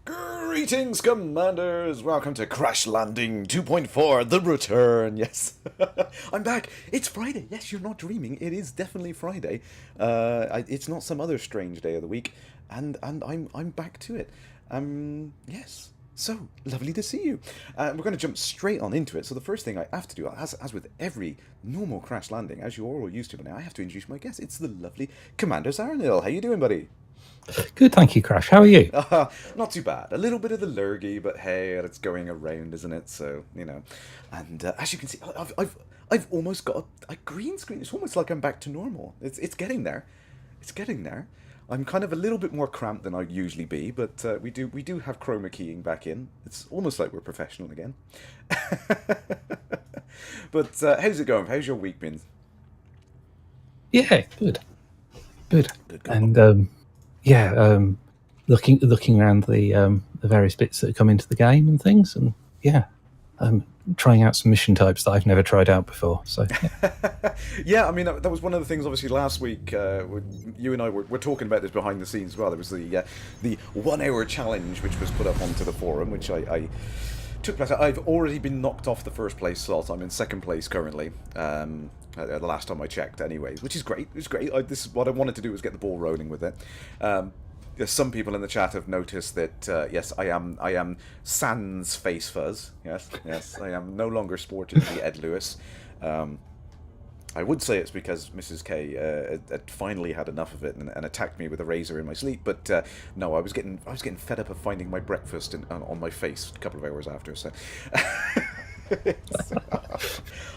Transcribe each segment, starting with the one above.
Greetings, Commanders! Welcome to Kerrash Landing 2.4, The Return. Yes, I'm back. It's Friday. Yes, you're not dreaming. It is definitely Friday. It's not some other strange day of the week, and I'm back to it. Yes. So lovely to see you. We're going to jump straight on into it. So the first thing I have to do, as with every normal Kerrash Landing, as you're all used to by now, I have to introduce my guest. It's the lovely Cmdr Zaranil. How you doing, buddy? Good, thank you, Crash. How are you? Not too bad. A little bit of the lurgy, but hey, it's going around, isn't it? So And as you can see, I've almost got a green screen. It's almost like I'm back to normal. It's getting there. It's getting there. I'm kind of a little bit more cramped than I'd usually be, but we do have chroma keying back in. It's almost like we're professional again. But how's it going? How's your week been? Yeah, good. Good. Good. And looking around the various bits that come into the game and things, and trying out some mission types that I've never tried out before. So yeah, I mean that was one of the things. Obviously, last week you and I were talking about this behind the scenes as well. There was the 1 hour challenge which was put up onto the forum, which I took place. I've already been knocked off the first place slot. I'm in second place currently. The last time I checked, anyways, which is great. It's great. This is what I wanted to do, was get the ball rolling with it. Some people in the chat have noticed that yes, I am sans face fuzz. Yes, I am no longer sporting the Ed Lewis. I would say it's because Mrs. K had finally had enough of it and attacked me with a razor in my sleep. But no, I was getting fed up of finding my breakfast on my face a couple of hours after. So.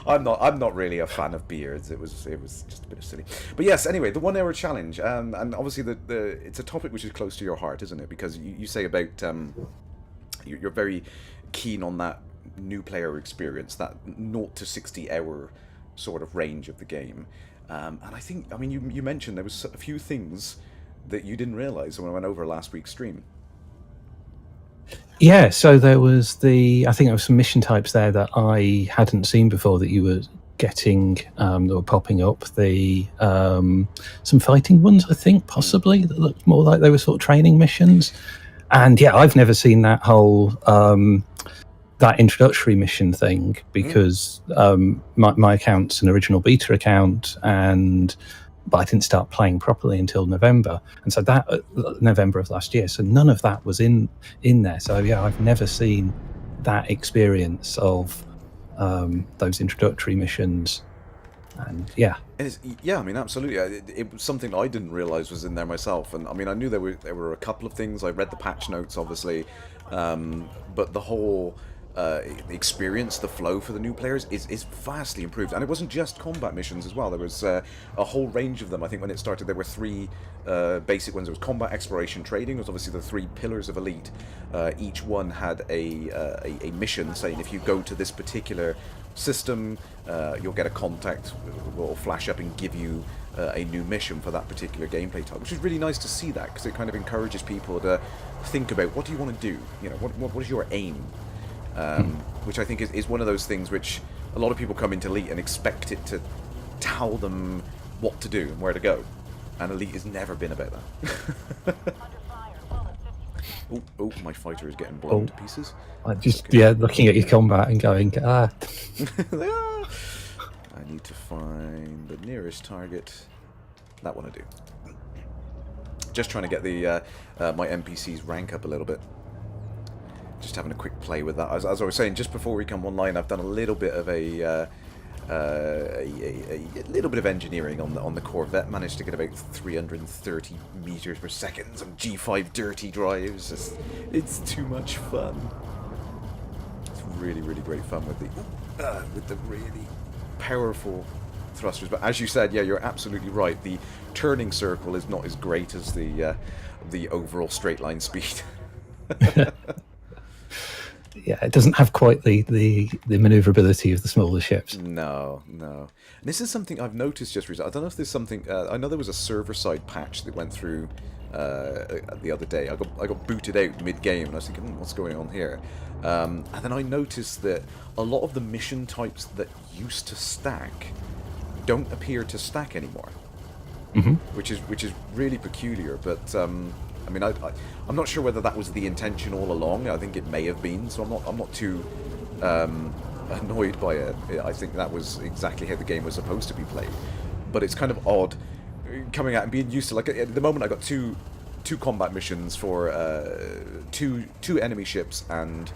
I'm not really a fan of beards. It was just a bit of silly. But yes, anyway, the 1 hour challenge, and obviously it's a topic which is close to your heart, isn't it? Because you say about you're very keen on that new player experience, that 0 to 60 hour sort of range of the game. And I mean, you mentioned there was a few things that you didn't realise when I went over last week's stream. yeah, so there was I think there were some mission types there that I hadn't seen before that you were getting, that were popping up. Some fighting ones, I think, possibly, that looked more like they were sort of training missions. And yeah, I've never seen that whole that introductory mission thing, because my account's an original beta account, but I didn't start playing properly until November, and so that November of last year. So none of that was in there. So yeah, I've never seen that experience of those introductory missions, and yeah. I mean, absolutely. It was something I didn't realise was in there myself, and I mean, I knew there were a couple of things. I read the patch notes, obviously, but the whole experience, the flow for the new players is vastly improved. And it wasn't just combat missions as well. There was a whole range of them. I think when it started there were 3 basic ones. There was combat, exploration, trading. It was obviously the 3 pillars of Elite. Each one had a mission saying, if you go to this particular system, you'll get a contact will flash up and give you a new mission for that particular gameplay type, which is really nice to see that, because it kind of encourages people to think about, what do you want to do, what is your aim. Which I think is one of those things which a lot of people come into Elite and expect it to tell them what to do and where to go, and Elite has never been about that. Oh, my fighter is getting blown to pieces. I just looking at your combat and going, I need to find the nearest target. That one I do. Just trying to get the my NPC's rank up a little bit. Just having a quick play with that. As I was saying, just before we come online, I've done a little bit of a little bit of engineering on the Corvette. Managed to get about 330 meters per second. Some G5 dirty drives. It's too much fun. It's really, really great fun with the really powerful thrusters. But as you said, yeah, you're absolutely right. The turning circle is not as great as the overall straight line speed. Yeah, it doesn't have quite the maneuverability of the smaller ships. No. And this is something I've noticed just recently. I don't know if there's something. I know there was a server-side patch that went through the other day. I got booted out mid-game, and I was thinking, what's going on here? And then I noticed that a lot of the mission types that used to stack don't appear to stack anymore. Which is really peculiar, but I mean, I'm not sure whether that was the intention all along. I think it may have been, so I'm not too annoyed by it. I think that was exactly how the game was supposed to be played. But it's kind of odd coming out and being used to, like, at the moment I got two combat missions for two enemy ships and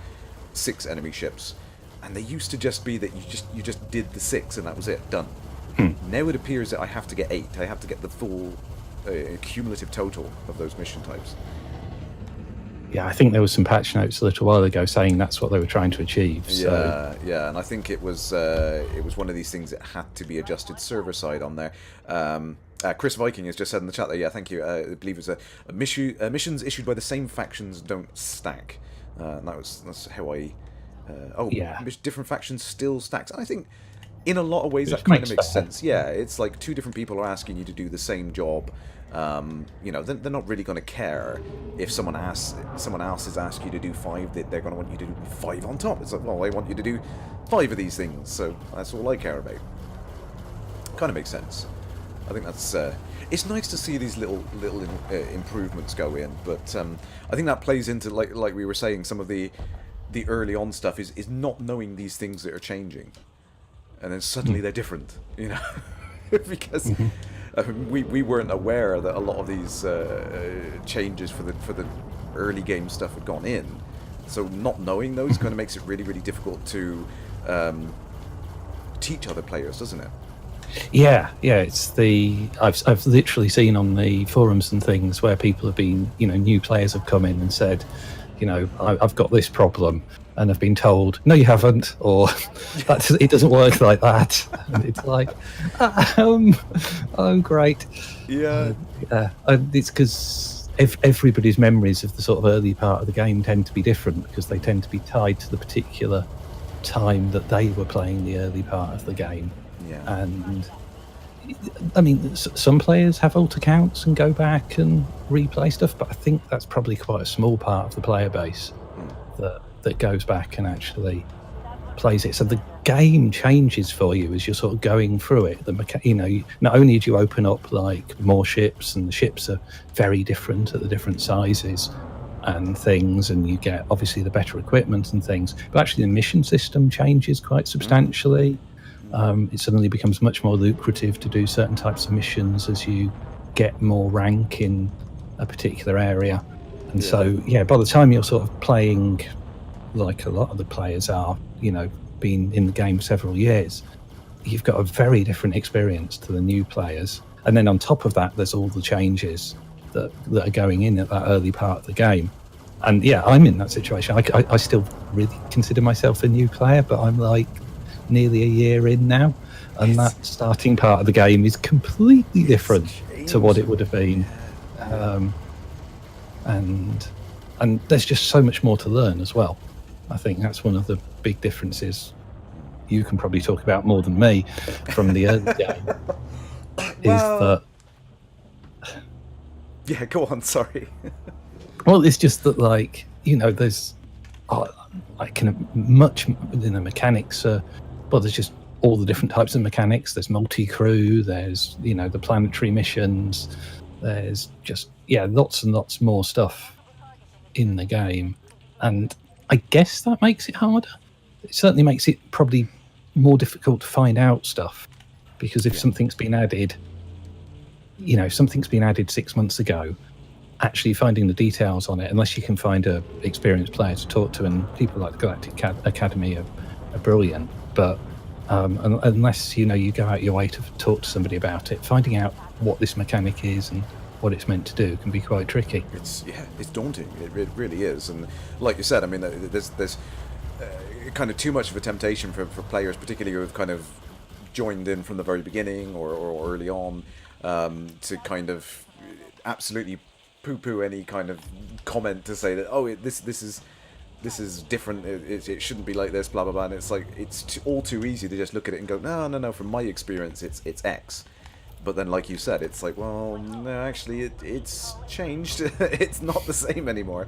6 enemy ships, and they used to just be that you just did the 6 and that was it, done. Now it appears that I have to get 8. I have to get the full cumulative total of those mission types. Yeah, I think there was some patch notes a little while ago saying that's what they were trying to achieve. So. Yeah, and I think it was one of these things that had to be adjusted server side on there. Chris Viking has just said in the chat there, yeah, thank you. I believe it was missions issued by the same factions don't stack. And that's how I. Different factions still stacks. I think in a lot of ways that kind of makes sense. Yeah, it's like 2 different people are asking you to do the same job. They're not really going to care if someone else is asking you to do 5. They're going to want you to do 5 on top. It's like, well, I want you to do 5 of these things, so that's all I care about. Kind of makes sense. I think that's. It's nice to see these little improvements go in, but I think that plays into like we were saying, some of the early on stuff is not knowing these things that are changing, and then suddenly they're different, because. We weren't aware that a lot of these changes for the early game stuff had gone in, so not knowing those kind of makes it really, really difficult to teach other players, doesn't it? Yeah. It's I've literally seen on the forums and things where people have been, new players have come in and said, I've got this problem, and have been told, no, you haven't, or it doesn't work like that. And it's like, oh, great. Yeah. It's because everybody's memories of the sort of early part of the game tend to be different, because they tend to be tied to the particular time that they were playing the early part of the game. Yeah. And I mean, some players have alt accounts and go back and replay stuff, but I think that's probably quite a small part of the player base that goes back and actually plays it. So the game changes for you as you're sort of going through it. Not only do you open up like more ships, and the ships are very different at the different sizes and things, and you get obviously the better equipment and things, but actually the mission system changes quite substantially. It suddenly becomes much more lucrative to do certain types of missions as you get more rank in a particular area. And so, by the time you're sort of playing, like a lot of the players are, been in the game several years, you've got a very different experience to the new players. And then on top of that, there's all the changes that are going in at that early part of the game. And I'm in that situation. I still really consider myself a new player, but I'm like nearly a year in now, and that starting part of the game is completely different to what it would have been. And there's just so much more to learn as well. I think that's one of the big differences you can probably talk about more than me from the early game. Yeah, go on, sorry. Well, it's just that, like, there's much in the mechanics. There's just all the different types of mechanics. There's multi-crew, there's, the planetary missions, there's just, lots and lots more stuff in the game. And I guess that makes it harder. It certainly makes it probably more difficult to find out stuff, because if something's been added, something's been added 6 months ago, actually finding the details on it, unless you can find a experienced player to talk to, and people like the Galactic Academy are brilliant, but unless you go out your way to talk to somebody about it, finding out what this mechanic is and what it's meant to do can be quite tricky. It's daunting. It really is. And like you said, I mean, there's kind of too much of a temptation for players, particularly who have kind of joined in from the very beginning or early on, to kind of absolutely poo-poo any kind of comment to say that, oh, this is different, it shouldn't be like this, blah blah blah. And it's like, it's all too easy to just look at it and go, no, from my experience it's X. But then, like you said, it's like, well, no, actually it's changed. It's not the same anymore.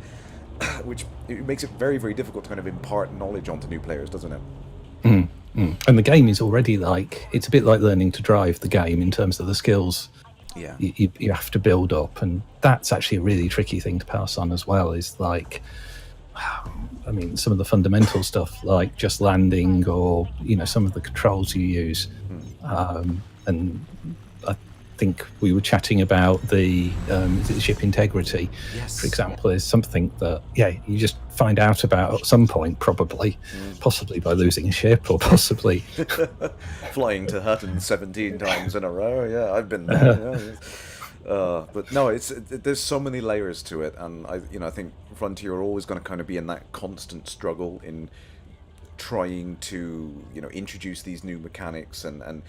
Which it makes it very, very difficult to kind of impart knowledge onto new players, doesn't it? And the game is already like, it's a bit like learning to drive the game in terms of the skills Yeah. You have to build up, and that's actually a really tricky thing to pass on as well. Is like, I mean, some of the fundamental stuff like just landing, or some of the controls you use, and I think we were chatting about the ship integrity, Yes. for example, is something that you just find out about at some point, probably, possibly by losing a ship, or possibly flying to Hutton 17 times in a row. Yeah, I've been there. Yeah. But no, there's so many layers to it, and I think Frontier are always going to kind of be in that constant struggle in trying to introduce these new mechanics and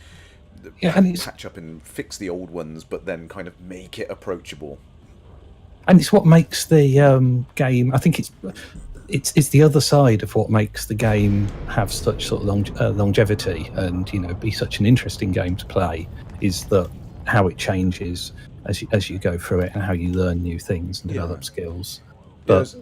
patch up and fix the old ones, but then kind of make it approachable. And it's what makes the game. I think it's the other side of what makes the game have such sort of longevity and be such an interesting game to play, is that how it changes as you go through it, and how you learn new things and develop skills. But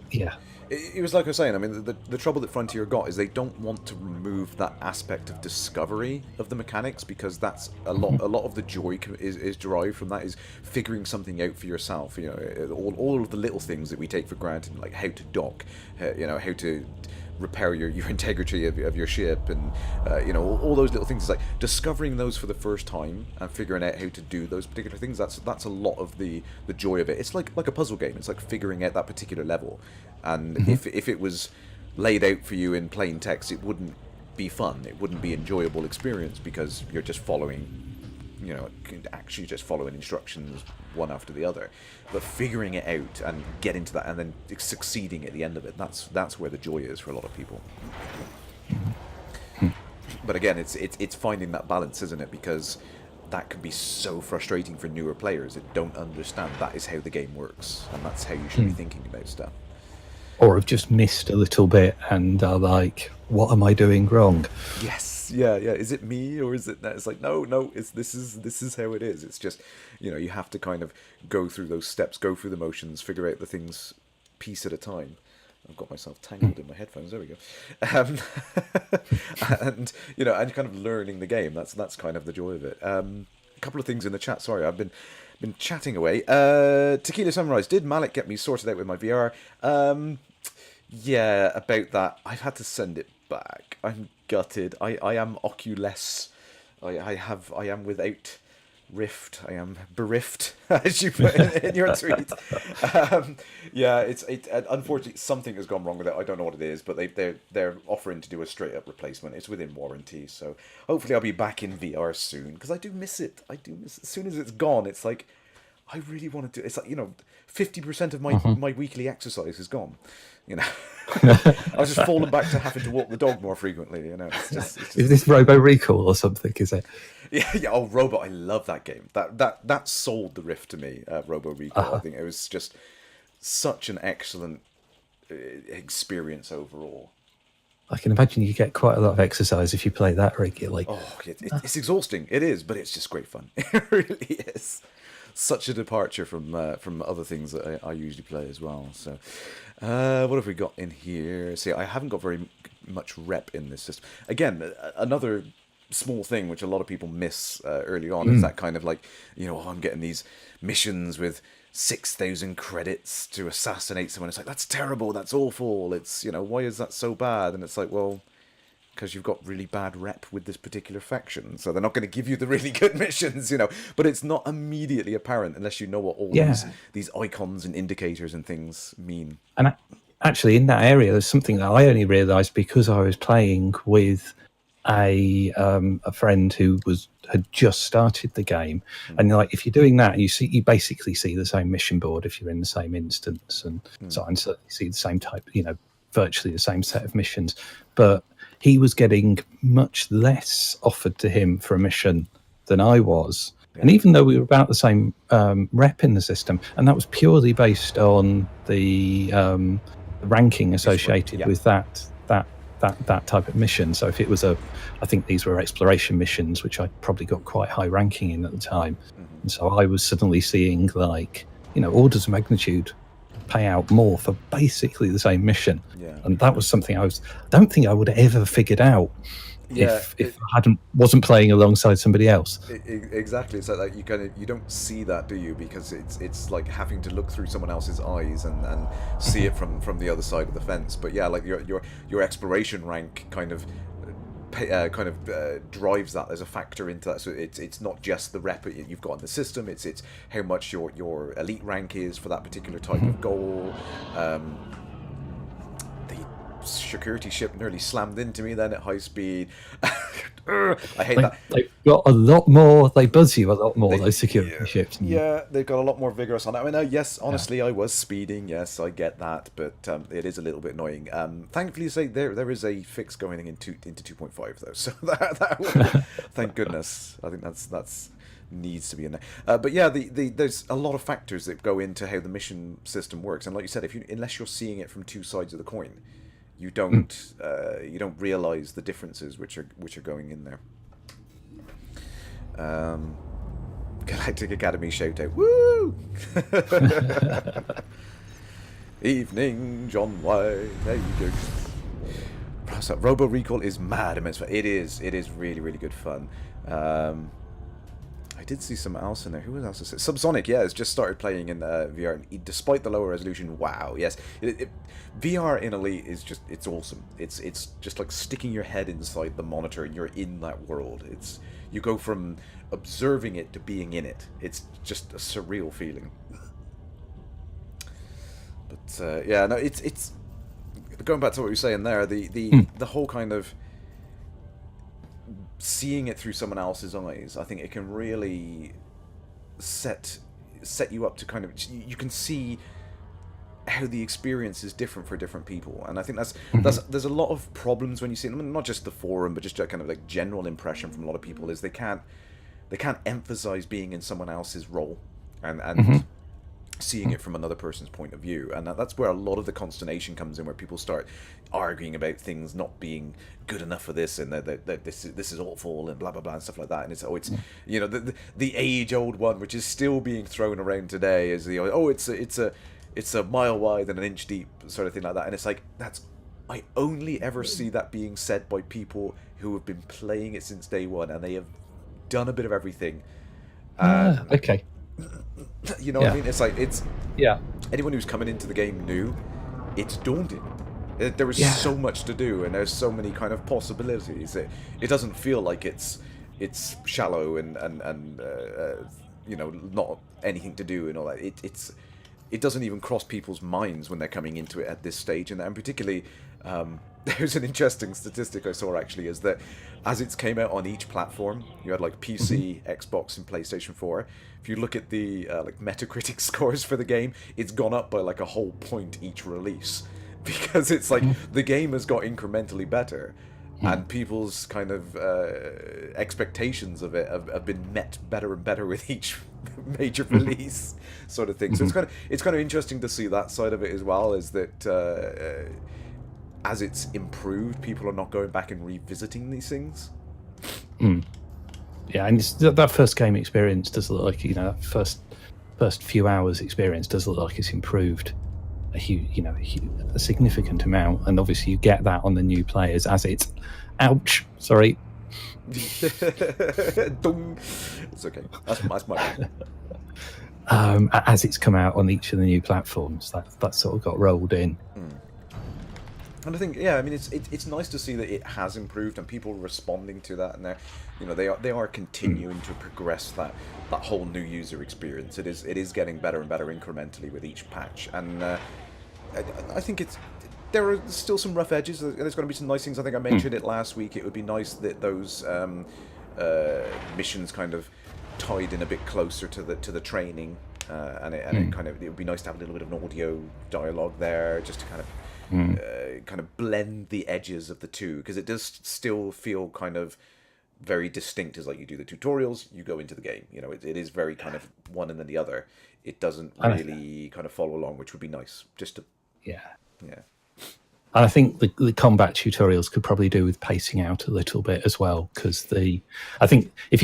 it was like I was saying. I mean, the trouble that Frontier got is they don't want to remove that aspect of discovery of the mechanics, because that's a lot of the joy is derived from that, is figuring something out for yourself. All of the little things that we take for granted, like how to dock, how to repair your integrity of your ship, and all those little things. It's like discovering those for the first time and figuring out how to do those particular things. That's a lot of the joy of it. It's like a puzzle game. It's like figuring out that particular level, and if it was laid out for you in plain text, it wouldn't be fun. It wouldn't be enjoyable experience, because you're just following actually just following instructions one after the other. But figuring it out and getting to that, and then succeeding at the end of it, that's where the joy is for a lot of people. But again, it's finding that balance, isn't it? Because that can be so frustrating for newer players that don't understand that is how the game works, and that's how you should be thinking about stuff. Or have just missed a little bit and are like, what am I doing wrong? Yes, yeah. Is it me, or is it that? It's like, no. This is how it is. It's just, you have to kind of go through those steps, go through the motions, figure out the things piece at a time. I've got myself tangled in my headphones. There we go. And kind of learning the game. That's kind of the joy of it. A couple of things in the chat. Sorry, I've been chatting away. Tequila Sunrise, did Malik get me sorted out with my VR? Yeah, about that. I've had to send it back. I'm gutted. I am Oculus. I am without Rift. I am bereft, as you put in your tweet. Unfortunately, something has gone wrong with it. I don't know what it is, but they're offering to do a straight up replacement. It's within warranty, so hopefully I'll be back in VR soon, because I do miss it. As soon as it's gone, it's like I really want to do. It's like 50% of my weekly exercise is gone. I was just falling back to having to walk the dog more frequently. It's just is this Robo Recall or something? Is it? Yeah. Oh, Robo! I love that game. That sold the Rift to me. Robo Recall. I think it was just such an excellent experience overall. I can imagine you get quite a lot of exercise if you play that regularly. Oh, it's exhausting. It is, but it's just great fun. It really is. Such a departure from other things that I usually play as well. So, what have we got in here? See, I haven't got very much rep in this system. Again, another small thing which a lot of people miss early on is that kind of like, I'm getting these missions with 6,000 credits to assassinate someone. It's like, that's terrible, that's awful. It's, why is that so bad? And it's like, well, because you've got really bad rep with this particular faction, so they're not going to give you the really good missions, but it's not immediately apparent unless you know what all these icons and indicators and things mean. And actually in that area, there's something that I only realised because I was playing with a friend who had just started the game, and like, if you're doing that, you basically see the same mission board if you're in the same instance, and so on, so you see the same type, virtually the same set of missions, but he was getting much less offered to him for a mission than I was. Yeah. And even though we were about the same rep in the system, and that was purely based on the ranking associated with that type of mission. So if it was I think these were exploration missions, which I probably got quite high ranking in at the time. And so I was suddenly seeing like, orders of magnitude pay out more for basically the same mission. And that was something I don't think I would have ever figured out Yeah, if I wasn't playing alongside somebody else. exactly. So like you don't see that, do you? Because it's like having to look through someone else's eyes and see it from the other side of the fence. But yeah, like your exploration rank drives that. There's a factor into that. So it's not just the rep you've got in the system. It's how much your elite rank is for that particular type of goal. The security ship nearly slammed into me then at high speed. I hate that. They've got a lot more. They buzz you a lot more. Those security ships. Yeah, they've got a lot more vigorous on it. I mean, yes, honestly, I was speeding. Yes, I get that, but it is a little bit annoying. Thankfully, there is a fix going into 2.5 though, so that thank goodness. I think that's needs to be in there. But yeah, there's a lot of factors that go into how the mission system works, and like you said, unless you're seeing it from two sides of the coin, you don't realize the differences which are going in there. Galactic Academy shout out, woo! Evening, John White. There you go. So, Robo Recall is mad immense fun. It is really, really good fun. I did see some else in there. Who else is it? Subsonic, yeah, has just started playing in VR. Despite the lower resolution, wow, yes. VR in Elite is just, it's awesome. It's just like sticking your head inside the monitor and you're in that world. You go from observing it to being in it. It's just a surreal feeling. But yeah, no, it's going back to what we were saying there. The whole kind of seeing it through someone else's eyes, I think it can really set you up to kind of, you can see how the experience is different for different people, and I think there's a lot of problems when you see them, not just the forum, but just a kind of like general impression from a lot of people is they can't emphasize being in someone else's role and seeing it from another person's point of view, and that's where a lot of the consternation comes in, where people start arguing about things not being good enough for this, and that this is awful and blah blah blah and stuff like that. And it's you know, the age old one which is still being thrown around today is it's a mile wide and an inch deep sort of thing like that. And it's like, I only ever see that being said by people who have been playing it since day one, and they have done a bit of everything. Okay. You know what I mean? It's like, yeah. Anyone who's coming into the game new, it's daunting. There is so much to do, and there's so many kind of possibilities. It doesn't feel like it's shallow and you know, not anything to do and all that. It doesn't even cross people's minds when they're coming into it at this stage, and particularly there's an interesting statistic I saw actually, is that as it's came out on each platform, you had like PC, Xbox, and PlayStation 4. If you look at the like Metacritic scores for the game, it's gone up by like a whole point each release, because it's like the game has got incrementally better, and people's kind of expectations of it have been met better and better with each major release, sort of thing. So it's kind of interesting to see that side of it as well, is that as it's improved, people are not going back and revisiting these things. Yeah, and that first game experience does look like, you know, that first few hours experience does look like it's improved a significant amount, and obviously you get that on the new players as it's, ouch, sorry. It's okay. That's my bad. As it's come out on each of the new platforms, that sort of got rolled in. And I think, yeah, I mean, it's nice to see that it has improved and people responding to that, and they are continuing to progress that whole new user experience. It is getting better and better incrementally with each patch, and I think there are still some rough edges. There's going to be some nice things. I think I mentioned it last week. It would be nice that those missions kind of tied in a bit closer to the training, and it would be nice to have a little bit of an audio dialogue there, just to kind of blend the edges of the two, because it does still feel kind of very distinct. As like, you do the tutorials, you go into the game. You know, it is very kind of one and then the other. It doesn't really kind of follow along, which would be nice. Just to yeah. And I think the combat tutorials could probably do with pacing out a little bit as well, because I think if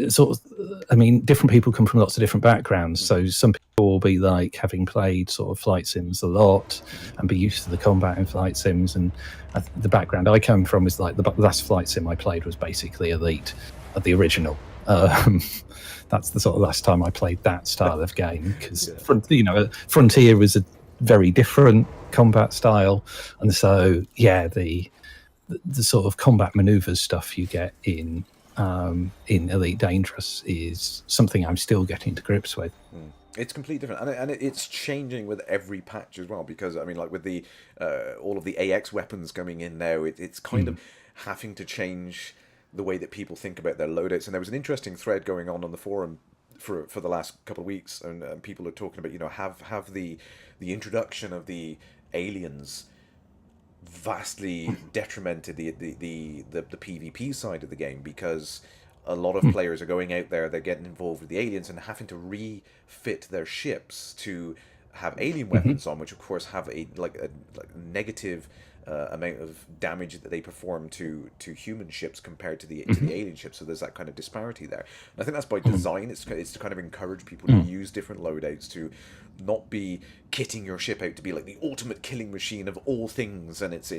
sort of, I mean, different people come from lots of different backgrounds. So some people will be like having played sort of flight sims a lot and be used to the combat in flight sims. And the background I come from is like the last flight sim I played was basically Elite, the original. That's the sort of last time I played that style of game, because Frontier was a very different combat style, and so the sort of combat maneuvers stuff you get in Elite Dangerous is something I'm still getting to grips with. It's completely different, and it's changing with every patch as well. Because I mean, like with the all of the AX weapons coming in now, it's kind of having to change the way that people think about their loadouts. And there was an interesting thread going on the forum for the last couple of weeks, and people are talking about have the introduction of the aliens vastly detrimented the PvP side of the game, because a lot of players are going out there, they're getting involved with the aliens and having to refit their ships to have alien weapons on, which of course have a negative amount of damage that they perform to human ships compared to the alien ships. So there's that kind of disparity there. And I think that's by design. It's to kind of encourage people to use different loadouts, to not be kitting your ship out to be like the ultimate killing machine of all things, and it's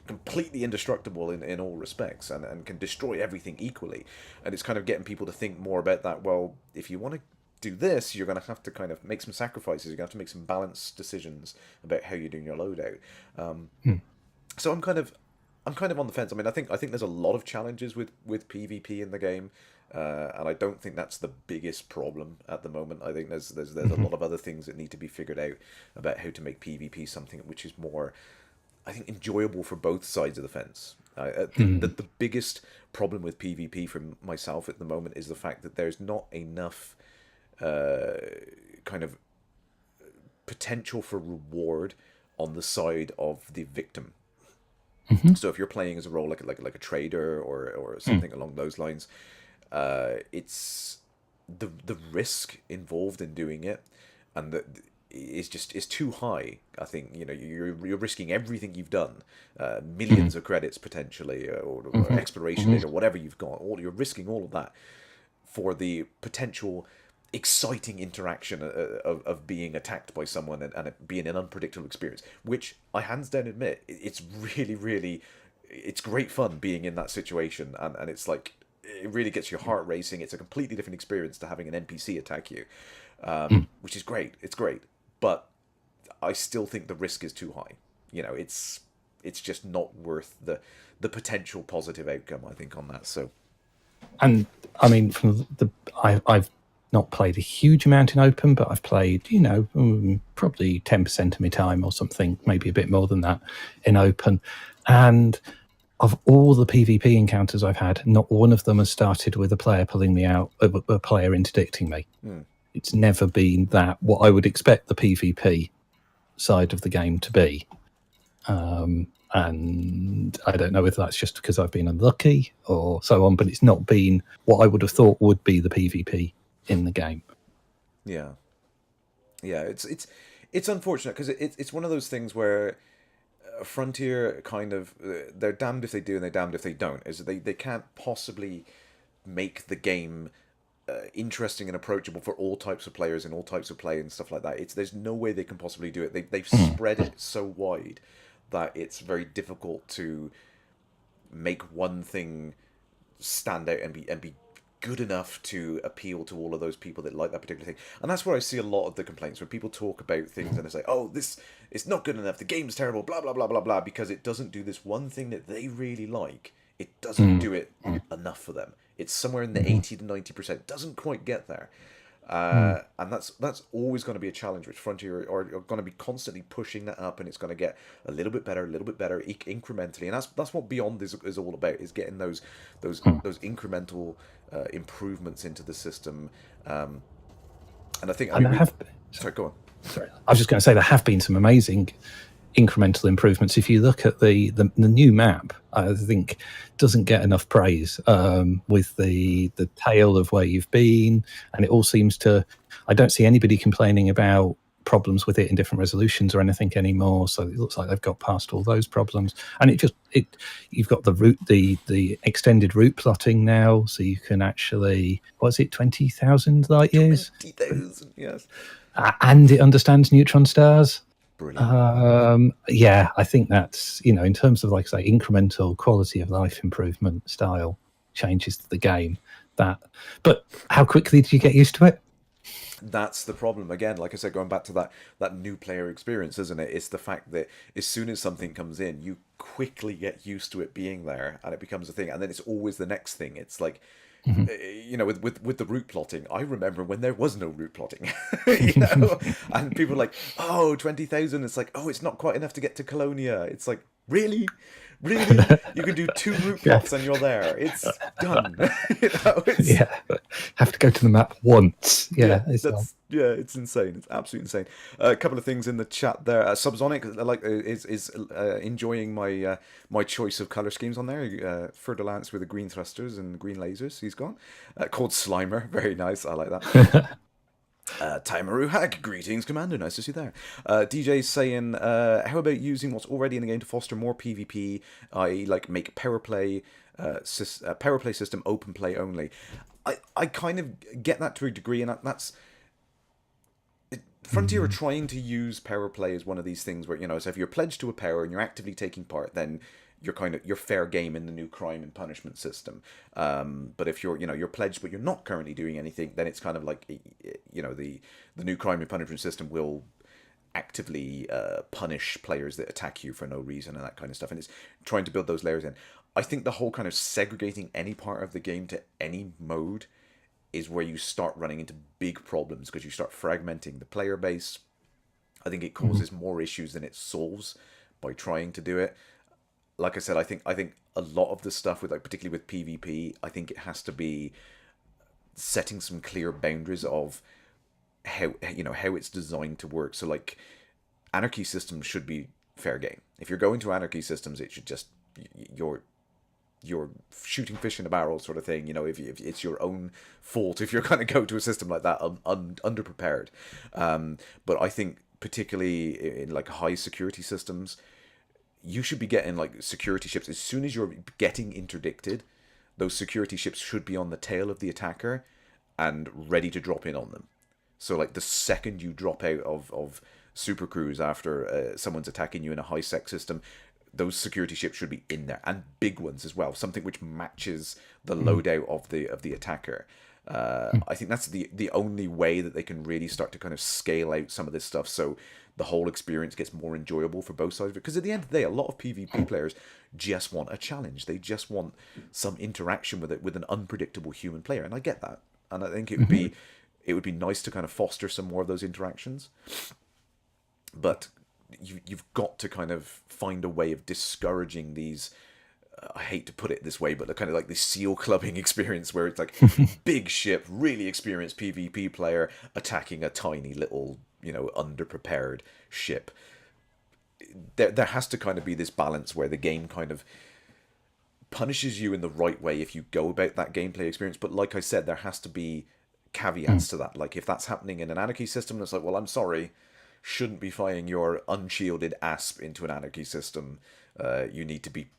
completely indestructible in all respects, and can destroy everything equally. And it's kind of getting people to think more about that. Well, if you want to do this, you're going to have to kind of make some sacrifices. You're going to have to make some balanced decisions about how you're doing your loadout. So I'm kind of on the fence. I mean, I think there's a lot of challenges with PvP in the game, and I don't think that's the biggest problem at the moment. I think there's a lot of other things that need to be figured out about how to make PvP something which is more, I think, enjoyable for both sides of the fence. The biggest problem with PvP for myself at the moment is the fact that there's not enough kind of potential for reward on the side of the victim. So if you're playing as a role like a trader or something along those lines, it's the risk involved in doing it, and is too high. I think you're risking everything you've done, millions of credits potentially, or exploration data, whatever you've got. You're risking all of that for the potential exciting interaction of being attacked by someone, and it being an unpredictable experience, which I hands down admit it's really it's great fun being in that situation, and it's like it really gets your heart racing. It's a completely different experience to having an NPC attack you, which is great. It's great, but I still think the risk is too high. It's just not worth the potential positive outcome, I think, on that. So, and I mean, I've not played a huge amount in open, but I've played, probably 10% of my time or something, maybe a bit more than that in open. And of all the PvP encounters I've had, not one of them has started with a player pulling me out, a player interdicting me. It's never been that, what I would expect the PvP side of the game to be. And I don't know if that's just because I've been unlucky or so on, but it's not been what I would have thought would be the PvP in the game. Yeah, it's unfortunate, because it's one of those things where Frontier kind of, they're damned if they do and they're damned if they don't. Is they can't possibly make the game interesting and approachable for all types of players and all types of play and stuff like that. There's no way they can possibly do it. They've spread it so wide that it's very difficult to make one thing stand out and be good enough to appeal to all of those people that like that particular thing. And that's where I see a lot of the complaints, where people talk about things and they say, oh, this is not good enough, the game's terrible, blah blah blah blah blah, because it doesn't do this one thing that they really like. It doesn't do it enough for them. It's somewhere in the 80 to 90%, doesn't quite get there. And that's always going to be a challenge, which Frontier are going to be constantly pushing that up, and it's going to get a little bit better, incrementally. And that's what Beyond is all about, is getting those incremental improvements into the system. And I think, sorry, go on. Sorry, I was just going to say there have been some amazing incremental improvements. If you look at the new map, I think doesn't get enough praise, with the tale of where you've been, and it all seems to, I don't see anybody complaining about problems with it in different resolutions or anything anymore. So it looks like they've got past all those problems. And you've got the extended route plotting now, so you can actually, 20,000 light years? 20,000, yes. And it understands neutron stars. Brilliant. Yeah, I think that's, in terms of, like I say, incremental quality of life improvement style changes to the game. But how quickly did you get used to it? That's the problem again. Like I said, going back to that new player experience, isn't it? It's the fact that as soon as something comes in, you quickly get used to it being there, and it becomes a thing. And then it's always the next thing. It's like, with the route plotting, I remember when there was no route plotting, and people were like, oh, 20,000. It's like, oh, it's not quite enough to get to Colonia. It's like, really? Really? You can do 2 route plots and you're there. It's done. Have to go to the map once. It's insane. It's absolutely insane. A couple of things in the chat there. Subsonic is enjoying my choice of color schemes on there. Fer Lance with the green thrusters and green lasers. He's gone. Called Slimer. Very nice. I like that. Taimaru Hack, greetings, Commander. Nice to see you there. DJ's saying, how about using what's already in the game to foster more PvP, i.e., like make power play system open play only? I kind of get that to a degree, and that's. Frontier are trying to use power play as one of these things where, so if you're pledged to a power and you're actively taking part, then you're fair game in the new crime and punishment system. But if you're pledged but you're not currently doing anything, then it's kind of like, the new crime and punishment system will actively punish players that attack you for no reason and that kind of stuff. And it's trying to build those layers in. I think the whole kind of segregating any part of the game to any mode is where you start running into big problems, because you start fragmenting the player base. I think it causes more issues than it solves by trying to do it. Like I said, I think a lot of the stuff with, like, particularly with PvP, I think it has to be setting some clear boundaries of how it's designed to work. So, like, anarchy systems should be fair game. If you're going to anarchy systems, it should just you're shooting fish in a barrel sort of thing. If it's your own fault if you're going to go to a system like that underprepared. But I think particularly in like high security systems, you should be getting like security ships as soon as you're getting interdicted. Those security ships should be on the tail of the attacker and ready to drop in on them. So like the second you drop out of super cruise after someone's attacking you in a high sec system, those security ships should be in there, and big ones as well, something which matches the loadout of the attacker. I think that's the only way that they can really start to kind of scale out some of this stuff, so the whole experience gets more enjoyable for both sides. Because at the end of the day, a lot of PvP players just want a challenge. They just want some interaction with an unpredictable human player, and I get that. And I think it would be nice to kind of foster some more of those interactions. But you've got to kind of find a way of discouraging these. I hate to put it this way, but the kind of like the SEAL clubbing experience where it's like big ship, really experienced PvP player attacking a tiny little, underprepared ship. There has to kind of be this balance where the game kind of punishes you in the right way if you go about that gameplay experience. But like I said, there has to be caveats to that. Like if that's happening in an anarchy system, it's like, well, I'm sorry, shouldn't be firing your unshielded asp into an anarchy system. You need to be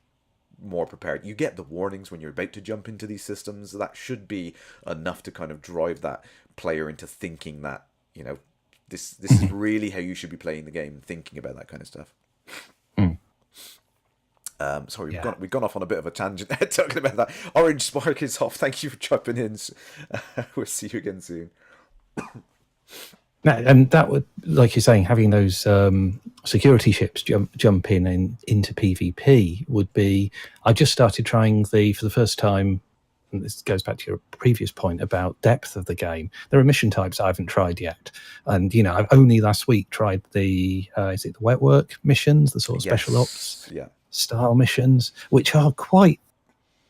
more prepared. You get the warnings when you're about to jump into these systems. That should be enough to kind of drive that player into thinking that, this is really how you should be playing the game, thinking about that kind of stuff. Sorry, we've gone off on a bit of a tangent talking about that. Orange Spark is off. Thank you for jumping in. We'll see you again soon. And that would, like you're saying, having those security ships jump into PvP would be. I just started trying for the first time, and this goes back to your previous point about depth of the game. There are mission types I haven't tried yet, and I've only last week tried the is it the wet work missions, the sort of special ops style missions, which are quite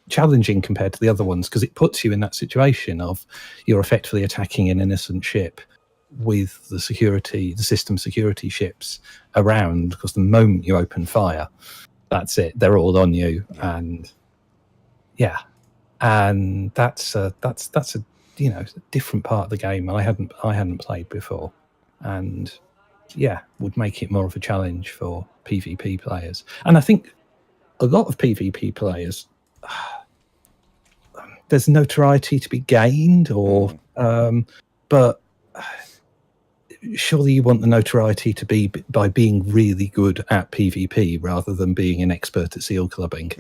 challenging compared to the other ones, because it puts you in that situation of you're effectively attacking an innocent ship with the system security ships around, because the moment you open fire, that's it, they're all on you. And that's a different part of the game I hadn't played before. And would make it more of a challenge for PvP players. And I think a lot of PvP players, there's notoriety to be gained, or but surely you want the notoriety to be by being really good at PvP rather than being an expert at seal clubbing.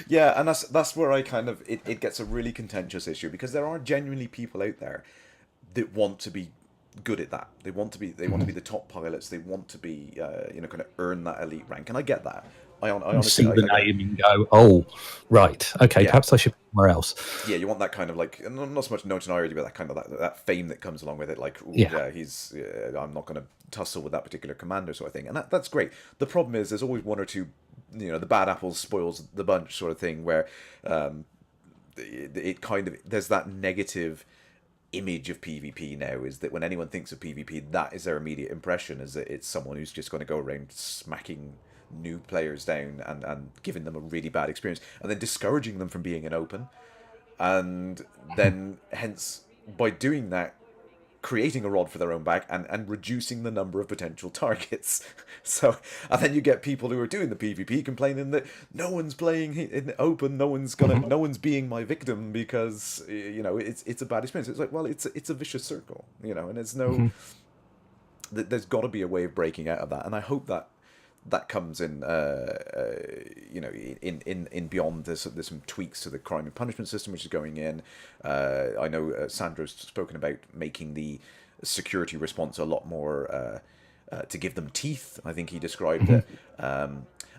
Yeah, and that's where I kind of it gets a really contentious issue, because there are genuinely people out there that want to be good at that. They want to be the top pilots. They want to be kind of earn that elite rank, and I get that. I honestly see the name and go, oh, right, okay, perhaps I should be somewhere else. Yeah, you want that kind of like, not so much notoriety, but that kind of that fame that comes along with it. Like, he's I'm not going to tussle with that particular commander sort of thing, and that's great. The problem is there's always one or two, the bad apples spoils the bunch sort of thing, where it kind of, there's that negative image of PvP now, is that when anyone thinks of PvP, that is their immediate impression, is that it's someone who's just going to go around smacking new players down and giving them a really bad experience, and then discouraging them from being an open, and then hence by doing that creating a rod for their own back and reducing the number of potential targets. So, and then you get people who are doing the PvP complaining that no one's playing in open, no one's being my victim because it's a bad experience. It's like, well, it's a vicious circle, and there's no there's got to be a way of breaking out of that, and I hope that comes in, in beyond. There's some tweaks to the crime and punishment system which is going in. I know Sandra's spoken about making the security response a lot more to give them teeth. I think he described it. I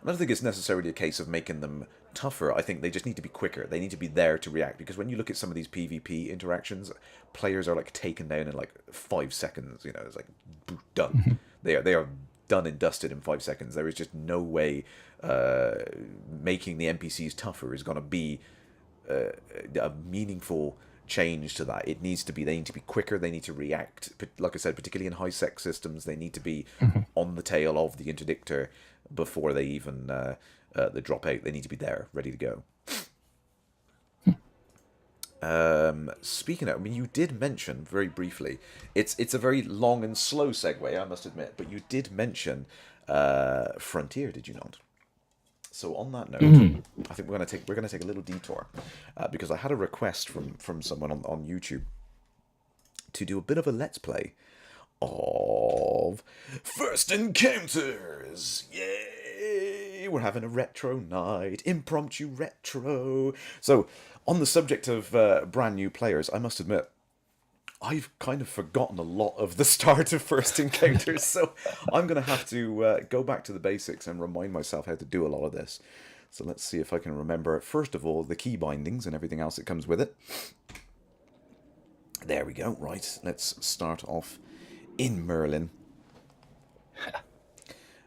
don't think it's necessarily a case of making them tougher. I think they just need to be quicker. They need to be there to react, because when you look at some of these PvP interactions, players are like taken down in like 5 seconds. It's like done. They are done and dusted in 5 seconds. There is just no way making the NPCs tougher is going to be a meaningful change to that. They need to be quicker. They need to react, like I said, particularly in high sec systems. They need to be on the tail of the interdictor before they even they drop out. They need to be there, ready to go. Speaking of, you did mention very briefly, it's a very long and slow segue, I must admit, but you did mention Frontier, did you not? So on that note, I think we're gonna take a little detour because I had a request from someone on YouTube to do a bit of a let's play of First Encounters. Yay! We're having a retro night, impromptu retro. So, on the subject of brand new players, I must admit, I've kind of forgotten a lot of the start of First Encounters, so I'm going to have to go back to the basics and remind myself how to do a lot of this. So let's see if I can remember, first of all, the key bindings and everything else that comes with it. There we go. Right, let's start off in Merlin.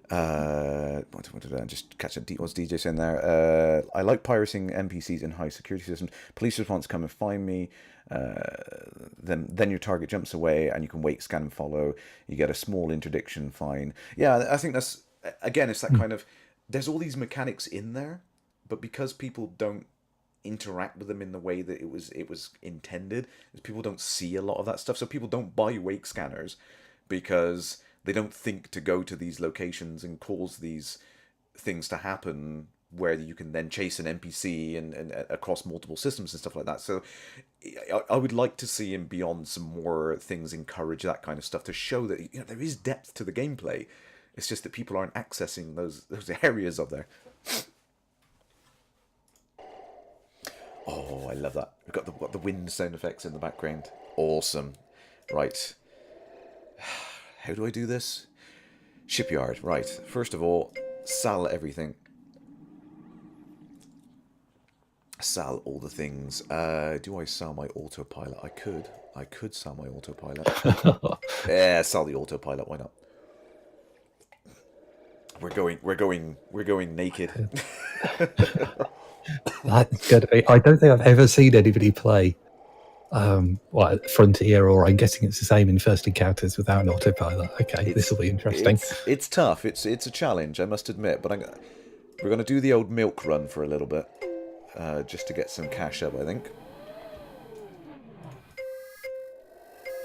What did I just catch? What's DJ saying there? I like pirating NPCs in high security systems. Police response come and find me. Then your target jumps away and you can wait, scan, and follow. You get a small interdiction fine. Yeah, I think that's, again, it's that kind of, there's all these mechanics in there, but because people don't interact with them in the way that it was intended, people don't see a lot of that stuff. So people don't buy wake scanners because they don't think to go to these locations and cause these things to happen where you can then chase an NPC and across multiple systems and stuff like that. So I would like to see in Beyond some more things encourage that kind of stuff to show that there is depth to the gameplay. It's just that people aren't accessing those areas of there. Oh, I love that. We've got the wind sound effects in the background. Awesome. Right. How do I do this? Shipyard. Right. First of all, sell everything. Sell all the things. Do I sell my autopilot? I could sell my autopilot. Yeah, sell the autopilot. Why not? We're going naked. That's going to be. I don't think I've ever seen anybody play Frontier, or I'm guessing it's the same in First Encounters without an autopilot. Okay, this will be interesting. It's tough. It's a challenge, I must admit. But we're going to do the old milk run for a little bit, just to get some cash up, I think.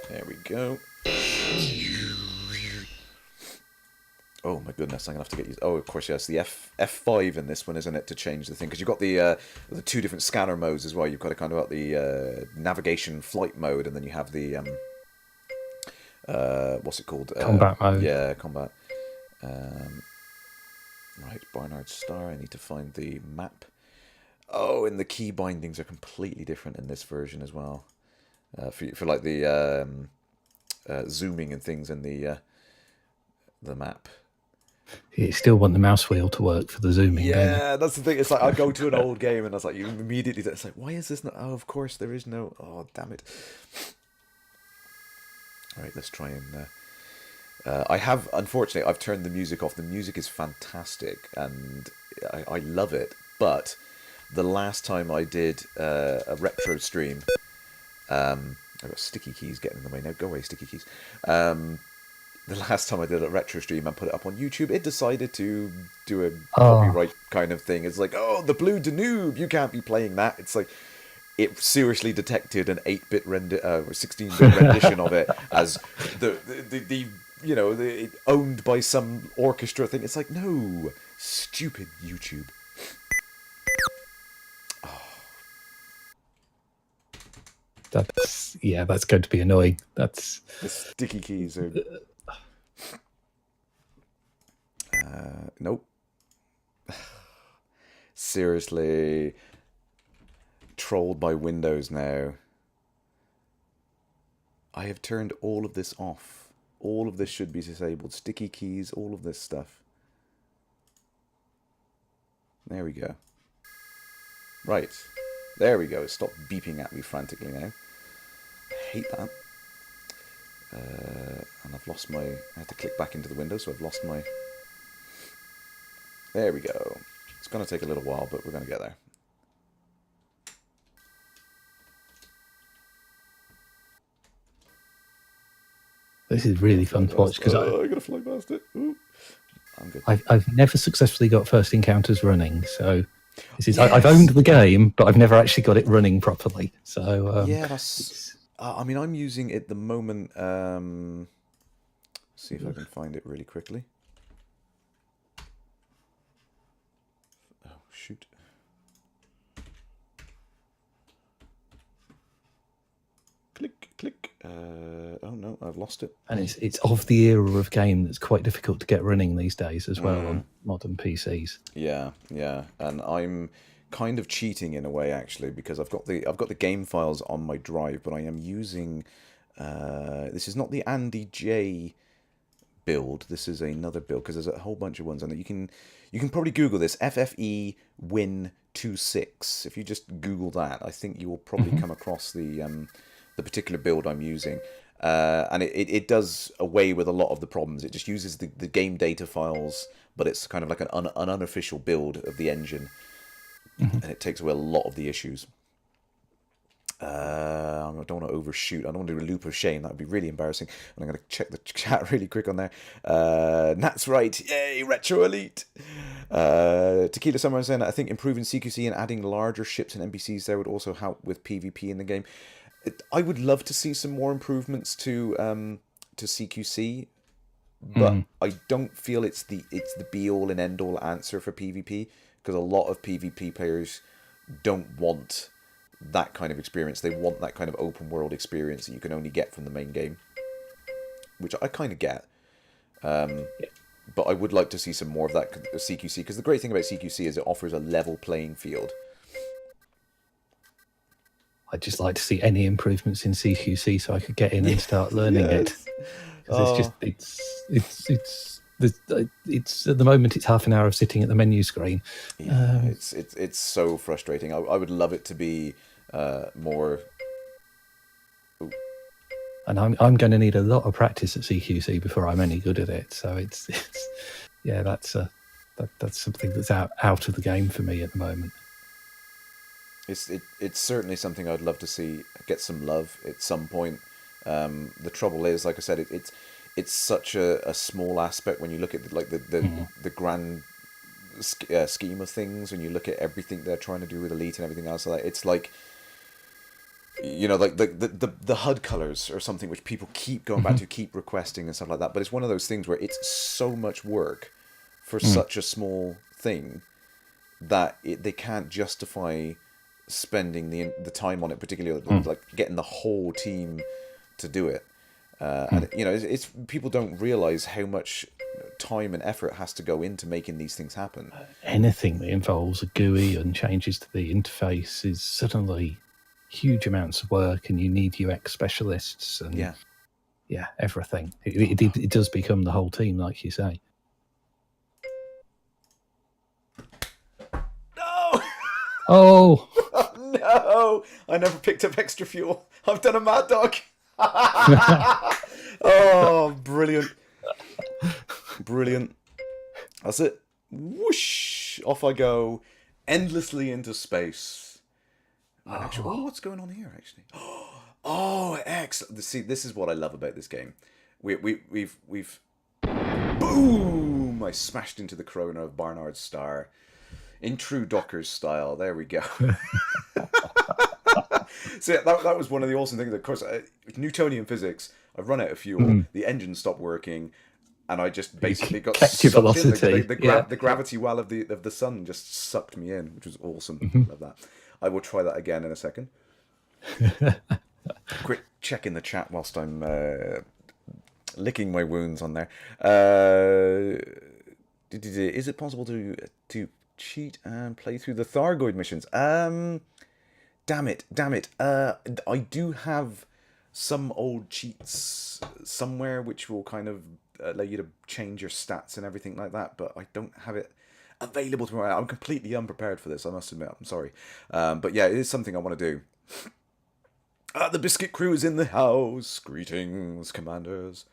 There we go. Oh my goodness, I'm gonna have to get used. Oh, of course, yes, the F5 in this one, isn't it, to change the thing? Because you've got the two different scanner modes as well. You've got the navigation flight mode, and then you have the what's it called? Combat mode. Yeah, combat. Right, Barnard Star. I need to find the map. Oh, and the key bindings are completely different in this version as well. For like the zooming and things in the map. You still want the mouse wheel to work for the zooming, don't you? Yeah, that's the thing. It's like I go to an old game and I was like, you immediately. It's like, why is this not? Oh, of course there is no. Oh, damn it. All right, let's try and. Unfortunately, I've turned the music off. The music is fantastic and I love it. But the last time I did a retro stream, I've got sticky keys getting in the way now. Go away, sticky keys. The last time I did a retro stream and put it up on YouTube, it decided to do a copyright kind of thing. It's like, oh, the Blue Danube, you can't be playing that. It's like, it seriously detected an 8-bit or 16-bit rendition of it as the owned by some orchestra thing. It's like, no, stupid YouTube. That's going to be annoying. That's the sticky keys are. Nope. Seriously, trolled by Windows now. I have turned all of this off. All of this should be disabled. Sticky keys, all of this stuff. There we go. Right. There we go. Stop beeping at me frantically now. I hate that. And I've lost my... I had to click back into the window, so I've lost my... There we go. It's going to take a little while, but we're going to get there. This is really fun to watch because I gotta fly past it. Ooh. I'm good. I've never successfully got first encounters running, so this is I've owned the game, but I've never actually got it running properly. So yeah, that's. I mean, I'm using it at the moment. See if I can find it really quickly. Oh shoot. Click, click. Oh no, I've lost it. And it's of the era of game that's quite difficult to get running these days as well on modern PCs. Yeah, yeah, and I'm kind of cheating in a way actually because I've got the game files on my drive, but I am using. This is not the Andy J build. This is another build because there's a whole bunch of ones on it. You can probably Google this FFE Win 26. If you just Google that, I think you will probably come across the particular build I'm using. And it does away with a lot of the problems. It just uses the game data files, but it's kind of like an unofficial build of the engine. And it takes away a lot of the issues. I don't want to overshoot. I don't want to do a loop of shame. That would be really embarrassing. And I'm going to check the chat really quick on there. That's right. Yay, Retro Elite. Tequila Summer saying, I think improving CQC and adding larger ships and NPCs there would also help with PvP in the game. I would love to see some more improvements to CQC, but I don't feel it's the be all and end all answer for PvP because a lot of PvP players don't want that kind of experience. They want that kind of open world experience that you can only get from the main game, which I kind of get. But I would like to see some more of that CQC because the great thing about CQC is it offers a level playing field. I'd just like to see any improvements in CQC so I could get in and start learning it. Because it's at the moment it's half an hour of sitting at the menu screen. Yeah, it's so frustrating. I would love it to be more. Ooh. And I'm going to need a lot of practice at CQC before I'm any good at it. So it's that's something that's out of the game for me at the moment. It's certainly something I'd love to see get some love at some point. The trouble is, like I said, it's such a small aspect when you look at the grand scheme of things. When you look at everything they're trying to do with Elite and everything else, it's like like the HUD colors or something which people keep going back to, keep requesting and stuff like that. But it's one of those things where it's so much work for such a small thing that they can't justify spending the time on it, particularly like getting the whole team to do it. And it's people don't realize how much time and effort has to go into making these things happen. Anything that involves a GUI and changes to the interface is suddenly huge amounts of work, and you need UX specialists and everything. It does become the whole team, like you say. No! Oh! No! I never picked up extra fuel. I've done a mad dog. Oh, brilliant. Brilliant. That's it. Whoosh! Off I go, endlessly into space. Actually, what's going on here, actually? Oh, excellent. See, this is what I love about this game. We've boom! I smashed into the corona of Barnard's star. In true Dockers style. There we go. So that was one of the awesome things. Of course, Newtonian physics. I've run out of fuel. The engine stopped working, and I just basically got kept your sucked velocity. in. The gravity well of the sun just sucked me in, which was awesome. Love that. I will try that again in a second. Quick check in the chat whilst I'm licking my wounds on there. Is it possible to cheat and play through the Thargoid missions? Damn it. I do have some old cheats somewhere which will kind of allow you to change your stats and everything like that, but I don't have it available to me. I'm completely unprepared for this, I must admit. I'm sorry. But yeah, it is something I want to do. The Biscuit Crew is in the house. Greetings, commanders.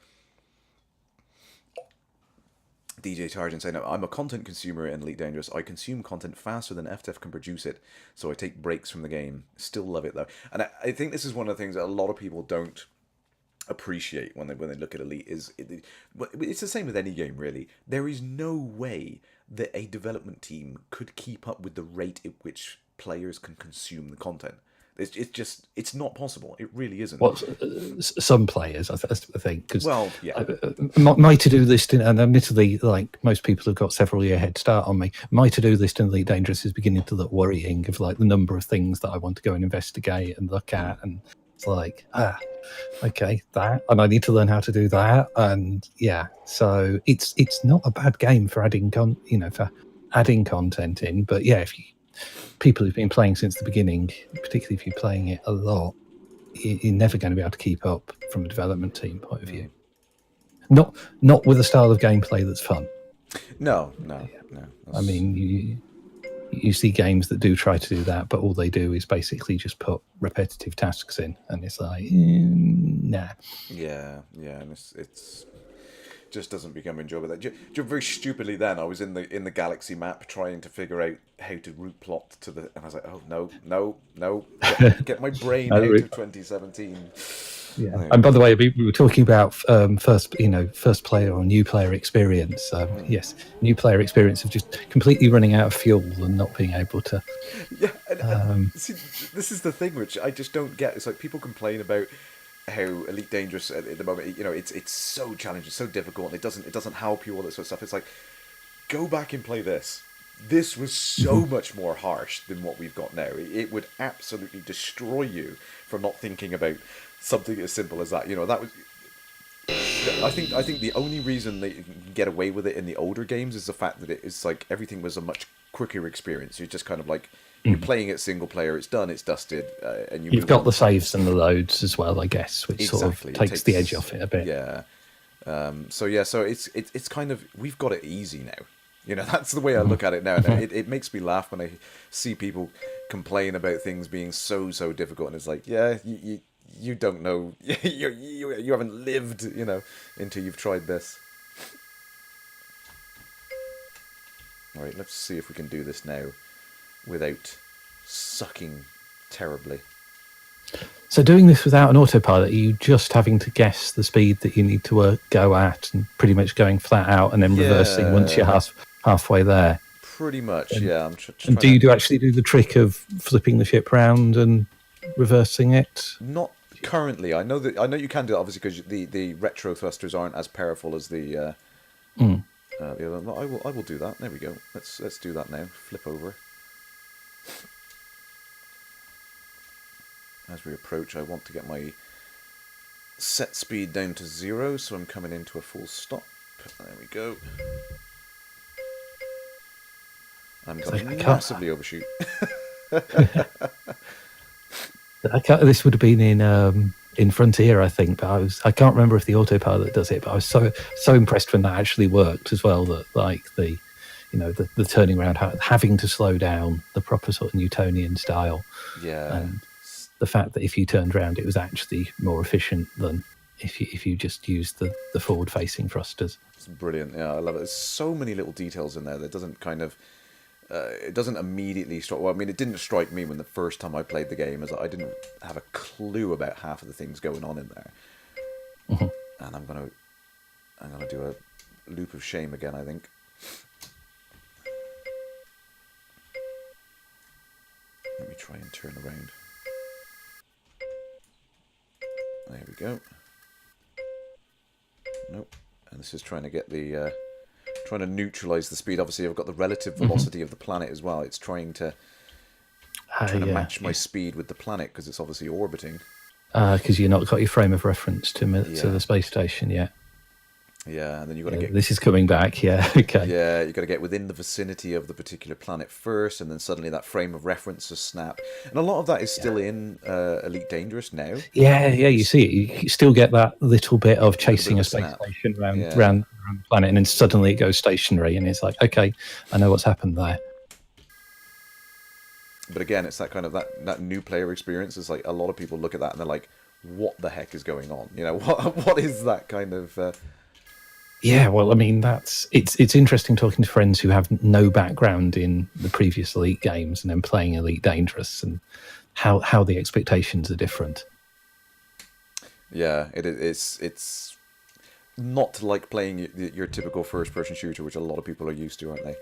DJ Targent saying, I'm a content consumer in Elite Dangerous. I consume content faster than FTF can produce it, so I take breaks from the game. Still love it, though. And I think this is one of the things that a lot of people don't appreciate when they look at Elite. It's the same with any game, really. There is no way that a development team could keep up with the rate at which players can consume the content. It's not possible. It really isn't. Well, some players, I think, because my to-do list, and admittedly, like most people have got several year head start on me, my to-do list in Elite Dangerous is beginning to look worrying of like the number of things that I want to go and investigate and look at, and it's like, okay, that, and I need to learn how to do that, and so it's not a bad game for adding content in, but if people who've been playing since the beginning, particularly if you're playing it a lot, you're never going to be able to keep up from a development team point of view. Not with a style of gameplay that's fun. No. I mean, you see games that do try to do that, but all they do is basically just put repetitive tasks in, and it's like, nah. Yeah, and it's just doesn't become enjoyable. Very stupidly, then I was in the galaxy map trying to figure out how to route plot to the, and I was like, oh no, get my brain out of 2017. Yeah, and by the way, we were talking about first player or new player experience. Yes, new player experience of just completely running out of fuel and not being able to. Yeah, and see, this is the thing which I just don't get. It's like people complain about how Elite Dangerous at the moment, it's so challenging, so difficult, and it doesn't help you, all that sort of stuff. It's like, go back and play this. This was so much more harsh than what we've got now. It would absolutely destroy you for not thinking about something as simple as that. That was. I think the only reason that you can get away with it in the older games is the fact that it's like everything was a much quicker experience. You're just kind of like, you're playing it single player, it's done, it's dusted, and you've got the saves and the loads as well, I guess, which sort of takes the edge off it a bit. Yeah. So it's kind of, we've got it easy now. That's the way I look at it now. It makes me laugh when I see people complain about things being so difficult, and it's like, you don't know, you haven't lived, until you've tried this. All right, let's see if we can do this now without sucking terribly. So doing this without an autopilot, are you just having to guess the speed that you need to go at and pretty much going flat out and then reversing once you're halfway there? Pretty much, yeah. And do you actually do the trick of flipping the ship round and reversing it? Not currently. I know you can do that obviously because the retro thrusters aren't as powerful as the other. No, I will do that. There we go. Let's do that now. Flip over. As we approach, I want to get my set speed down to 0, so I'm coming into a full stop. There we go. I'm going to massively overshoot. This would have been in Frontier, I think, but I can't remember if the autopilot does it. But I was so impressed when that actually worked as well. That like the turning around, having to slow down, the proper sort of Newtonian style. Yeah. And the fact that if you turned around, it was actually more efficient than if you just used the forward facing thrusters. It's brilliant. Yeah, I love it. There's so many little details in there that doesn't kind of. It doesn't immediately strike. Well, I mean, it didn't strike me when the first time I played the game, as I didn't have a clue about half of the things going on in there. Mm-hmm. And I'm gonna do a loop of shame again, I think. Let me try and turn around. There we go. Nope. And this is trying to get the. Trying to neutralize the speed. Obviously, I've got the relative velocity of the planet as well. It's trying to match my speed with the planet because it's obviously orbiting. Because you've not got your frame of reference to the space station yet. Yeah, and then you've got to get... This is coming back, yeah, okay. Yeah, you've got to get within the vicinity of the particular planet first, and then suddenly that frame of reference will snap. And a lot of that is still in Elite Dangerous now. Yeah, you see it. You still get that little bit of chasing a space station around the planet, and then suddenly it goes stationary, and it's like, okay, I know what's happened there. But again, it's that kind of that new player experience. It's like a lot of people look at that and they're like, what the heck is going on? You know, what is that kind of... Yeah, well, I mean, it's interesting talking to friends who have no background in the previous Elite games and then playing Elite Dangerous and how the expectations are different. Yeah, it's not like playing your typical first-person shooter, which a lot of people are used to, aren't they?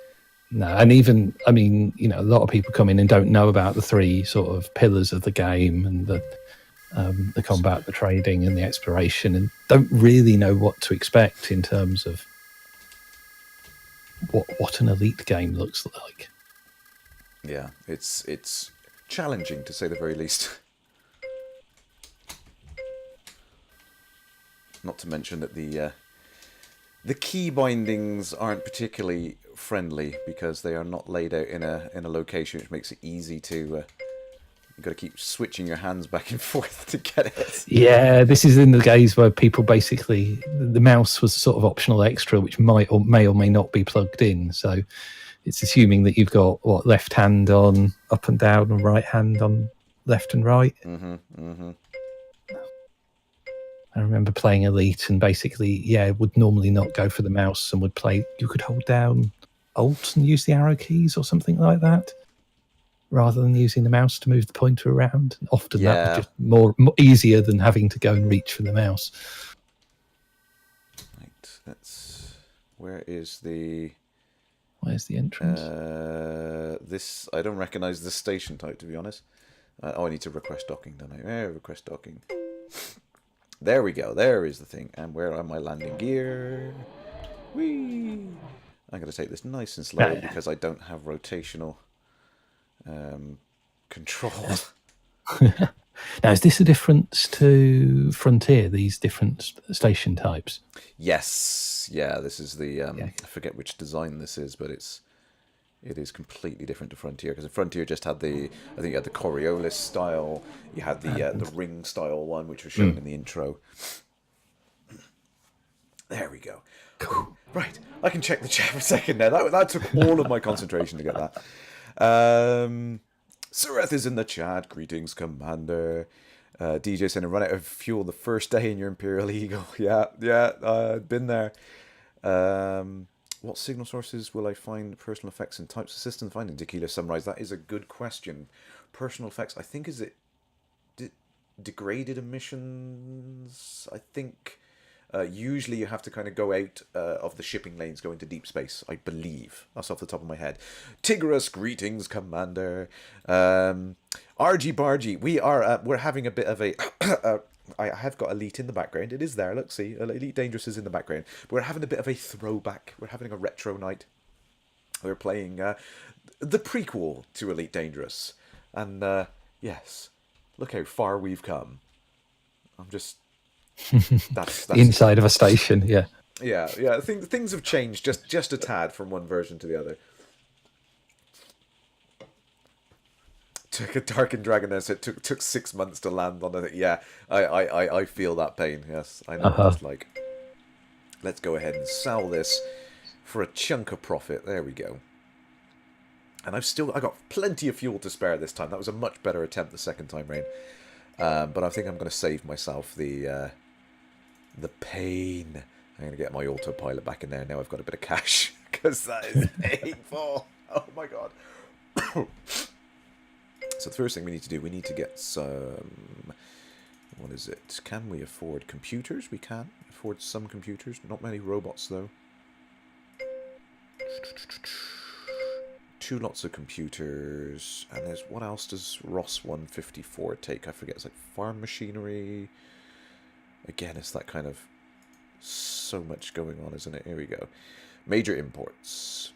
No, and even, I mean, a lot of people come in and don't know about the three sort of pillars of the game and the combat, the trading, and the exploration, and don't really know what to expect in terms of what an Elite game looks like. Yeah, it's challenging to say the very least. Not to mention that the key bindings aren't particularly friendly because they are not laid out in a location which makes it easy to. You've got to keep switching your hands back and forth to get it. Yeah, this is in the days where people basically, the mouse was sort of optional extra, which may or may not be plugged in. So it's assuming that you've got, left hand on up and down and right hand on left and right. I remember playing Elite and basically, would normally not go for the mouse and would play, you could hold down Alt and use the arrow keys or something like that, rather than using the mouse to move the pointer around. Often that was just more easier than having to go and reach for the mouse. Right, where's the entrance? I don't recognize this station type, to be honest. I need to request docking, don't I? Request docking. There we go. There is the thing. And where are my landing gear? Whee! I'm going to take this nice and slow because I don't have rotational control. Now, is this a difference to Frontier, these different station types? Yes. Yeah, this is the... I forget which design this is, but it is completely different to Frontier, because Frontier just had I think you had the Coriolis style, you had the ring style one, which was shown in the intro. There we go. Cool. Right, I can check the chat for a second now. That took all of my concentration to get that. Sureth is in the chat. Greetings, Commander. DJ saying, run out of fuel the first day in your Imperial Eagle. Yeah, been there. What signal sources will I find personal effects and types of systems? Finding Tequila Sunrise. That is a good question. Personal effects, I think, is it degraded emissions? I think Usually you have to kind of go out of the shipping lanes, go into deep space, I believe. That's off the top of my head. Tigris, greetings, Commander. Argy Bargy, we're having a bit of a... I have got Elite in the background. It is there, look, see. Elite Dangerous is in the background. But we're having a bit of a throwback. We're having a retro night. We're playing the prequel to Elite Dangerous. And, yes, look how far we've come. I'm just... That's the inside of a station, yeah. Yeah. Things have changed just a tad from one version to the other. Took a Darkened Dragoness. It took 6 months to land on it. Yeah, I feel that pain. Yes, I know what it's like. Let's go ahead and sell this for a chunk of profit. There we go. And I got plenty of fuel to spare this time. That was a much better attempt the second time round. But I think I'm going to save myself the pain. I'm going to get my autopilot back in there. Now I've got a bit of cash. Because that is painful. Oh my god. So the first thing we need to do, we need to get some... What is it? Can we afford computers? We can afford some computers. Not many robots, though. 2 lots of computers. And there's... What else does Ross 154 take? I forget. It's like farm machinery. Again, it's that kind of... So much going on, isn't it? Here we go. Major imports.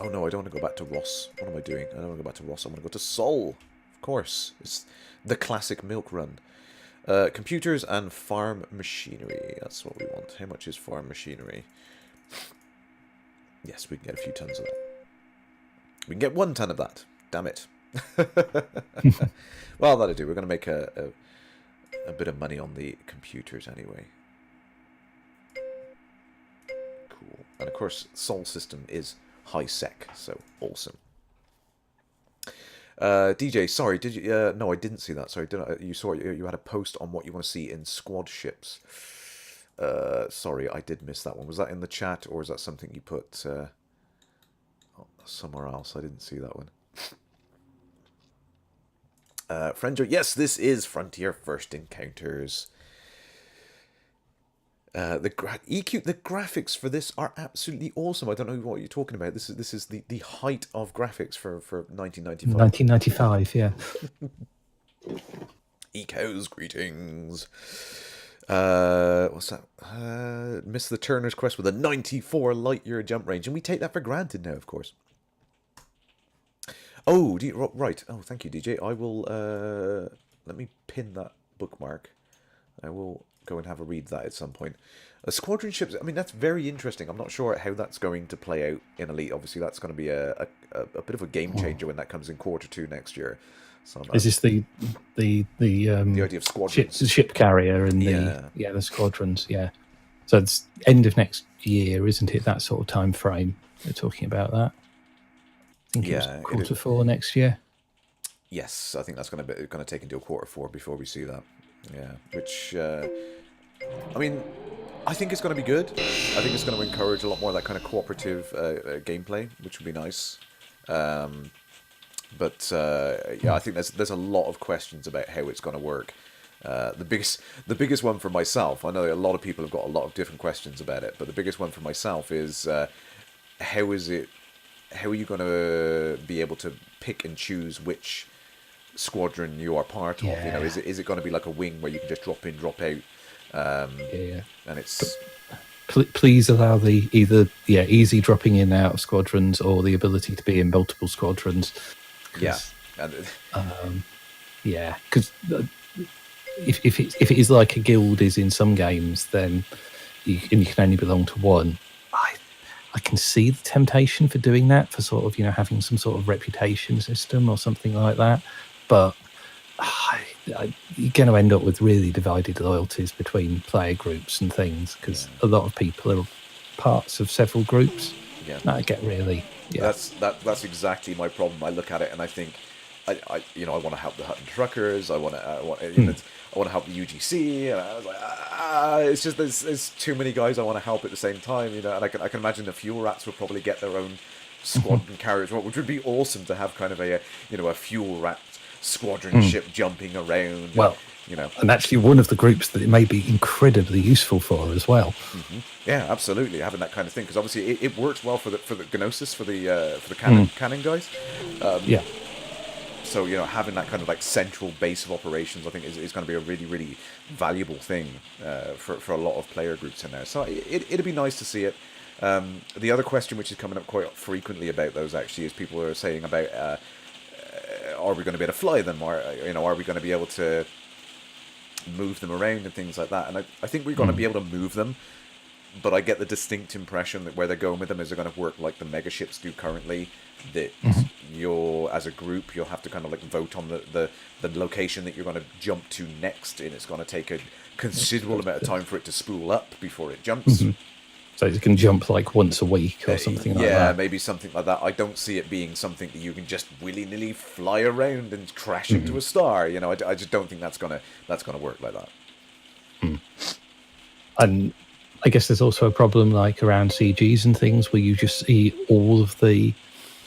Oh no, I don't want to go back to Ross. What am I doing? I don't want to go back to Ross. I want to go to Sol. Of course. It's the classic milk run. Computers and farm machinery. That's what we want. How much is farm machinery? Yes, we can get a few tons of that. We can get 1 ton of that. Damn it. Well, that'll do. We're going to make a bit of money on the computers anyway. Cool. And of course, Sol system is high sec, so awesome. DJ, sorry, did you? No, I didn't see that. Sorry, did I? You saw you had a post on what you want to see in squad ships. Sorry, I did miss that one. Was that in the chat, or is that something you put somewhere else? I didn't see that one. Friendjo, yes, this is Frontier First Encounters. The graphics for this are absolutely awesome. I don't know what you're talking about. This is the height of graphics for 1995. 1995, yeah. Ecos, greetings. What's that? Miss the Turner's Quest with a 94 light year jump range, and we take that for granted now, of course. Oh, right. Oh, thank you, DJ. I will let me pin that bookmark. I will go and have a read that at some point. Squadron ships, I mean, that's very interesting. I'm not sure how that's going to play out in Elite. Obviously, that's going to be a bit of a game changer when that comes in Q2 next year. So is this the idea of squadrons? Ship carrier and the squadrons, yeah. So it's end of next year, isn't it? That sort of time frame. They're talking about that. I think it's Q4 next year. Yes, I think that's going to take until Q4 before we see that. Yeah, which, I mean, I think it's going to be good. I think it's going to encourage a lot more of that kind of cooperative gameplay, which would be nice. But yeah, I think there's a lot of questions about how it's going to work. The biggest one for myself, I know a lot of people have got a lot of different questions about it, but the biggest one for myself is how are you going to be able to pick and choose which squadron you are part of? You know, is it going to be like a wing where you can just drop in, drop out? And it's please allow the either easy dropping in and out of squadrons or the ability to be in multiple squadrons. Because if it is like a guild is in some games, then you can only belong to one. I can see the temptation for doing that, for sort of having some sort of reputation system or something like that, but you're going to end up with really divided loyalties between player groups and things, because a lot of people are parts of several groups. I get really that's exactly my problem. I look at it and I think I want to help the Hutton truckers, I want to help the UGC, and I was like, it's just there's too many guys I want to help at the same time, and I can imagine the fuel rats will probably get their own squadron carriers, which would be awesome to have kind of a fuel rat squadron ship jumping around. Well, you know. And actually one of the groups that it may be incredibly useful for as well. Yeah, absolutely, having that kind of thing, because obviously it works well for the Gnosis, for the cannon guys. Yeah. So, you know, having that kind of like central base of operations, I think, is going to be a really, really valuable thing for a lot of player groups in there. So it'd be nice to see it. The other question, which is coming up quite frequently about those, actually, is people are saying about, are we going to be able to fly them? Or, you know, are we going to be able to move them around and things like that? And I think we're going to be able to move them, but I get the distinct impression that where they're going with them is they're going to work like the mega ships do currently, that you'll, as a group, you'll have to kind of like vote on the location that you're going to jump to next, and it's going to take a considerable amount of time for it to spool up before it jumps. So it can jump like once a week or something like that. Yeah, maybe something like that. I don't see it being something that you can just willy-nilly fly around and crash into a star. You know, I just don't think that's gonna work like that. And I guess there's also a problem like around CGs and things where you just see all of the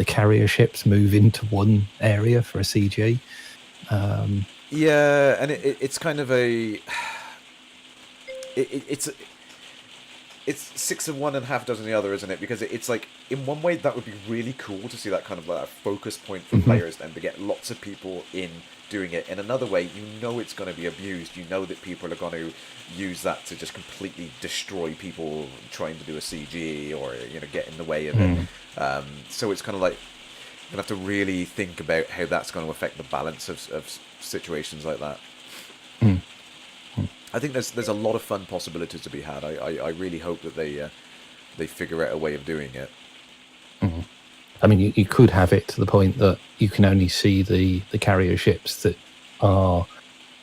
carrier ships move into one area for a CG. Yeah, and it's kind of a it's 6 of one and half dozen the other, isn't it? Because it's like, in one way, that would be really cool to see that kind of like a focus point for players, and to get lots of people in doing it. In another way, you know it's going to be abused. You know that people are going to use that to just completely destroy people trying to do a CG, or, you know, get in the way of it. So it's kind of like, you're going to have to really think about how that's going to affect the balance of situations like that. I think there's a lot of fun possibilities to be had. I really hope that they figure out a way of doing it. I mean, you could have it to the point that you can only see the carrier ships that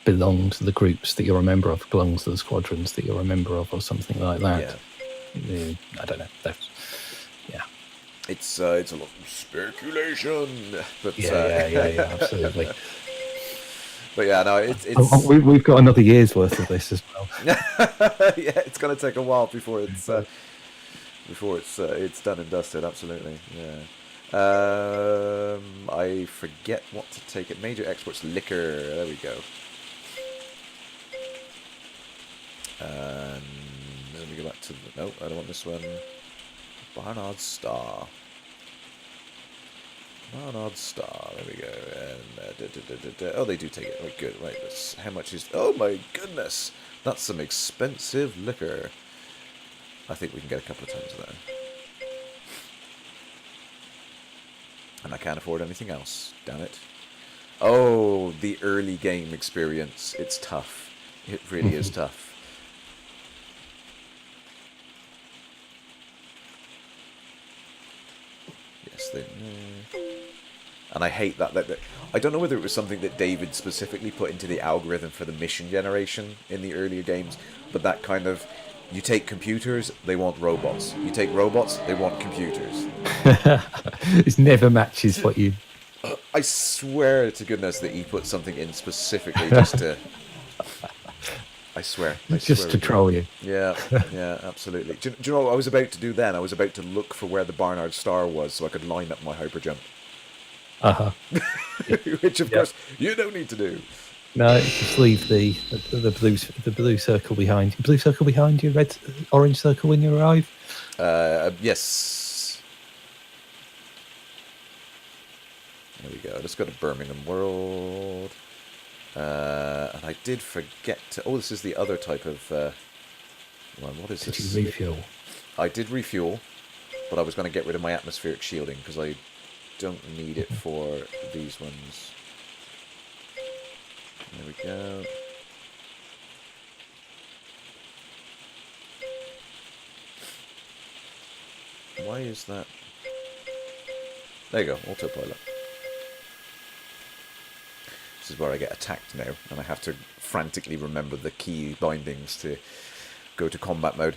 belong to the groups that you're a member of, belongs to the squadrons that you're a member of, or something like that. Yeah. I don't know. Yeah. It's a lot of speculation. But, yeah, absolutely. But yeah, no, it's we've got another year's worth of this as well. Yeah, it's going to take a while before it's done and dusted. Absolutely, yeah. I forget what to take it. Major exports liquor. There we go. Let me go back to no. I don't want this one. Barnard Star. Barnard Star, there we go. And oh, they do take it. Right, good. Right, how much is? Oh my goodness, that's some expensive liquor. I think we can get a couple of tons of that. And I can't afford anything else. Damn it. Oh, the early game experience. It's tough. It really is tough. Yes, they. And I hate that. I don't know whether it was something that David specifically put into the algorithm for the mission generation in the earlier games, but that kind of, you take computers, they want robots. You take robots, they want computers. It never matches what you... I swear to goodness that he put something in specifically just to... I swear. Just to troll you. Yeah, absolutely. Do you know what I was about to do then? I was about to look for where the Barnard Star was so I could line up my hyperjump. Which, of course, you don't need to do. No, just leave the blue circle behind you. Blue circle behind you, orange circle when you arrive. Yes. There we go. Let's go to Birmingham World. And I did forget to... Oh, this is the other type of... Well, what is this? Did you refuel? I did refuel, but I was going to get rid of my atmospheric shielding because I don't need it for these ones. There we go. Why is that? There you go, autopilot. This is where I get attacked now, and I have to frantically remember the key bindings to go to combat mode.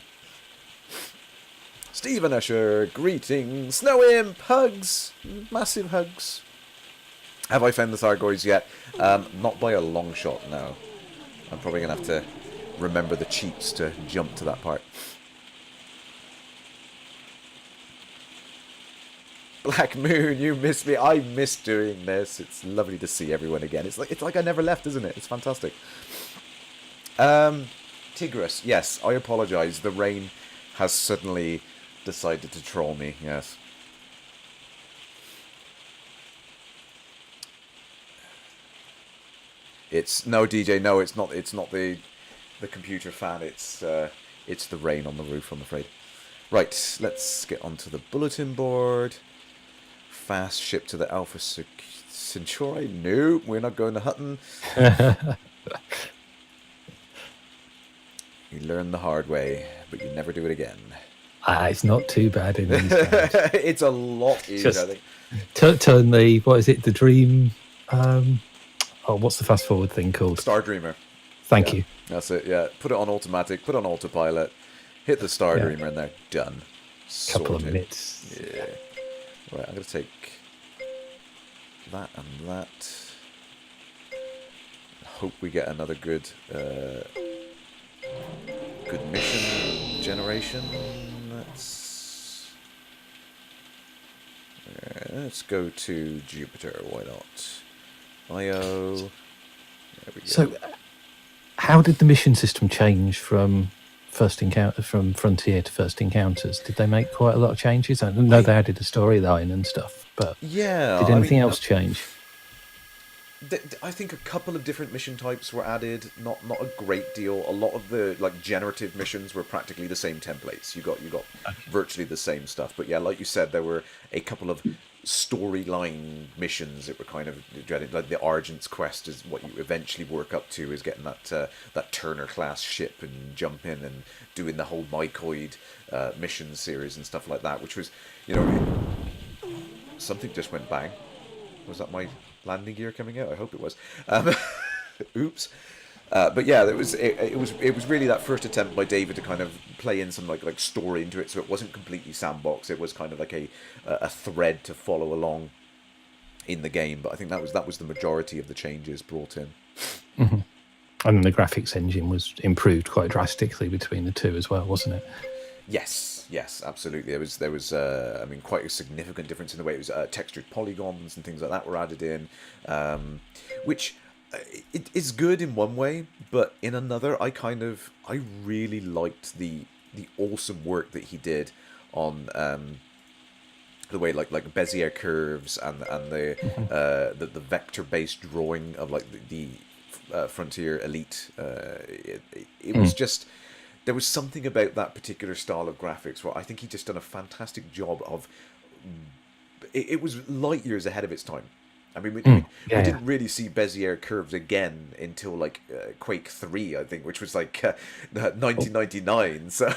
Stephen Escher, greetings, Snow Imp, hugs, massive hugs. Have I found the Thargoids yet? Not by a long shot, no. I'm probably going to have to remember the cheats to jump to that part. Black Moon, you miss me. I miss doing this. It's lovely to see everyone again. It's like I never left, isn't it? It's fantastic. Tigris, yes, I apologise. The rain has suddenly decided to troll me. Yes. It's no DJ. No, it's not. It's not the computer fan. It's the rain on the roof, I'm afraid. Right, let's get onto the bulletin board. Fast ship to the Alpha Centauri. No, we're not going to Hutton. You learn the hard way, but you never do it again. It's not too bad in these games. It's a lot easier, I think. Turn the, what is it, the dream... what's the fast forward thing called? Star Dreamer. Thank you. That's it, yeah. Put it on automatic, put it on autopilot, hit the Star Dreamer and they're done. Couple of minutes. Yeah. Right, I'm going to take that and that. Hope we get another good mission generation. Let's go to Jupiter. Why not? Io. There we go. So, how did the mission system change from from Frontier to First Encounters? Did they make quite a lot of changes? I know they added a storyline and stuff, but yeah, did anything else change? I think a couple of different mission types were added, not a great deal. A lot of the generative missions were practically the same templates. You got virtually the same stuff. But yeah, like you said, there were a couple of storyline missions that were kind of dreaded. Like the Argent's quest is what you eventually work up to, is getting that Turner class ship and jump in and doing the whole Mycoid mission series and stuff like that, which was, something just went bang. Was that my landing gear coming out? I hope it was. Oops. But yeah, it was really that first attempt by David to kind of play in some like story into it, so it wasn't completely sandbox. It was kind of like a thread to follow along in the game. But I think that was the majority of the changes brought in. Mm-hmm. And the graphics engine was improved quite drastically between the two as well, wasn't it? Yes, absolutely. There was quite a significant difference in the way it was textured polygons and things like that were added in, which it is good in one way, but in another, I really liked the awesome work that he did on the way like Bezier curves and the vector based drawing of the Frontier Elite. It was just. There was something about that particular style of graphics where I think he just done a fantastic job of... It was light years ahead of its time. I mean, we didn't really see Bezier curves again until Quake 3, I think, which was 1999. So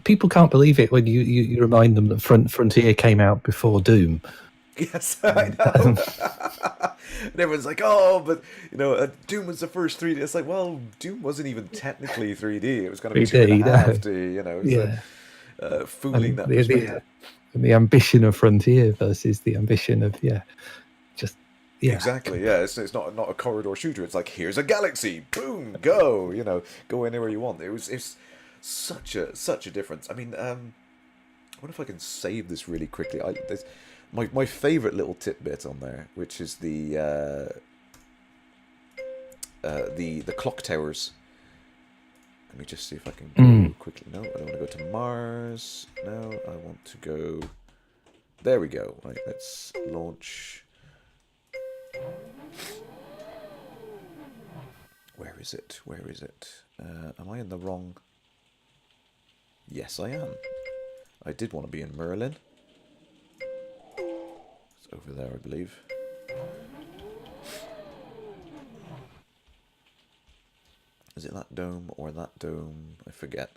people can't believe it when you remind them that Frontier came out before Doom. Yes, I know. And everyone's like, oh, but Doom was the first 3D. It's like, well, Doom wasn't even technically 3D. It was going to be 2.5D. Fooling that perspective. The ambition of Frontier versus the ambition of Exactly. Yeah, it's not a corridor shooter. It's like, here's a galaxy, boom, go. Go anywhere you want. It's such a difference. I mean, I wonder if I can save this really quickly. My favourite little tidbit on there, which is the clock towers. Let me just see if I can go quickly. No, I don't want to go to Mars. No, I want to go... There we go. Right, let's launch... Where is it? Am I in the wrong... Yes, I am. I did want to be in Merlin. Over there, I believe. Is it that dome or that dome? I forget.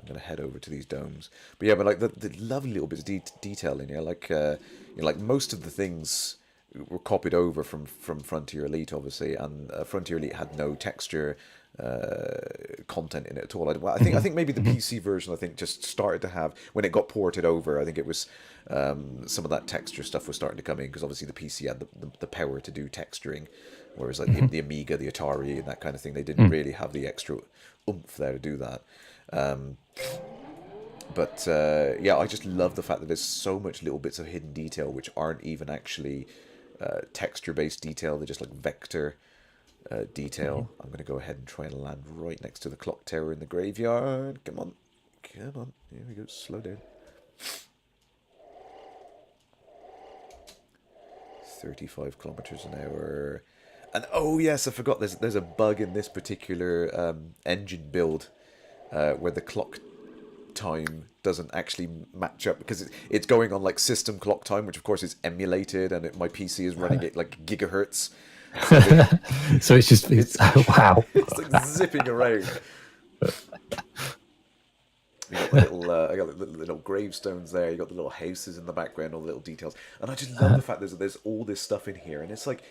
I'm going to head over to these domes. But yeah, but the lovely little bits of detail in here, most of the things were copied over from Frontier Elite, obviously, and Frontier Elite had no texture content in it at all. I think maybe the PC version just started to have, when it got ported over, I think it was some of that texture stuff was starting to come in, because obviously the PC had the power to do texturing, whereas the Amiga, the Atari and that kind of thing, they didn't really have the extra oomph there to do that. But yeah, I just love the fact that there's so much little bits of hidden detail which aren't even actually texture-based detail. They're just like vector detail. I'm going to go ahead and try and land right next to the clock tower in the graveyard. Come on. Come on. Here we go. Slow down. 35 kilometers an hour. And oh yes, I forgot there's a bug in this particular engine build where the clock time doesn't actually match up because it's going on like system clock time, which of course is emulated, and my PC is running it like gigahertz. So it's just wow. It's like zipping around. You got the little, I got the little gravestones there. You got the little houses in the background, all the little details, and I just love the fact there's all this stuff in here, and it's like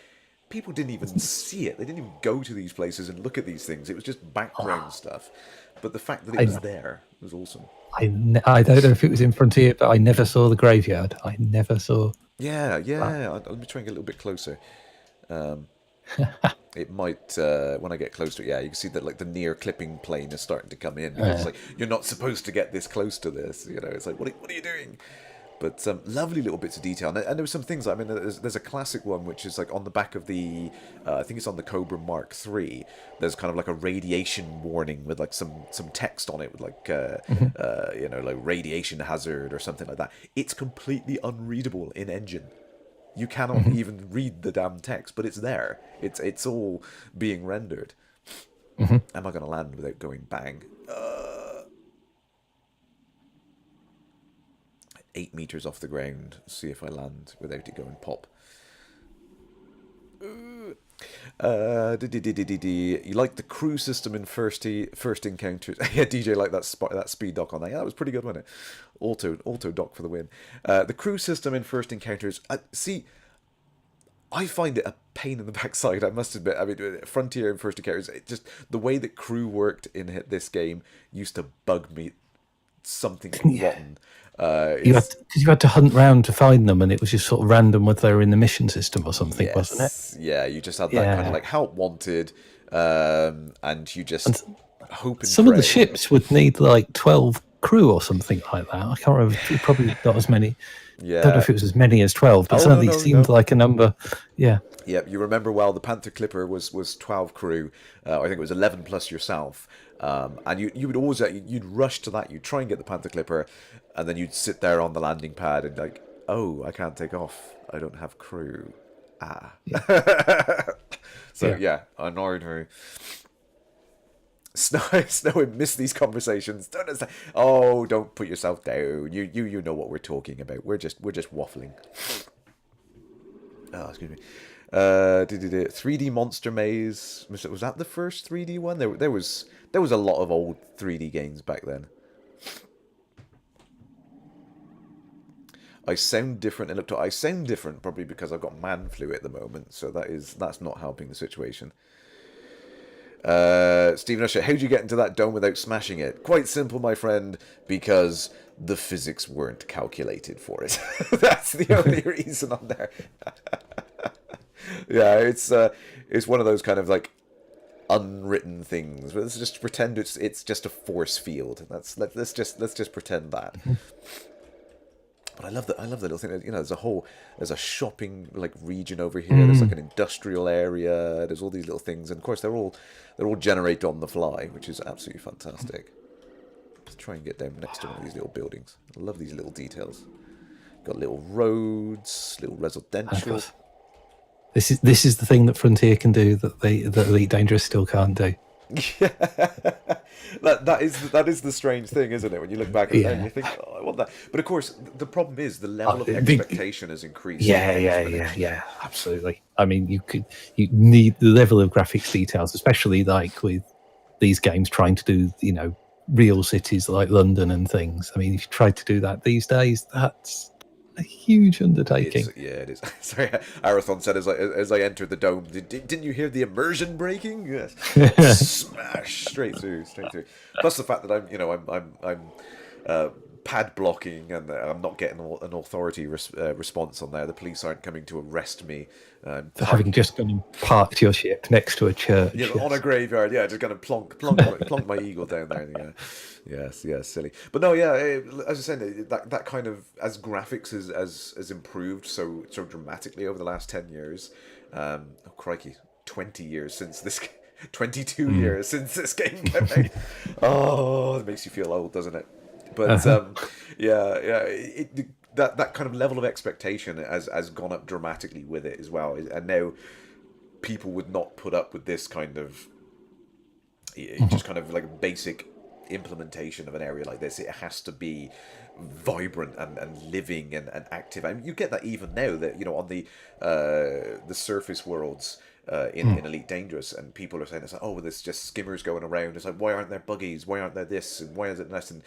people didn't even see it. They didn't even go to these places and look at these things. It was just background stuff, but the fact that it was there was awesome. I don't know if it was in Frontier, but I never saw the graveyard. I never saw. Yeah. Let me try and get a little bit closer. It might when I get close to it. Yeah, you can see that like the near clipping plane is starting to come in. It's like you're not supposed to get this close to this. You know, it's like what are you doing? But lovely little bits of detail, and there were some things. I mean, there's a classic one which is like on the back of the, I think it's on the Cobra Mark III. There's kind of like a radiation warning with like some text on it with like you know, like radiation hazard or something like that. It's completely unreadable in engine. You cannot even read the damn text, but it's there. It's all being rendered. Am I going to land without going bang? 8 meters off the ground. See if I land without it going pop. You like the crew system in first encounters? Yeah, DJ liked that speed dock on that. Yeah, that was pretty good, wasn't it? Auto dock for the win. The crew system in first encounters. See, I find it a pain in the backside, I must admit. I mean, Frontier and first encounters, just the way that crew worked in this game used to bug me something rotten. Because you had to hunt round to find them, and it was just sort of random whether they were in the mission system or something, wasn't it? Yeah, you just had that kind of like help wanted, and you just hope and some pray. Of the ships would need like 12 crew or something like that. I can't remember. Probably not as many. Yeah. I don't know if it was as many as 12, but certainly seemed like a number. Yeah. Yeah, you remember well. The Panther Clipper was 12 crew. I think it was 11 plus yourself. And you would always you'd rush to that. You'd try and get the Panther Clipper, and then you'd sit there on the landing pad and like, oh, I can't take off. I don't have crew. So yeah, I know. Snow, miss these conversations. Don't put yourself down. You know what we're talking about. We're just waffling. Oh, excuse me. 3D Monster Maze. Was that the first 3D one? There was a lot of old 3D games back then. I sound different. I sound different probably because I've got man flu at the moment, so that's not helping the situation. Stephen Usher, how'd you get into that dome without smashing it? Quite simple, my friend, because the physics weren't calculated for it. That's the only reason I'm there. Yeah, it's one of those kind of like unwritten things. But let's just pretend it's just a force field. Let's just pretend that. But I love the little thing. You know, there's a shopping like region over here. There's like an industrial area. There's all these little things, and of course they're all generated on the fly, which is absolutely fantastic. Let's try and get down next to one of these little buildings. I love these little details. Got little roads, little residential. This is the thing that Frontier can do that Elite Dangerous still can't do. Yeah, that is the strange thing, isn't it? When you look back at that, and you think, "Oh, I want that." But of course, the problem is the level of expectation has increased. Yeah, absolutely. I mean, you need the level of graphics details, especially like with these games trying to do, you know, real cities like London and things. I mean, if you try to do that these days, that's a huge undertaking. It is. Sorry, Arathon said as I entered the dome, didn't you hear the immersion breaking? Yes. Smash straight through. Plus the fact that I'm pad blocking, and I'm not getting an authority response on there. The police aren't coming to arrest me. For having just gone and parked your ship next to a church. Yeah, on a graveyard. Yeah, just gonna plonk my eagle down there. Yeah, yes, silly. But no, yeah, as I said, that kind of, as graphics has improved so dramatically over the last 10 years. Oh crikey, 20 years since this. 22 years since this game came out. Oh, it makes you feel old, doesn't it? But that kind of level of expectation has gone up dramatically with it as well, and now people would not put up with this kind of just kind of like basic implementation of an area like this. It has to be vibrant and living and active. I mean, you get that even now, that on the surface worlds in Elite Dangerous, and people are saying it's like, oh, there's just skimmers going around. It's like, why aren't there buggies? Why aren't there this? And why is it less? And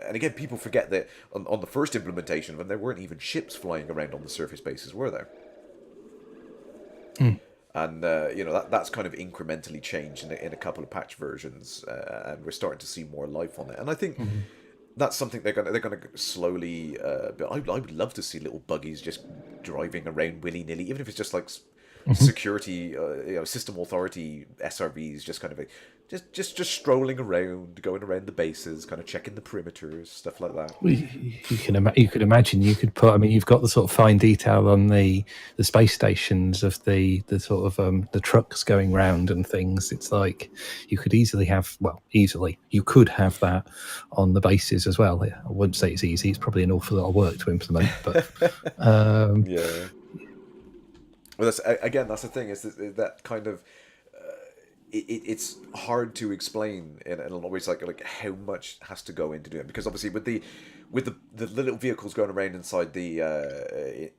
again, people forget that on the first implementation of them, there weren't even ships flying around on the surface bases, were there? And that's kind of incrementally changed in a couple of patch versions, and we're starting to see more life on it. And I think that's something they're gonna slowly. But I would love to see little buggies just driving around willy nilly, even if it's just like security, system authority SRVs, just kind of just strolling around, going around the bases, kind of checking the perimeters, stuff like that. Well, you could imagine you could put. I mean, you've got the sort of fine detail on the space stations of the sort of the trucks going round and things. It's like you could easily have. Well, easily you could have that on the bases as well. I wouldn't say it's easy. It's probably an awful lot of work to implement, but yeah. Well, that's the thing, is that kind of it's hard to explain in a lot of ways, like how much has to go into doing it, because obviously with the little vehicles going around inside the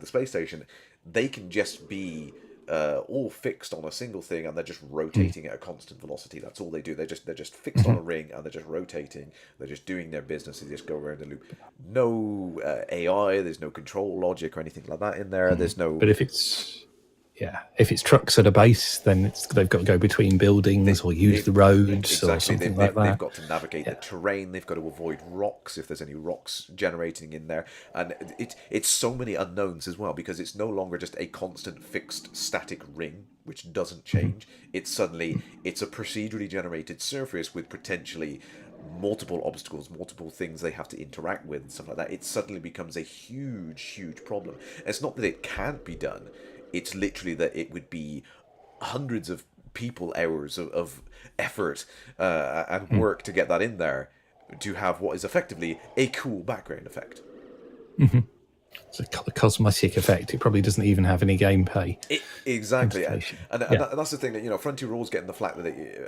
space station, they can just be all fixed on a single thing, and they're just rotating at a constant velocity. That's all they do. They're just fixed on a ring, and they're just rotating. They're just doing their business. They just go around the loop. No AI. There's no control logic or anything like that in there. There's no. But if it's trucks at a base, then they've got to go between buildings or use the roads or something like that. They've got to navigate the terrain. They've got to avoid rocks if there's any rocks generating in there. And it's so many unknowns as well, because it's no longer just a constant fixed static ring which doesn't change. It's a procedurally generated surface with potentially multiple obstacles, multiple things they have to interact with and stuff like that. It suddenly becomes a huge problem. It's not that it can't be done. It's literally that it would be hundreds of people hours of effort and work to get that in there, to have what is effectively a cool background effect. It's a cosmetic effect. It probably doesn't even have any gameplay. Exactly, and that's the thing, that Frontier are always getting the flack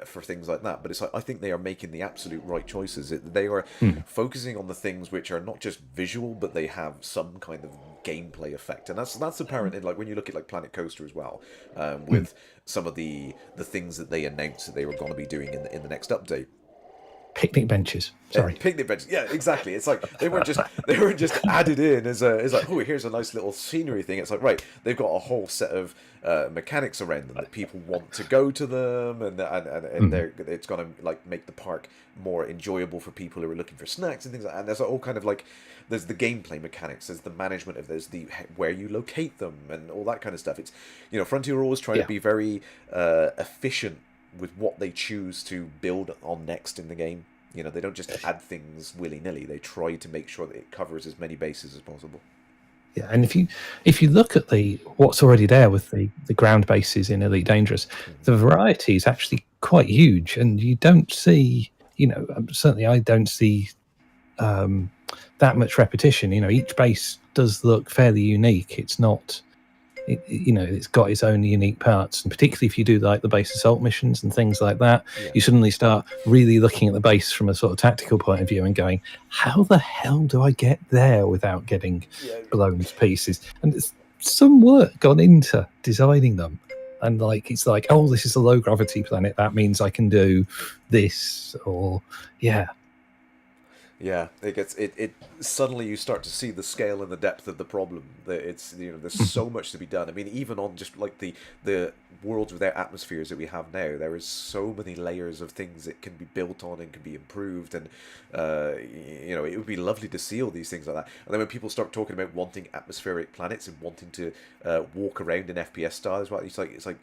for things like that. But it's like, I think they are making the absolute right choices. They are focusing on the things which are not just visual, but they have some kind of gameplay effect, and that's apparent in, like, when you look at like Planet Coaster as well, with some of the things that they announced that they were going to be doing in the next update. Picnic benches. Sorry, picnic benches. Yeah, exactly. It's like they weren't just added in as like, oh, here's a nice little scenery thing. It's like, right, they've got a whole set of mechanics around them that people want to go to them, and it's gonna like make the park more enjoyable for people who are looking for snacks and things like that. And there's all kind of like, there's the gameplay mechanics, there's the management of, there's the where you locate them and all that kind of stuff. It's, Frontier are always trying to be very efficient with what they choose to build on next in the game. They don't just add things willy-nilly. They try to make sure that it covers as many bases as possible. Yeah, and if you look at what's already there with the ground bases in Elite Dangerous, the variety is actually quite huge, and you don't see, certainly I don't see that much repetition. Each base does look fairly unique. It's not. It's got its own unique parts, and particularly if you do like the base assault missions and things like that, you suddenly start really looking at the base from a sort of tactical point of view and going, how the hell do I get there without getting blown to pieces? And there's some work gone into designing them, and it's like, oh, this is a low gravity planet, that means I can do this, or Yeah, it gets it suddenly you start to see the scale and the depth of the problem. That it's there's so much to be done. I mean, even on just like the worlds without atmospheres that we have now, there is so many layers of things that can be built on and can be improved, and it would be lovely to see all these things like that. And then when people start talking about wanting atmospheric planets and wanting to walk around in FPS style as well, it's like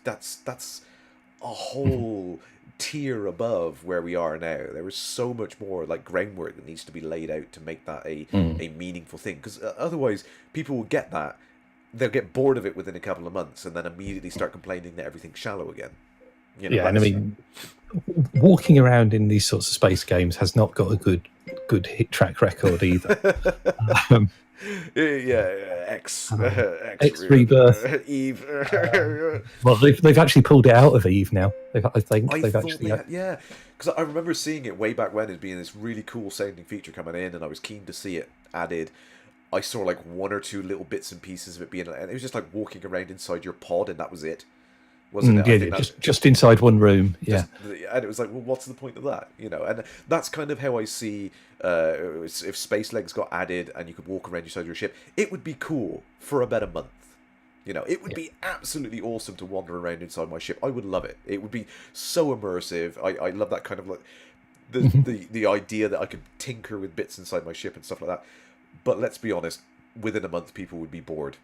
that's a whole tier above where we are now. There is so much more like groundwork that needs to be laid out to make that a meaningful thing. Because otherwise, people will get that, they'll get bored of it within a couple of months, and then immediately start complaining that everything's shallow again. Yeah, and I mean, walking around in these sorts of space games has not got a good hit track record either. X Rebirth, Eve. Well, they've actually pulled it out of Eve now. I think I they've thought actually. they had, yeah, because I remember seeing it way back when as being this really cool sounding feature coming in, and I was keen to see it added. I saw like one or two little bits and pieces of it being, and it was just like walking around inside your pod, and that was it, wasn't it? Yeah, I think just inside one room. Yeah, and it was like, well, what's the point of that? And that's kind of how I see if space legs got added and you could walk around inside your ship, it would be cool for about a month. It would be absolutely awesome to wander around inside my ship. I would love it. It would be so immersive. I love that kind of like the idea that I could tinker with bits inside my ship and stuff like that. But let's be honest, within a month, people would be bored,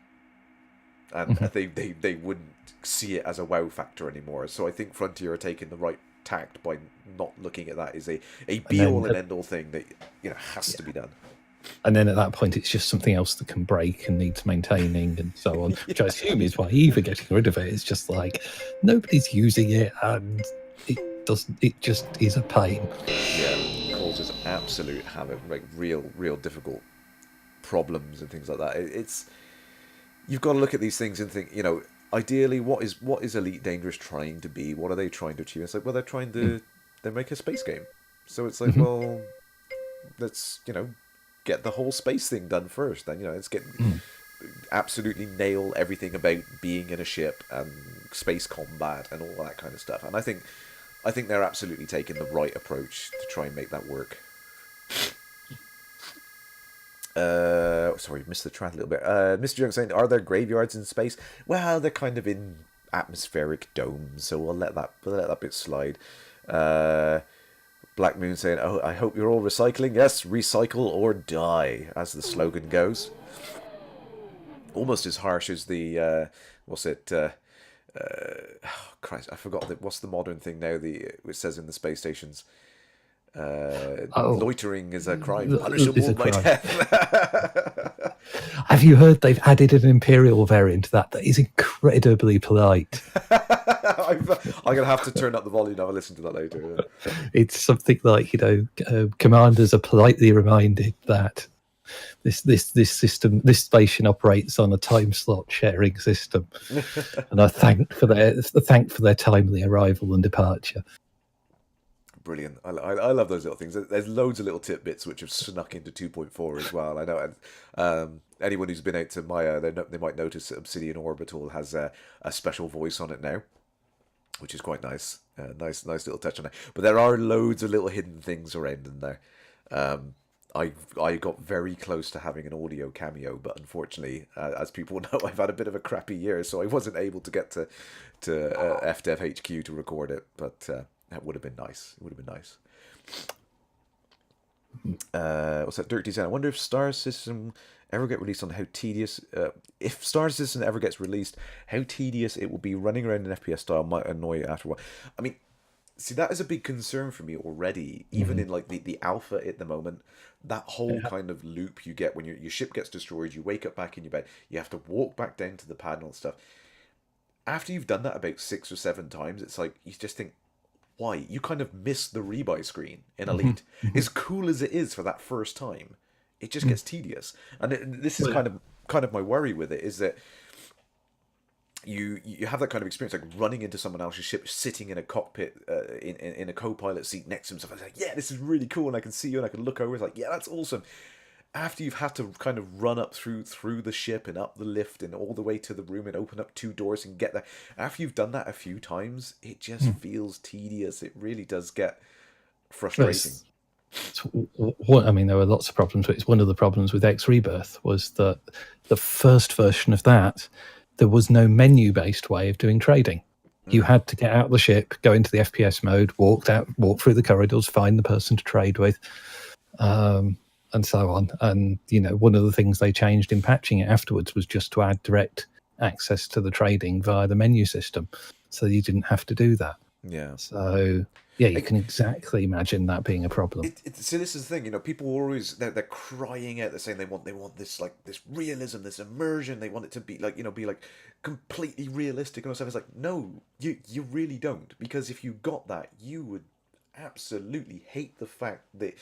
and they wouldn't see it as a wow factor anymore. So I think Frontier are taking the right tact by not looking at that as a be all and end all thing that has to be done. And then at that point, it's just something else that can break and needs maintaining and so on, which I assume is why Eve are getting rid of it. It's just like nobody's using it, and it just is a pain. Yeah, it causes absolute havoc, like real difficult problems and things like that. You've got to look at these things and think, ideally, what is Elite Dangerous trying to be? What are they trying to achieve? It's like, well, they're trying to they make a space game, so it's like, well, let's get the whole space thing done first. Then let's get absolutely nail everything about being in a ship and space combat and all that kind of stuff. And I think they're absolutely taking the right approach to try and make that work. Sorry, missed the track a little bit. Mr. Young saying, are there graveyards in space? Well, they're kind of in atmospheric domes, so we'll let that bit slide. Black Moon saying, oh, I hope you're all recycling. Yes, recycle or die, as the slogan goes. Almost as harsh as the Christ, I forgot what's the modern thing now? It says in the space stations. Loitering is a crime, punishable by death. Have you heard they've added an Imperial variant that is incredibly polite? I'm going to have to turn up the volume now and listen to that later. It's something like, commanders are politely reminded that this system, this station operates on a time slot sharing system, and I thank for their timely arrival and departure. Brilliant. I love those little things. There's loads of little tidbits which have snuck into 2.4 as well. I know. And anyone who's been out to Maya, they might notice that Obsidian Orbital has a special voice on it now, which is quite nice. Nice little touch on it. But there are loads of little hidden things around in there. I got very close to having an audio cameo, but unfortunately, as people know, I've had a bit of a crappy year, so I wasn't able to get to FDev HQ to record it. But that would have been nice. It would have been nice. What's that? Dirty Design. I wonder if Star System ever get released on how tedious... if Star System ever gets released, how tedious it will be running around in FPS style might annoy you after a while. I mean, see, that is a big concern for me already. Even in like the alpha at the moment, that whole kind of loop you get when your ship gets destroyed, you wake up back in your bed, you have to walk back down to the panel and stuff. After you've done that about 6 or 7 times, it's like, you just think, why? You kind of miss the rebuy screen in Elite. As cool as it is for that first time, it just gets tedious. And this is kind of my worry with it, is that you have that kind of experience, like running into someone else's ship, sitting in a cockpit, in a co-pilot seat next to himself. I was like, yeah, this is really cool, and I can see you, and I can look over. It's like, yeah, that's awesome. After you've had to kind of run up through the ship and up the lift and all the way to the room and open up 2 doors and get there, after you've done that a few times, it just feels tedious. It really does get frustrating. I mean, there were lots of problems, but it's one of the problems with X Rebirth was that the first version of that, there was no menu-based way of doing trading. You had to get out of the ship, go into the FPS mode, walk through the corridors, find the person to trade with, and so on. And one of the things they changed in patching it afterwards was just to add direct access to the trading via the menu system, so you didn't have to do that. Yeah. So yeah, you can exactly imagine that being a problem. So this is the thing, people always they're crying out, they're saying they want this like this realism, this immersion, they want it to be like be like completely realistic and all stuff. It's like, no, you really don't, because if you got that, you would absolutely hate the fact that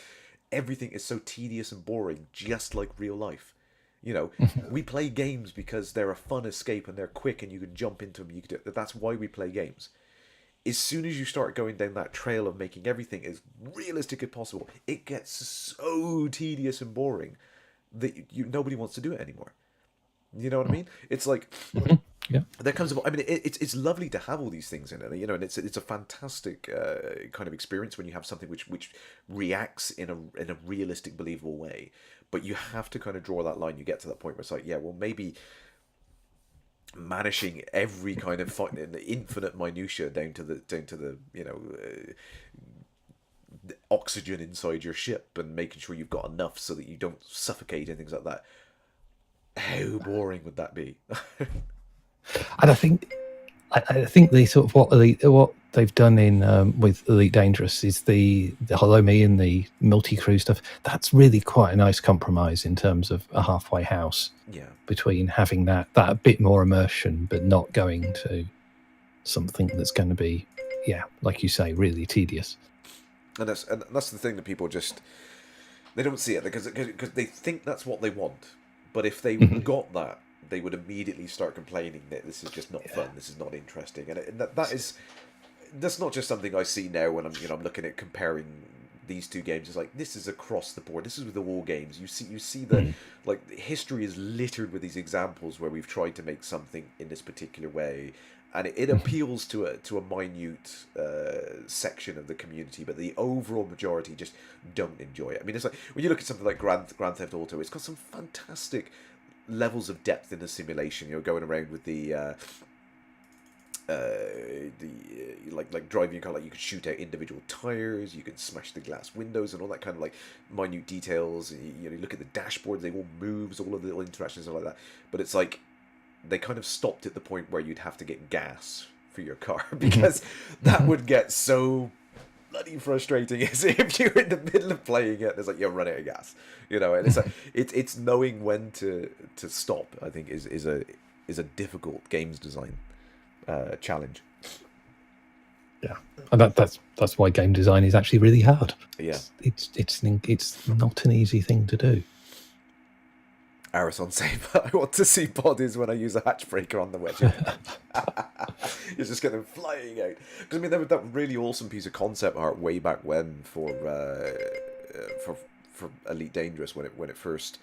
everything is so tedious and boring, just like real life. We play games because they're a fun escape and they're quick and you can jump into them. That's why we play games. As soon as you start going down that trail of making everything as realistic as possible, it gets so tedious and boring that nobody wants to do it anymore. You know what I mean? It's like, yeah, there comes a. I mean, it's lovely to have all these things in it, and it's a fantastic kind of experience when you have something which reacts in a realistic, believable way. But you have to kind of draw that line. You get to that point where it's like, yeah, well, maybe managing every kind of the infinite minutia down to the the oxygen inside your ship and making sure you've got enough so that you don't suffocate and things like that. How boring would that be? And I think the sort of what they've done in with Elite Dangerous is the Hollow Me and the multi-crew stuff. That's really quite a nice compromise in terms of a halfway house. Yeah. Between having that a bit more immersion, but not going to something that's going to be, like you say, really tedious. And that's the thing that people they don't see it because they think that's what they want. But if they got that, they would immediately start complaining that this is just not fun, this is not interesting, and that's not just something I see now when I'm looking at comparing these two games. It's like, this is across the board. This is with all games. You see that like history is littered with these examples where we've tried to make something in this particular way, and it appeals to a minute section of the community, but the overall majority just don't enjoy it. I mean, it's like when you look at something like Grand Theft Auto, it's got some fantastic levels of depth in the simulation. Going around with the like driving your car, like you can shoot out individual tires, you can smash the glass windows and all that kind of like minute details. You look at the dashboard, they all moves, all of the little interactions and all like that. But it's like they kind of stopped at the point where you'd have to get gas for your car because that would get so bloody frustrating. As if you're in the middle of playing it, it's like you're running out of gas, and it's like it's knowing when to stop. I think is a difficult games design challenge. Yeah, and that's why game design is actually really hard. Yeah, it's not an easy thing to do. Arison saying, I want to see bodies when I use a hatch breaker on the wedge. You just get them flying out. Because I mean, there was that really awesome piece of concept art way back when for Elite Dangerous when it first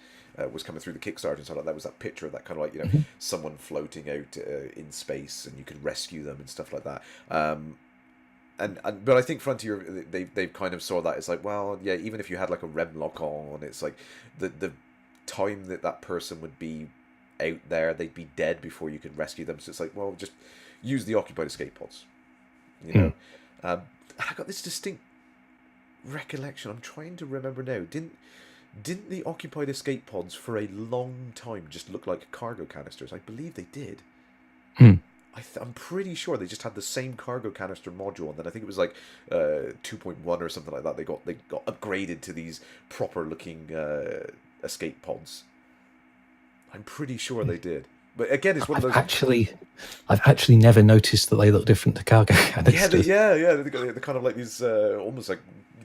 was coming through the Kickstarter and stuff like that. Was that picture of that kind of like someone floating out in space and you could rescue them and stuff like that. But I think Frontier they've kind of saw that as like, well, yeah, even if you had like a rem lock on, it's like the time that person would be out there, they'd be dead before you could rescue them. So it's like, well, just use the occupied escape pods. I got this distinct recollection. I'm trying to remember now. Didn't the occupied escape pods for a long time just look like cargo canisters? I believe they did. I'm pretty sure they just had the same cargo canister module, and then I think it was like 2.1 or something like that. They got upgraded to these proper looking escape pods. I'm pretty sure they did. But again, it's one of those. I've actually never noticed that they look different to cargo canisters. They're kind of like these almost like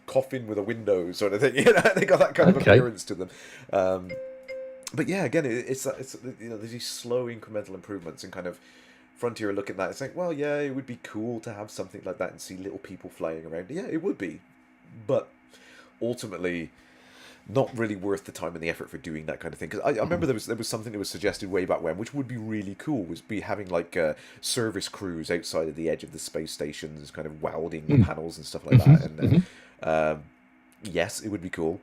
coffin with a window sort of thing. They got that kind of appearance to them. But yeah, again, it's there's these slow incremental improvements, and kind of Frontier look at that. It's like, well, yeah, it would be cool to have something like that and see little people flying around. Yeah, it would be, but ultimately, not really worth the time and the effort for doing that kind of thing. Because I remember there was something that was suggested way back when, which would be really cool, was be having like service crews outside of the edge of the space stations, kind of welding the panels and stuff like that. And Yes, it would be cool.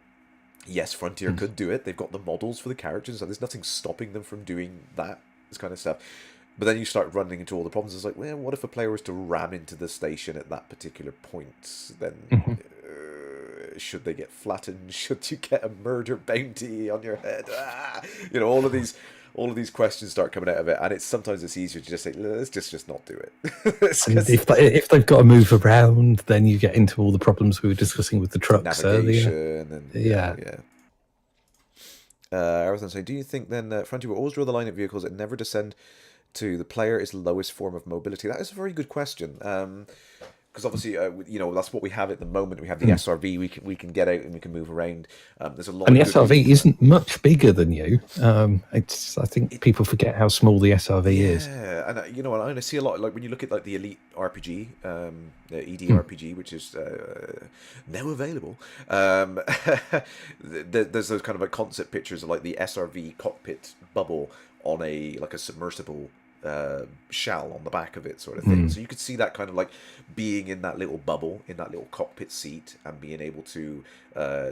Yes, Frontier could do it. They've got the models for the characters, so there's nothing stopping them from doing that, this kind of stuff. But then you start running into all the problems. It's like, well, what if a player was to ram into the station at that particular point? Then should they get flattened? Should you get a murder bounty on your head? All of these questions start coming out of it, and sometimes it's easier to just say, let's just not do it. And if they've got to move around, then you get into all the problems we were discussing with the trucks navigation earlier. And Yeah. I was going to say, do you think then Frontier will always draw the line at vehicles that never descend to the player is lowest form of mobility? That is a very good question. Because obviously, that's what we have at the moment. We have the SRV. We can get out and we can move around. There's a lot. And the SRV isn't much bigger than you. I think people forget how small the SRV is. Yeah, and I see a lot. Like when you look at like the Elite RPG, the ED RPG, which is now available. There's those kind of like concept pictures of like the SRV cockpit bubble on a submersible shell on the back of it, sort of thing. So you could see that kind of like being in that little bubble, in that little cockpit seat, and being able to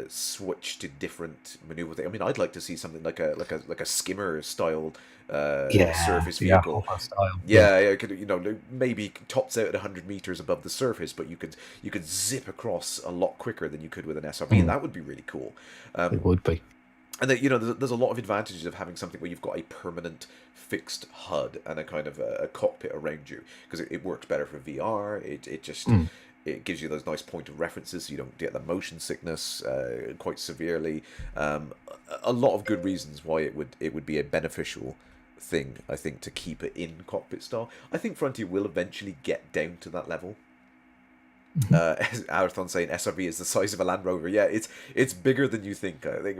switch to different maneuver things. I mean, I'd like to see something like a skimmer style surface vehicle. It could, maybe tops out at 100 meters above the surface, but you could zip across a lot quicker than you could with an SRV, and that would be really cool. It would be. And there's a lot of advantages of having something where you've got a permanent fixed HUD and a kind of a cockpit around you, because it works better for VR. It gives you those nice point of references, so you don't get the motion sickness quite severely. A lot of good reasons why it would be a beneficial thing, I think, to keep it in cockpit style. I think Frontier will eventually get down to that level. Arathon saying SRV is the size of a Land Rover. Yeah, it's bigger than you think. I think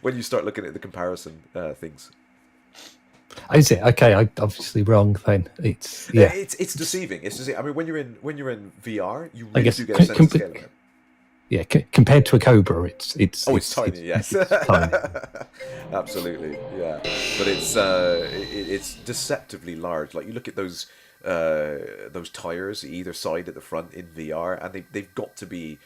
when you start looking at the comparison things. Is it okay? I'm obviously wrong. Then it's deceiving. It's deceiving. I mean, when you're in VR, you really do get a sense of scale of it. Yeah, compared to a Cobra, it's tiny. Yes, it's tiny. Absolutely. Yeah, but it's deceptively large. Like you look at those tires either side at the front in VR, and they've got to be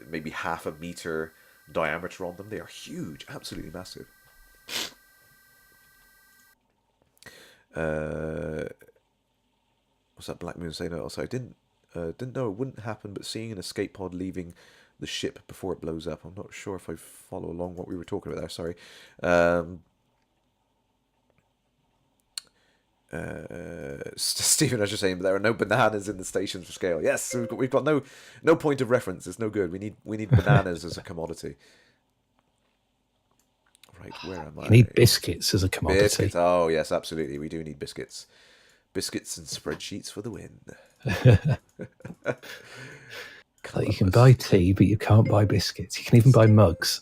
maybe half a meter diameter on them. They are huge, absolutely massive. What's that Black Moon saying? Also, I didn't know it wouldn't happen, but seeing an escape pod leaving the ship before it blows up. I'm not sure if I follow along what we were talking about there. Sorry. Stephen, I was just saying, but there are no bananas in the stations for scale. Yes, we've got no point of reference. It's no good. We need bananas as a commodity. Right, where am I? You need biscuits as a commodity. Biscuits. Oh yes, absolutely. We do need biscuits. Biscuits and spreadsheets for the win. Like you can buy tea, but you can't buy biscuits. You can even buy mugs.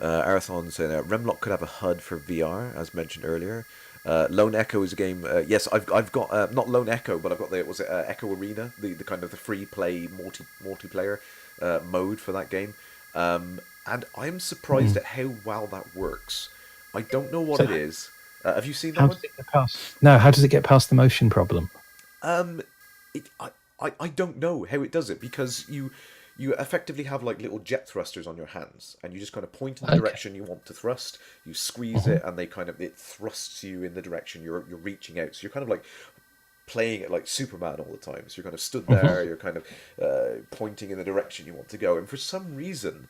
Arathon saying Remlock could have a HUD for VR, as mentioned earlier. Lone Echo is a game. Yes, I've got not Lone Echo, but I've got Echo Arena, the kind of the free play multiplayer mode for that game. And I'm surprised at how well that works. I don't know what it is. Have you seen that one? How does it get past the motion problem? I don't know how it does it, because you effectively have like little jet thrusters on your hands, and you just kind of point in the direction you want to thrust. You squeeze it, and it thrusts you in the direction you're reaching out. So you're kind of like playing it like Superman all the time. So you're kind of stood there, you're kind of pointing in the direction you want to go, and for some reason,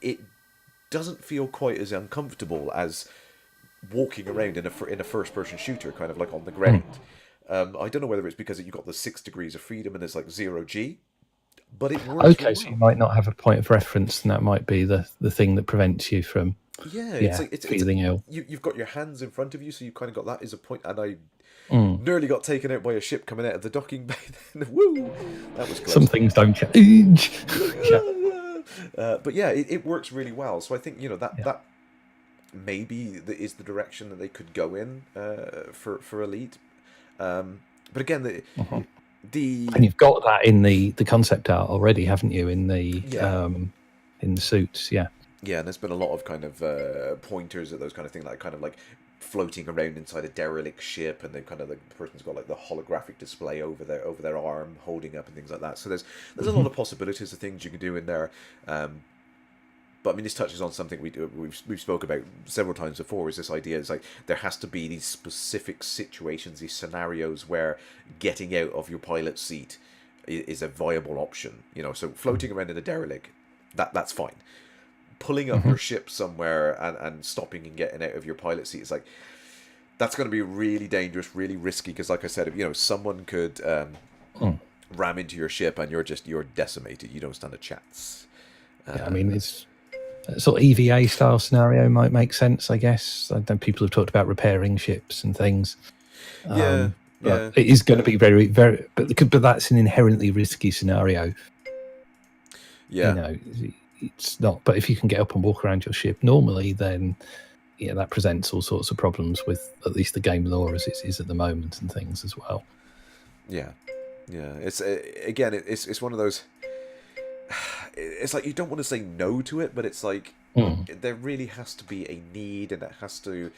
it doesn't feel quite as uncomfortable as walking around in a first-person shooter, kind of like on the ground. I don't know whether it's because you've got the 6 degrees of freedom and there's like 0G, but it works. Okay, so you might not have a point of reference, and that might be the thing that prevents you from feeling ill. You've got your hands in front of you, so you kind of got that as a point, and I nearly got taken out by a ship coming out of the docking bay. Woo! That was close. Some things don't change. But yeah, it works really well. So I think that maybe is the direction that they could go in for Elite. But again, and you've got that in the concept art already, haven't you? In the suits, yeah. Yeah, and there's been a lot of kind of pointers at those kind of things, like kind of like floating around inside a derelict ship, and the person's got like the holographic display over their arm, holding up and things like that. So there's a lot of possibilities of things you can do in there. But I mean, this touches on something we've spoke about several times before. Is this idea? It's like there has to be these specific situations, these scenarios where getting out of your pilot seat is a viable option. You know, so floating around in a derelict, that's fine. Pulling up your ship somewhere and stopping and getting out of your pilot seat is like, that's going to be really dangerous, really risky. Because, like I said, you know, someone could ram into your ship and you're decimated. You don't stand a chance. I mean, it's sort of EVA style scenario might make sense, I guess. I know people have talked about repairing ships and things. Yeah. It is going to be very, very, but that's an inherently risky scenario. Yeah. You know, it's not. But if you can get up and walk around your ship normally, then yeah, that presents all sorts of problems with at least the game lore as it is at the moment and things as well. Yeah. It's again, it's one of those. It's like you don't want to say no to it, but it's like there really has to be a need, and it has to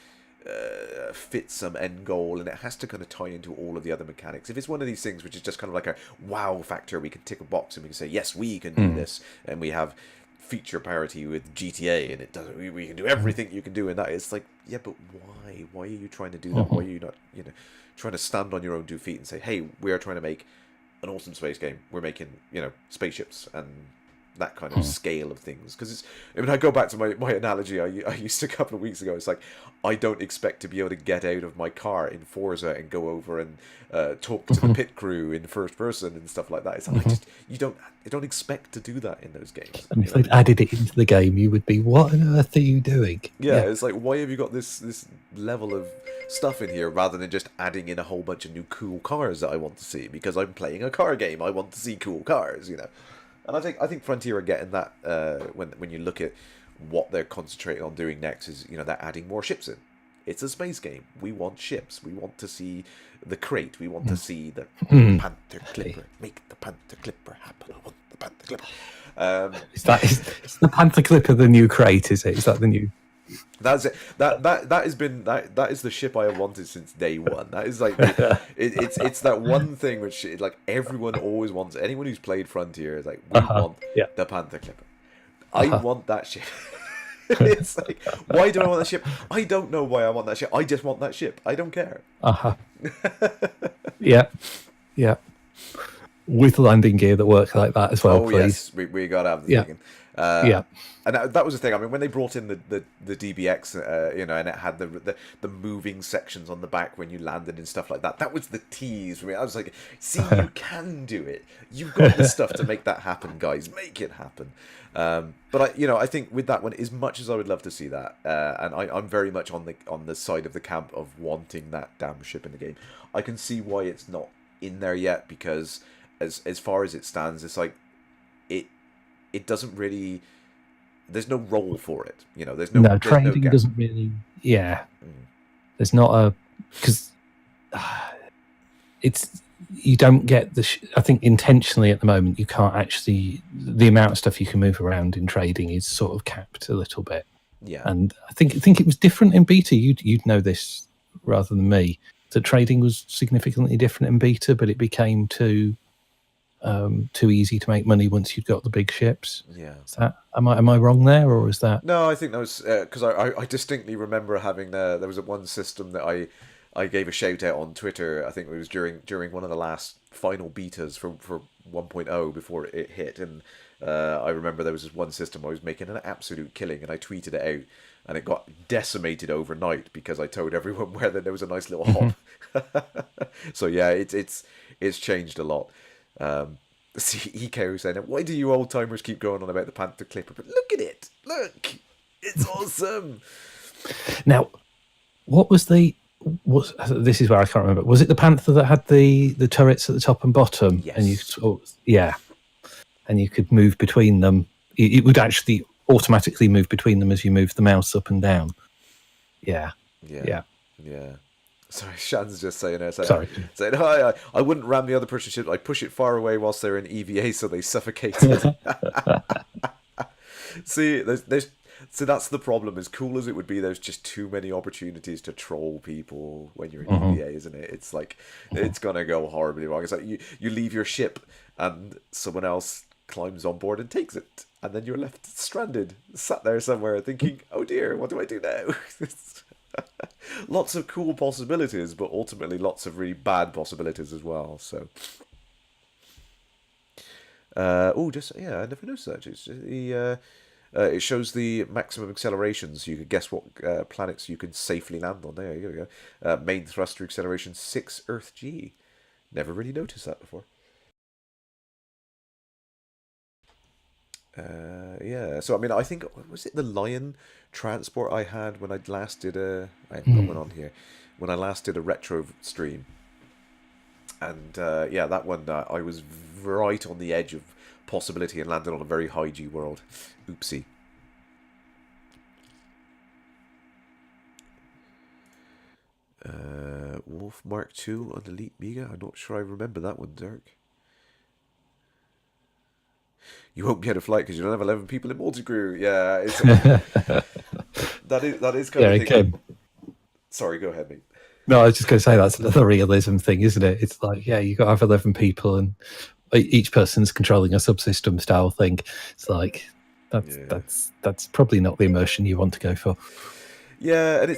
fit some end goal, and it has to kind of tie into all of the other mechanics. If it's one of these things which is just kind of like a wow factor, we can tick a box and we can say yes, we can do this, and we have feature parity with GTA, and it does. We can do everything you can do in that. It's like, yeah, but why? Why are you trying to do that? Why are you not, trying to stand on your own 2 feet and say, hey, we are trying to make an awesome space game. We're making, spaceships and that kind of scale of things. Because I go back to my analogy I used a couple of weeks ago. It's like, I don't expect to be able to get out of my car in Forza and go over and talk to the pit crew in first person and stuff like that. It's like, you don't expect to do that in those games. And if they'd added it into the game, you would be, what on earth are you doing? Yeah, it's like, why have you got this level of stuff in here rather than just adding in a whole bunch of new cool cars that I want to see? Because I'm playing a car game, I want to see cool cars, And I think Frontier are getting that when you look at what they're concentrating on doing next is, they're adding more ships in. It's a space game. We want ships. We want to see the crate. We want to see the Panther Clipper. Make the Panther Clipper happen. I want the Panther Clipper. Is the Panther Clipper the new crate? Is it? Is that the new? That's it. That is the ship I have wanted since day one. That is like it's that one thing which like everyone always wants. Anyone who's played Frontier is like, we want the Panther Clipper. I want that ship. It's like, why do I want that ship? I don't know why I want that ship. I just want that ship. I don't care. Yeah. With landing gear that works like that as well, please. Yes, we gotta have the thing. And that was the thing. I mean, when they brought in the DBX, and it had the moving sections on the back when you landed and stuff like that. That was the tease for me. I was like, see, you can do it. You've got the stuff to make that happen, guys. Make it happen. But I think with that one, as much as I would love to see that, and I'm very much on the side of the camp of wanting that damn ship in the game. I can see why it's not in there yet, because as far as it stands, it's like it doesn't really. There's no role for it, There's no trading doesn't really. Yeah, there's not a because it's you don't get the. I think intentionally at the moment you can't actually. The amount of stuff you can move around in trading is sort of capped a little bit. Yeah, and I think it was different in beta. You'd know this rather than me. That trading was significantly different in beta, but it became too easy to make money once you'd got the big ships. Yeah. Am I wrong there, or is that? No, I think that was because I distinctly remember having there was one system that I gave a shout out on Twitter. I think it was during one of the last final betas for 1.0 before it hit, and I remember there was this one system I was making an absolute killing, and I tweeted it out, and it got decimated overnight because I told everyone where there was a nice little hop. So yeah, it's changed a lot. See, EK was saying, why do you old timers keep going on about the Panther Clipper? But look at it! Look! It's awesome! Now, this is where I can't remember. Was it the Panther that had the turrets at the top and bottom? Yes. And and you could move between them. It would actually automatically move between them as you move the mouse up and down. Yeah. Sorry, Shan's just saying it. Sorry. Saying, hi, I wouldn't ram the other person's ship. I push it far away whilst they're in EVA so they suffocate. See, there's So that's the problem. As cool as it would be, there's just too many opportunities to troll people when you're in Mhm, EVA, isn't it? It's like mhm. it's gonna go horribly wrong. It's like you leave your ship and someone else climbs on board and takes it, and then you're left stranded, sat there somewhere thinking, "Oh dear, what do I do now?" Lots of cool possibilities, but ultimately lots of really bad possibilities as well. So, oh, just yeah, I never noticed that. It's it shows the maximum acceleration, so you can guess what planets you can safely land on. There you go. Main thruster acceleration 6 Earth G. Never really noticed that before. Yeah, so I mean, I think was it the Lion transport I had when I last did a. I haven't got one Mm. on here. When I last did a retro stream, and yeah, that one I was right on the edge of possibility and landed on a very high G world. Oopsie. Wolf Mark II on Elite Mega. I'm not sure I remember that one, Dirk. You won't be able to fly because you don't have 11 people in multi-crew. Yeah, it's that is kind Yeah, of thing. Like, again. sorry, go ahead, mate. No, I was just going to say that's another realism thing, isn't it? It's like, yeah, you got to have 11 people, and each person's controlling a subsystem style thing. It's like Yeah. that's probably not the immersion you want to go for. Yeah, and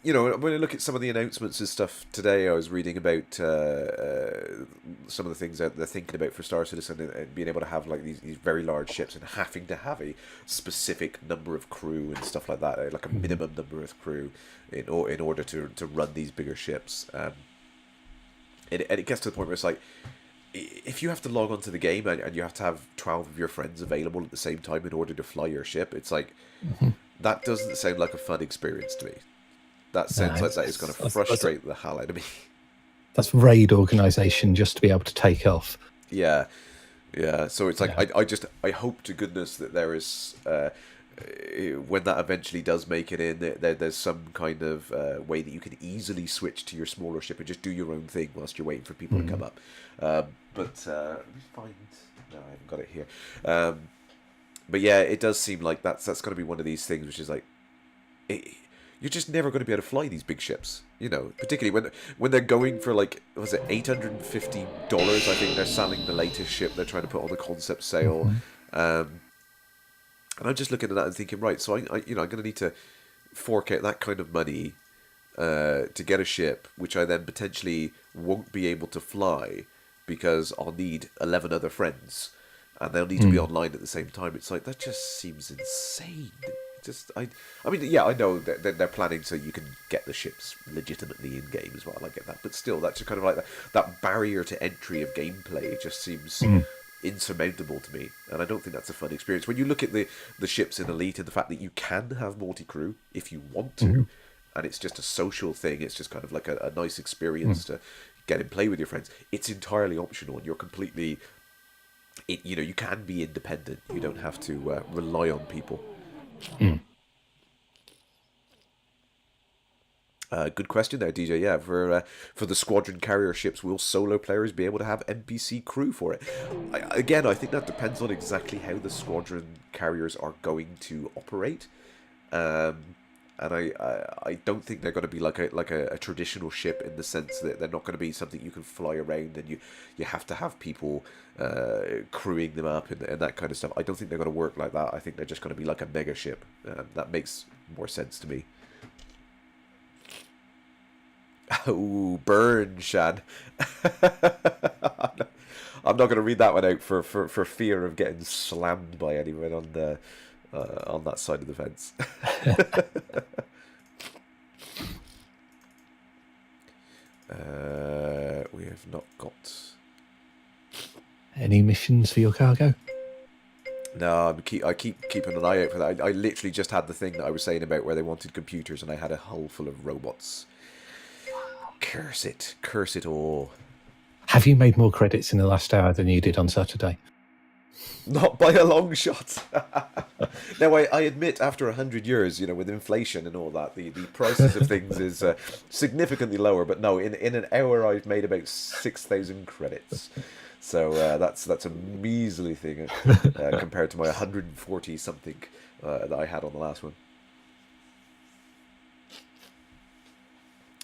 you know, when I look at some of the announcements and stuff today, I was reading about some of the things that they're thinking about for Star Citizen, and being able to have like these very large ships and having to have a specific number of crew and stuff like that, like a Mhm. minimum number of crew in order to run these bigger ships. And it gets to the point where it's like, if you have to log onto the game and you have to have 12 of your friends available at the same time in order to fly your ship, it's like, Mhm. that doesn't sound like a fun experience to me. That No, sounds like that is going to frustrate the hell out of me. that's raid organization just to be able to take off. Yeah, yeah. So it's like Yeah. I hope to goodness that there is when that eventually does make it in, there's some kind of way that you can easily switch to your smaller ship and just do your own thing whilst you're waiting for people to come Mhm. up. But let me find. No, I haven't got it here. But yeah, it does seem like that's going to be one of these things, which is like, it, you're just never going to be able to fly these big ships. You know, particularly when they're going for like, was it $850? I think they're selling the latest ship they're trying to put on the concept sale. Mhm. Um, and I'm just looking at that and thinking, right, so I'm going to need to fork out that kind of money to get a ship, which I then potentially won't be able to fly because I'll need 11 other friends, and they'll need to be Mm. online at the same time. It's like, that just seems insane. Just I mean, yeah, I know that they're planning so you can get the ships legitimately in game as well. I get that, but still, that's just kind of like that barrier to entry of gameplay just seems Mm. insurmountable to me, and I don't think that's a fun experience. When you look at the ships in Elite and the fact that you can have multi crew if you want to, Mhm. and it's just a social thing, it's just kind of like a nice Mm. experience to get and play with your friends. It's entirely optional, and you're completely, you know, you can be independent. You don't have to rely on people. Mm. Good question there, DJ. Yeah, for the squadron carrier ships, will solo players be able to have NPC crew for it? Again, I think that depends on exactly how the squadron carriers are going to operate. Um, and I don't think they're going to be like a traditional ship in the sense that they're not going to be something you can fly around and you have to have people crewing them up and that kind of stuff. I don't think they're going to work like that. I think they're just going to be like a mega ship. That makes more sense to me. Oh, burn, Shan. I'm not going to read that one out for fear of getting slammed by anyone on that side of the fence. We have not got. Any missions for your cargo? No, I keep keeping an eye out for that. I literally just had the thing that I was saying about where they wanted computers, and I had a hull full of robots. Curse it all. Have you made more credits in the last hour than you did on Saturday? Not by a long shot. Now, I admit, after 100 years, you know, with inflation and all that, the prices of things is significantly lower. But no, in an hour, I've made about 6,000 credits. So that's a measly thing compared to my 140 something that I had on the last one.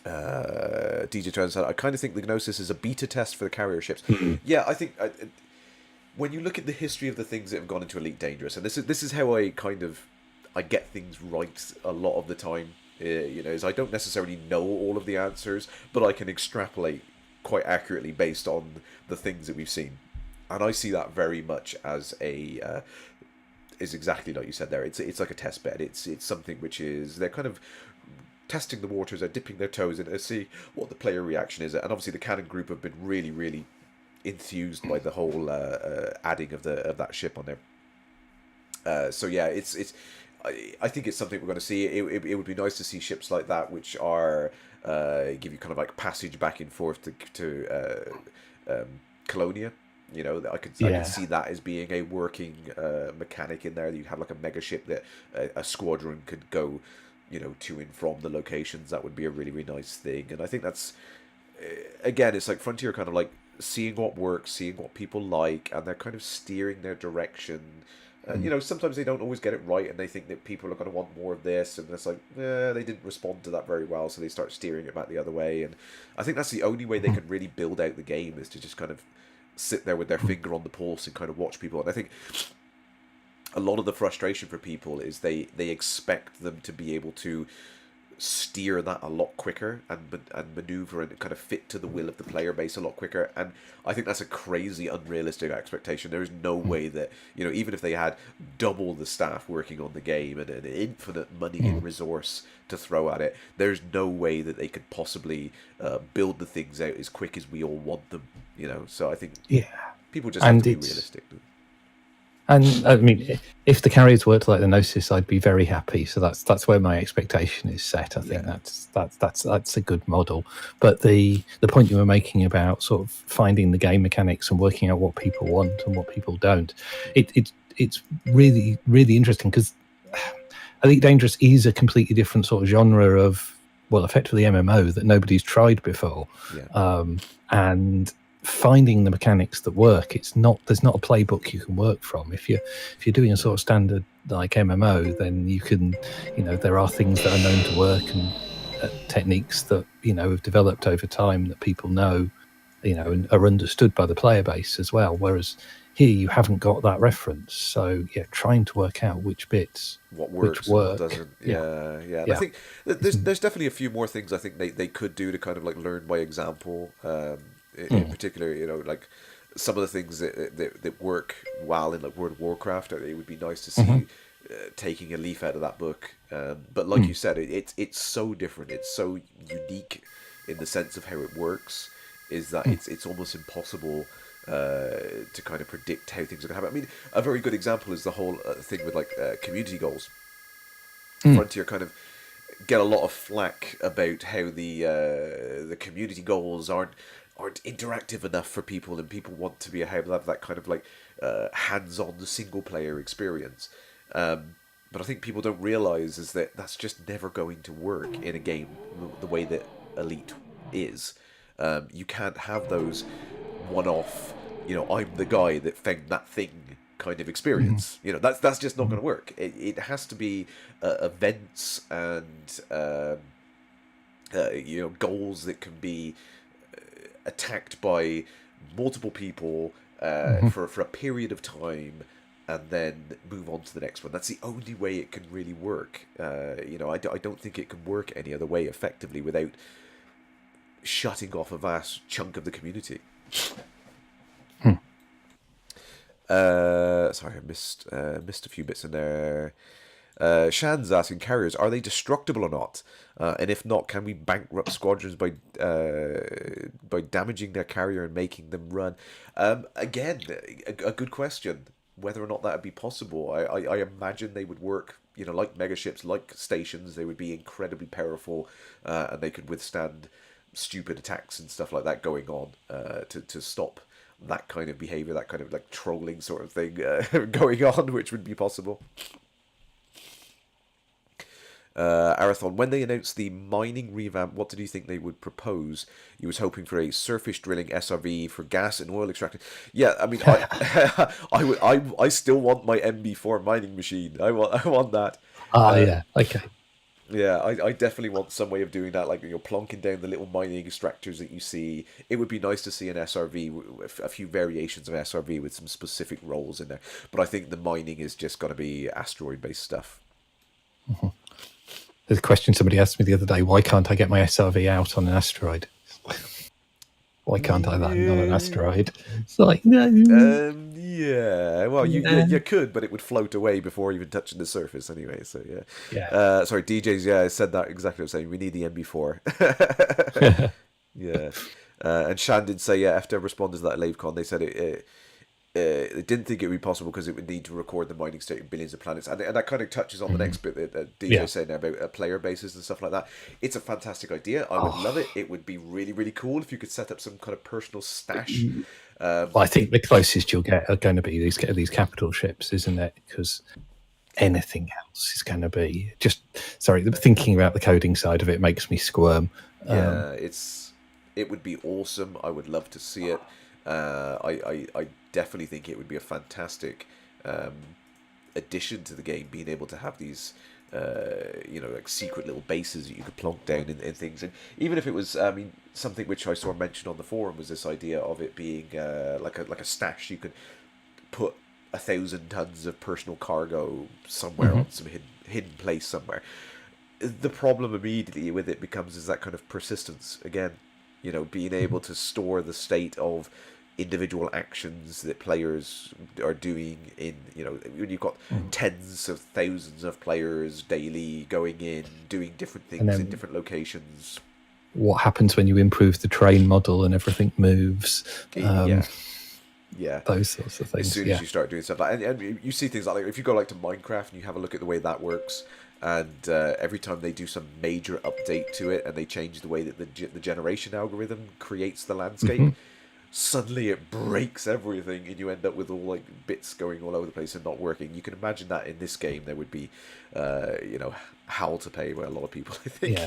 DJ Trent said, I kind of think the Gnosis is a beta test for the carrier ships. Mm. Yeah, I think when you look at the history of the things that have gone into Elite Dangerous, and this is how I get things right a lot of the time. Is I don't necessarily know all of the answers, but I can extrapolate quite accurately based on the things that we've seen, and I see that very much as is exactly like you said there. It's like a test bed. It's something which is they're kind of testing the waters, they're dipping their toes in to see what the player reaction is, and obviously the Cannon group have been really, really enthused by the whole adding of that ship on there. So yeah, it's I think it's something we're going to see. It would be nice to see ships like that, which are give you kind of like passage back and forth to Colonia. I could see that as being a working mechanic in there. You'd have like a mega ship that a squadron could go, to and from the locations. That would be a really, really nice thing. And I think that's again, it's like Frontier kind of like seeing what works, seeing what people like, and they're kind of steering their direction. Sometimes they don't always get it right, and they think that people are going to want more of this, and it's like, they didn't respond to that very well, so they start steering it back the other way. And I think that's the only way they can really build out the game, is to just kind of sit there with their finger on the pulse and kind of watch people. And I think a lot of the frustration for people is they expect them to be able to steer that a lot quicker and maneuver and kind of fit to the will of the player base a lot quicker, and I think that's a crazy unrealistic expectation. There is no way that even if they had double the staff working on the game and an infinite money and resource to throw at it, there's no way that they could possibly build the things out as quick as we all want them. So I think people just have to be realistic. And I mean, if the carriers worked like the Gnosis, I'd be very happy. So that's where my expectation is set. I think that's a good model. But the point you were making about sort of finding the game mechanics and working out what people want and what people don't, it's really, really interesting, because Elite Dangerous is a completely different sort of genre of, well, effectively MMO that nobody's tried before. And finding the mechanics that work, there's not a playbook you can work from. If you're doing a sort of standard like MMO, then you can, there are things that are known to work, and techniques that have developed over time that people know, and are understood by the player base as well. Whereas here you haven't got that reference, so trying to work out which bits what works, what doesn't. And I think there's definitely a few more things I think they could do to kind of like learn by example. In particular, like some of the things that work well in like World of Warcraft, it would be nice to see taking a leaf out of that book. But like you said, it's so different. It's so unique in the sense of how it works. Is that it's almost impossible to kind of predict how things are going to happen. I mean, a very good example is the whole thing with like community goals. Frontier kind of get a lot of flack about how the community goals aren't interactive enough for people, and people want to have that kind of like hands-on single player experience. But I think people don't realize is that that's just never going to work in a game the way that Elite is. You can't have those one-off, I'm the guy that found that thing kind of experience. That's just not going to work. It has to be events and goals that can be attacked by multiple people for a period of time, and then move on to the next one. That's the only way it can really work. I don't think it can work any other way effectively without shutting off a vast chunk of the community. Sorry, I missed a few bits in there. Shan's asking, carriers, are they destructible or not? And if not, can we bankrupt squadrons by damaging their carrier and making them run? Again, a good question. Whether or not that would be possible, I imagine they would work. Like megaships, like stations, they would be incredibly powerful, and they could withstand stupid attacks and stuff like that going on to stop that kind of behavior, that kind of like trolling sort of thing going on, which would be possible. Arathon, when they announced the mining revamp, what did you think they would propose? You was hoping for a surface drilling SRV for gas and oil extraction. Yeah, I mean, I still want my MB4 mining machine. I want that. Yeah, okay. Yeah, I definitely want some way of doing that, like you're plonking down the little mining extractors that you see. It would be nice to see an SRV, a few variations of SRV with some specific roles in there. But I think the mining is just going to be asteroid-based stuff. There's a question somebody asked me the other day: why can't I get my SRV out on an asteroid? Why can't I land on an asteroid? It's like, no. Yeah. Well, you could, but it would float away before even touching the surface anyway. So yeah. Yeah. Sorry, DJs. Yeah, I said that exactly what I'm saying. We need the MB4. Yeah. And Shan did say, yeah, after responded to that at LaveCon, they said they didn't think it would be possible because it would need to record the mining state of billions of planets, and that kind of touches on the next bit that DJ said now about player bases and stuff like that. It's a fantastic idea. I would love it. It would be really, really cool if you could set up some kind of personal stash. Well, I think the closest you'll get are going to be these capital ships, isn't it? Because anything else is going to be just thinking about the coding side of it makes me squirm. Yeah, it would be awesome. I would love to see it. I definitely think it would be a fantastic addition to the game, being able to have these like secret little bases that you could plonk down in things. And even if it was, I mean, something which I saw mentioned on the forum was this idea of it being like a stash. You could put 1,000 tons of personal cargo somewhere on some hidden place somewhere. The problem immediately with it becomes is that kind of persistence again. Being able to store the state of individual actions that players are doing in, when you've got tens of thousands of players daily going in, doing different things in different locations. What happens when you improve the train model and everything moves? Yeah, those sorts of things. As soon as you start doing stuff like, and you see things like if you go to Minecraft and you have a look at the way that works, and every time they do some major update to it and they change the way that the generation algorithm creates the landscape, suddenly it breaks everything and you end up with all like bits going all over the place and not working. You can imagine that in this game there would be, hell to pay by a lot of people, I think.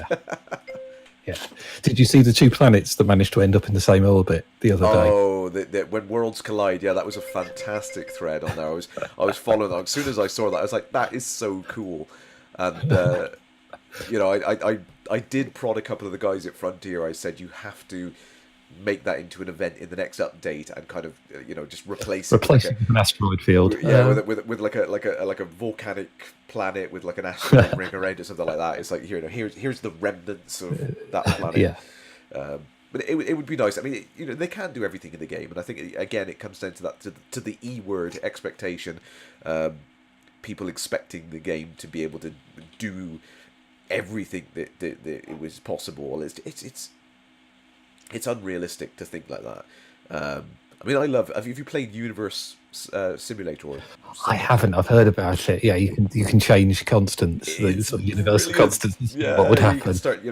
Yeah. Did you see the two planets that managed to end up in the same orbit the other day? Oh, when worlds collide, yeah, that was a fantastic thread on there. I was following that. As soon as I saw that, I was like, that is so cool. And I did prod a couple of the guys at Frontier. I said you have to make that into an event in the next update and kind of just replace an asteroid field. Yeah, with like a volcanic planet with like an asteroid ring around it, something like that. It's like here's the remnants of that planet. But it would be nice. I mean, they can't do everything in the game, and I think again it comes down to that to the E word, expectation. People expecting the game to be able to do everything that it was possible. It's unrealistic to think like that. I mean, have you played Universe Simulator? I haven't. I've heard about it. Yeah, you can change constants, the sort of universal constants. Yeah, what would happen? You can start,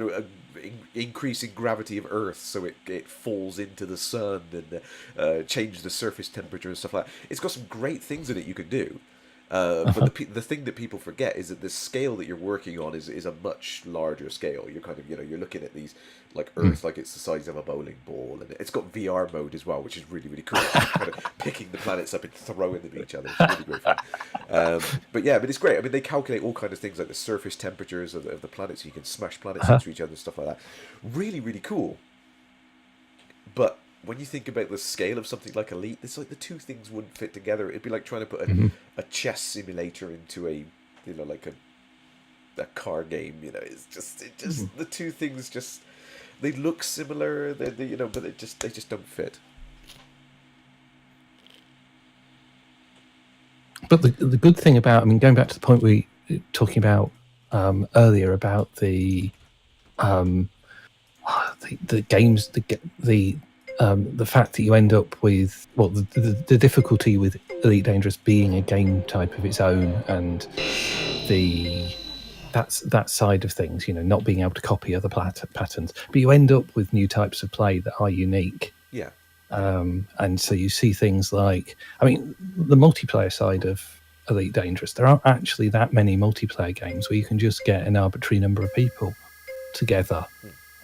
increasing gravity of Earth so it falls into the sun and change the surface temperature and stuff like that. It's got some great things in it you can do. But the thing that people forget is that the scale that you're working on is a much larger scale. You're kind of you're looking at these like Earth like it's the size of a bowling ball, and it's got VR mode as well, which is really, really cool. Kind of picking the planets up and throwing them at each other. It's really great fun. But it's great. I mean, they calculate all kinds of things like the surface temperatures of the planets, so you can smash planets into each other and stuff like that. Really, really cool. But when you think about the scale of something like Elite, it's like the two things wouldn't fit together. It'd be like trying to put a chess simulator into a like a car game. It's just the two things just they look similar. They but they just don't fit. But the good thing about, I mean, going back to the point we were talking about earlier about the games, the fact that you end up with the difficulty with Elite Dangerous being a game type of its own, and that side of things, not being able to copy other patterns, but you end up with new types of play that are unique. Yeah. And so you see things like, I mean, the multiplayer side of Elite Dangerous, there aren't actually that many multiplayer games where you can just get an arbitrary number of people together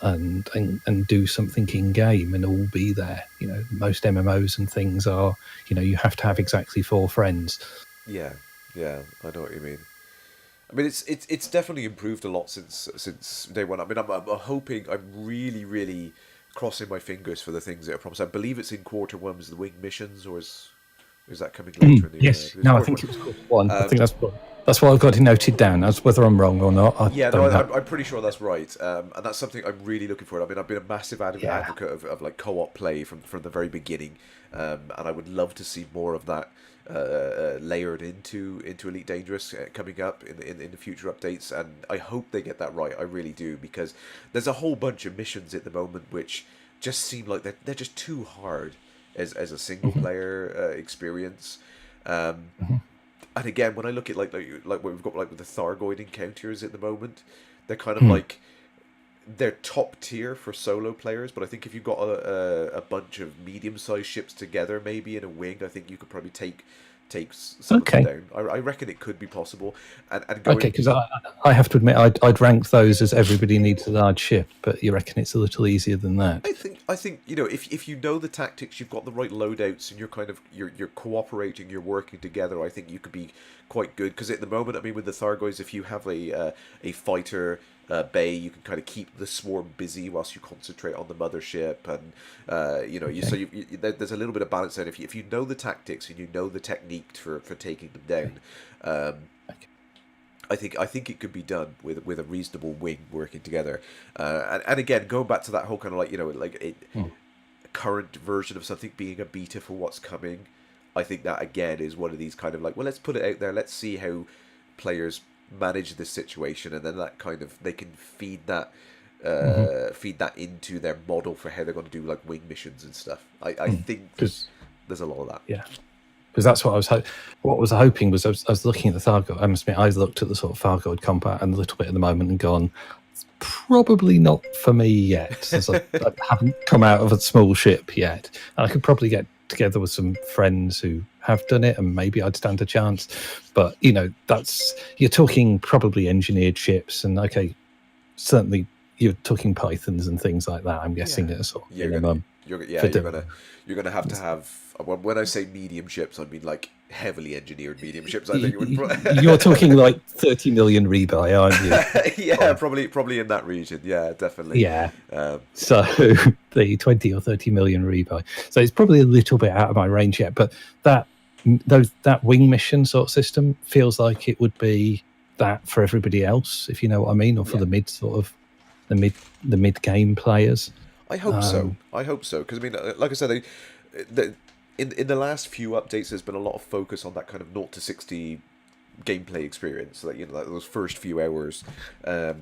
and do something in game and all be there. Most MMOs and things are, you have to have exactly 4 friends. Yeah, yeah, I know what you mean. I mean, it's definitely improved a lot since day one. I mean, I'm hoping, I'm really crossing my fingers for the things that are promised. I believe it's in quarter one, was the wing missions, or is that coming later in the year? Yes, no, I think it was quarter one. I think that's what I've got it noted down. As whether I'm wrong or not, I'm pretty sure that's right, and that's something I'm really looking for. I mean, I've been a massive advocate of like co-op play from the very beginning, and I would love to see more of that layered into Elite Dangerous coming up in the future updates, and I hope they get that right. I really do, because there's a whole bunch of missions at the moment which just seem like they're just too hard as a single player experience. And again, when I look at like what we've got like with the Thargoid encounters at the moment, they're kind of like, they're top tier for solo players. But I think if you've got a bunch of medium-sized ships together, maybe in a wing, I think you could probably take some of them down. I reckon it could be possible. And going, okay, because I have to admit I'd rank those as everybody needs a large ship, but you reckon it's a little easier than that? I think if you know the tactics, you've got the right loadouts, and you're cooperating, you're working together. I think you could be quite good, because at the moment, I mean, with the Thargoids, if you have a fighter bay, you can kind of keep the swarm busy whilst you concentrate on the mothership, and there's a little bit of balance there. If you know the tactics and you know the technique for taking them down, I think it could be done with a reasonable wing working together, and again, going back to that whole kind of current version of something being a beta for what's coming. I think that again is one of these kind of like, well, let's put it out there, let's see how players manage this situation, and then that kind of, they can feed that into their model for how they're going to do like wing missions and stuff. I think there's a lot of that. Yeah. Because that's what I was hoping was I was looking at the Thargoid. I must admit, I looked at the sort of Thargoid combat and a little bit at the moment and gone, it's probably not for me yet, as I haven't come out of a small ship yet. And I could probably get together with some friends who have done it, and maybe I'd stand a chance. But you're talking probably engineered ships, and okay, certainly you're talking Pythons and things like that. I'm guessing at a sort of minimum. You're gonna have to have. When I say medium ships, I mean like heavily engineered medium ships. I think you're talking like 30 million rebuy, aren't you? Yeah, probably in that region. Yeah, definitely. Yeah. So the 20 or 30 million rebuy. So it's probably a little bit out of my range yet, but that wing mission sort of system feels like it would be that for everybody else, if you know what I mean, or for the mid game players. I hope so. Because I mean, like I said, in the last few updates, there's been a lot of focus on that kind of 0 to 60 gameplay experience, like like those first few hours, or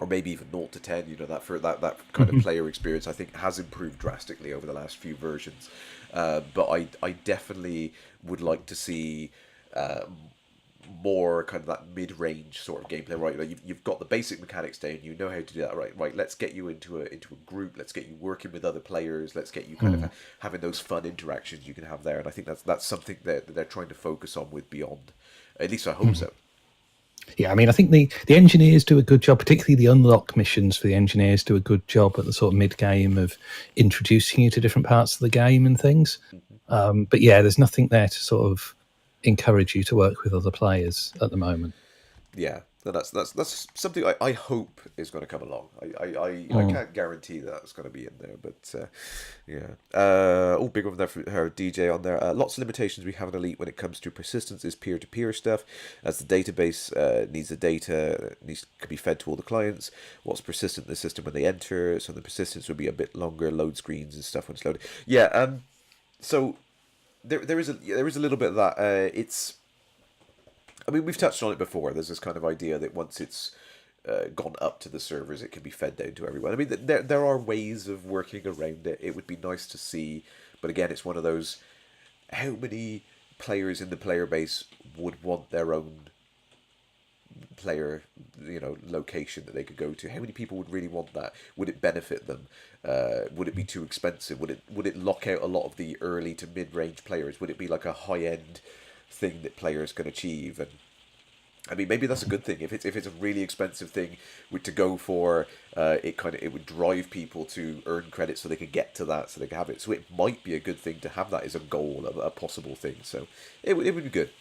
maybe even 0 to 10. That kind of player experience, I think, has improved drastically over the last few versions. But I definitely would like to see more kind of that mid-range sort of gameplay, right? Like you've got the basic mechanics down, you know how to do that, right? Let's get you into a group, let's get you working with other players, let's get you kind of having those fun interactions you can have there, and I think that's something that they're trying to focus on with Beyond. At least I hope so. Yeah, I mean, I think the engineers do a good job, particularly the unlock missions for the engineers do a good job at the sort of mid-game of introducing you to different parts of the game and things. But yeah, there's nothing there to sort of encourage you to work with other players at the moment. Yeah, that's something I hope is going to come along. I can't guarantee that's going to be in there, but yeah. Big one there for her DJ on there. Lots of limitations we have in Elite when it comes to persistence is peer-to-peer stuff, as the database needs the data could be fed to all the clients. What's persistent in the system when they enter? So the persistence would be a bit longer, load screens and stuff when it's loaded. Yeah. So there is a little bit of that. I mean, we've touched on it before. There's this kind of idea that once it's gone up to the servers, it can be fed down to everyone. I mean, there are ways of working around it. It would be nice to see, but again, it's one of those. How many players in the player base would want their own player, location that they could go to? How many people would really want that? Would it benefit them? Would it be too expensive? Would it lock out a lot of the early to mid-range players? Would it be like a high-end thing that players can achieve. And I mean, maybe that's a good thing. If it's a really expensive thing to go for, it would drive people to earn credit so they can get to that, so they can have it. So it might be a good thing to have that as a goal, a possible thing. So it would be good.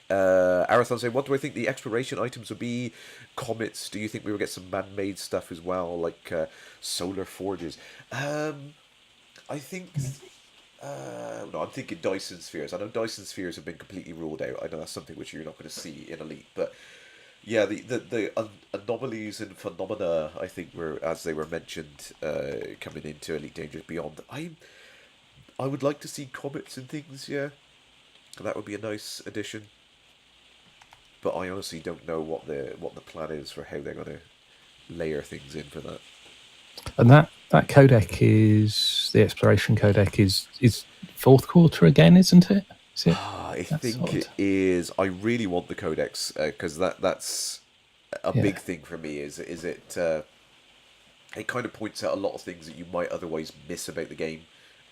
Arathon saying, what do I think the exploration items would be? Comets. Do you think we will get some man-made stuff as well, like solar forges? I think. No, I'm thinking Dyson spheres. I know Dyson spheres have been completely ruled out. I know that's something which you're not going to see in Elite, but yeah, the anomalies and phenomena, I think, were, as they were mentioned, coming into Elite Dangerous Beyond. I would like to see comets and things. Yeah, that would be a nice addition. But I honestly don't know what the plan is for how they're going to layer things in for that. And that codec is the exploration codec is fourth quarter again, isn't it? Is it? I think it is. I really want the codex because that's a big thing for me. Is it? It kind of points out a lot of things that you might otherwise miss about the game,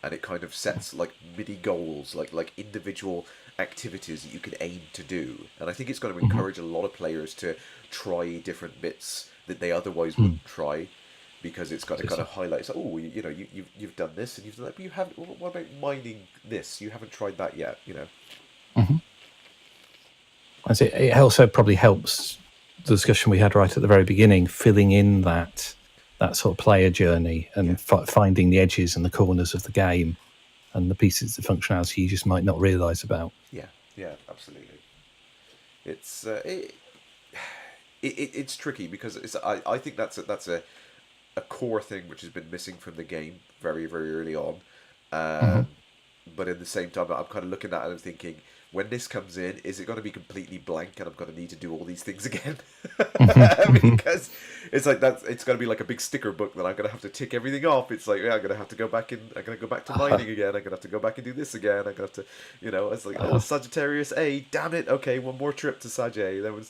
and it kind of sets like mini goals, like individual activities that you can aim to do. And I think it's going to encourage a lot of players to try different bits that they otherwise wouldn't try, because it's got to kind of highlight. So, oh, you've done this and you've done that, but you haven't. What about mining this? You haven't tried that yet. As it also probably helps the discussion we had right at the very beginning, filling in that sort of player journey and finding the edges and the corners of the game and the pieces of functionality you just might not realise about. Yeah, absolutely. It's it's tricky because I think that's a core thing which has been missing from the game very, very early on. But at the same time, I'm kind of looking at it and thinking, when this comes in, is it going to be completely blank and I'm going to need to do all these things again? Because it's like it's going to be like a big sticker book that I'm going to have to tick everything off. It's like, I'm going to have to go back in. I'm going to go back to mining again. I'm going to have to go back and do this again. I'm going to have to, it's like, Sagittarius A, damn it. Okay, one more trip to Saj. That was.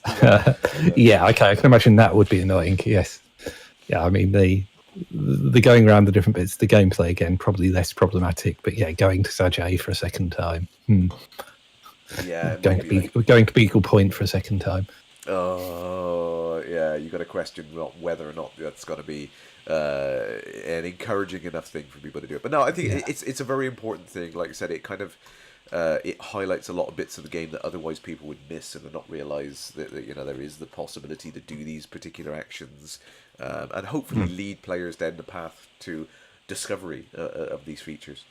Yeah, okay. I can imagine that would be annoying. Yes. Yeah, I mean the going around the different bits, the gameplay again, probably less problematic. But yeah, going to Saj for a second time. Yeah, going to Beagle Point for a second time. Oh yeah, you got to question whether or not that's going to be an encouraging enough thing for people to do it. But no, I think it's a very important thing. Like I said, it kind of it highlights a lot of bits of the game that otherwise people would miss and not realize that there is the possibility to do these particular actions, and hopefully lead players down the path to discovery of these features.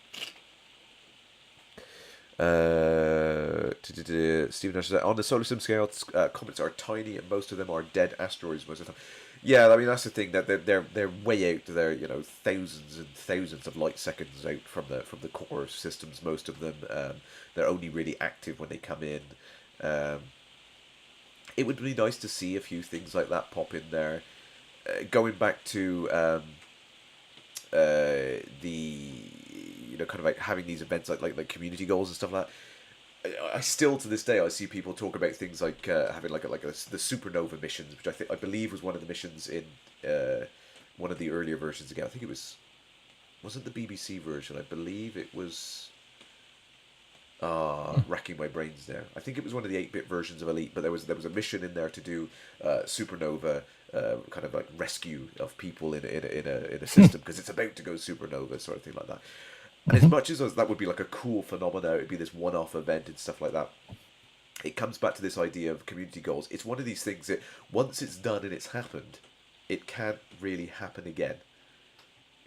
Stephen Nash says, on the solar sim scale, comets are tiny and most of them are dead asteroids most of the time. Yeah, I mean that's the thing, that they're way out. They're thousands and thousands of light seconds out from the core systems. Most of them, they're only really active when they come in. It would be nice to see a few things like that pop in there. Going back to the kind of like having these events like community goals and stuff like that. I still to this day I see people talk about things like having the supernova missions, which I believe was one of the missions in one of the earlier versions again. I think it wasn't the BBC version. I believe it was racking my brains there. I think it was one of the 8-bit versions of Elite, but there was a mission in there to do supernova kind of like rescue of people in a system because it's about to go supernova, sort of thing like that. And as much as that would be like a cool phenomena, it would be this one-off event and stuff like that, it comes back to this idea of community goals. It's one of these things that once it's done and it's happened, it can't really happen again.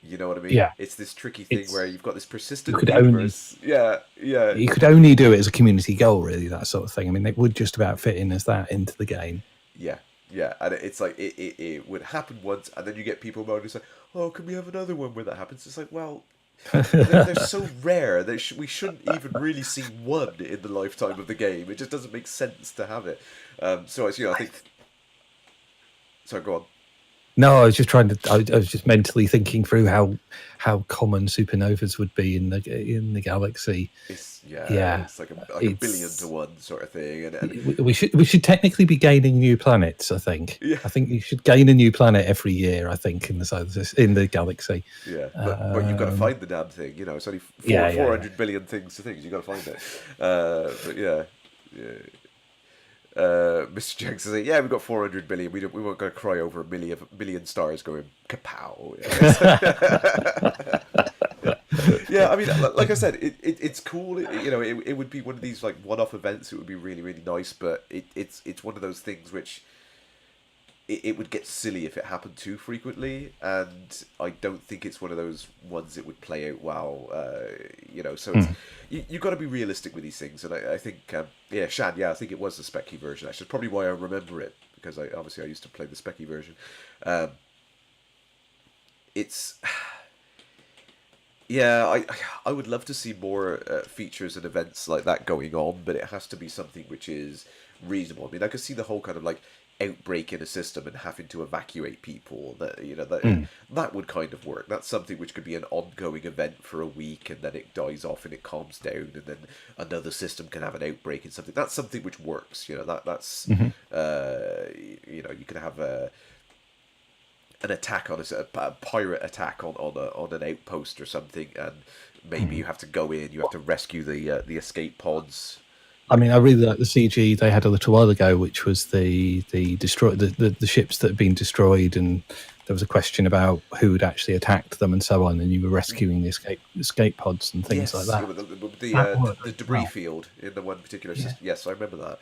You know what I mean? Yeah. It's this tricky thing where you've got this persistent universe. Yeah. You could only do it as a community goal, really, that sort of thing. I mean, it would just about fit in as that into the game. Yeah, and it's like it would happen once, and then you get people moaning, like, oh, can we have another one where that happens? It's like, well, they're so rare that we shouldn't even really see one in the lifetime of the game. It just doesn't make sense to have it. So I think. Sorry, go on. No, I was just trying to. I was just mentally thinking through how common supernovas would be in the galaxy. Yeah, it's like a billion to it's one sort of thing, and we should technically be gaining new planets. yeah, I think you should gain a new planet every year. I think in the in the galaxy. yeah. But you've got to find the damn thing. You know, it's only Yeah, yeah, 400 billion things to things. You got to find it. But yeah. Yeah. Mr. Jenks is like, yeah, we've got 400 billion. We weren't going to cry over a million stars going kapow. Yeah, I mean, like I said, it's cool. It would be one of these like one-off events. It would be really, really nice, but it's one of those things which it would get silly if it happened too frequently, and I don't think it's one of those ones that would play out well. So it's you got to be realistic with these things, and I think yeah, Shan, yeah, I think it was the Specky version. Actually, that's probably why I remember it, because I used to play the Specky version. It's Yeah, I would love to see more features and events like that going on, but it has to be something which is reasonable. I mean, I could see the whole kind of like outbreak in a system and having to evacuate people. That would kind of work. That's something which could be an ongoing event for a week, and then it dies off and it calms down, and then another system can have an outbreak and something. That's something which works. That's you can have an attack on a pirate attack on an outpost or something, and maybe you have to go in, you have to rescue the escape pods. I mean, I really like the CG they had a little while ago, which was the ships that had been destroyed, and there was a question about who had actually attacked them and so on, and you were rescuing the escape pods and things like that. The debris field in the one particular system. Yes, I remember that.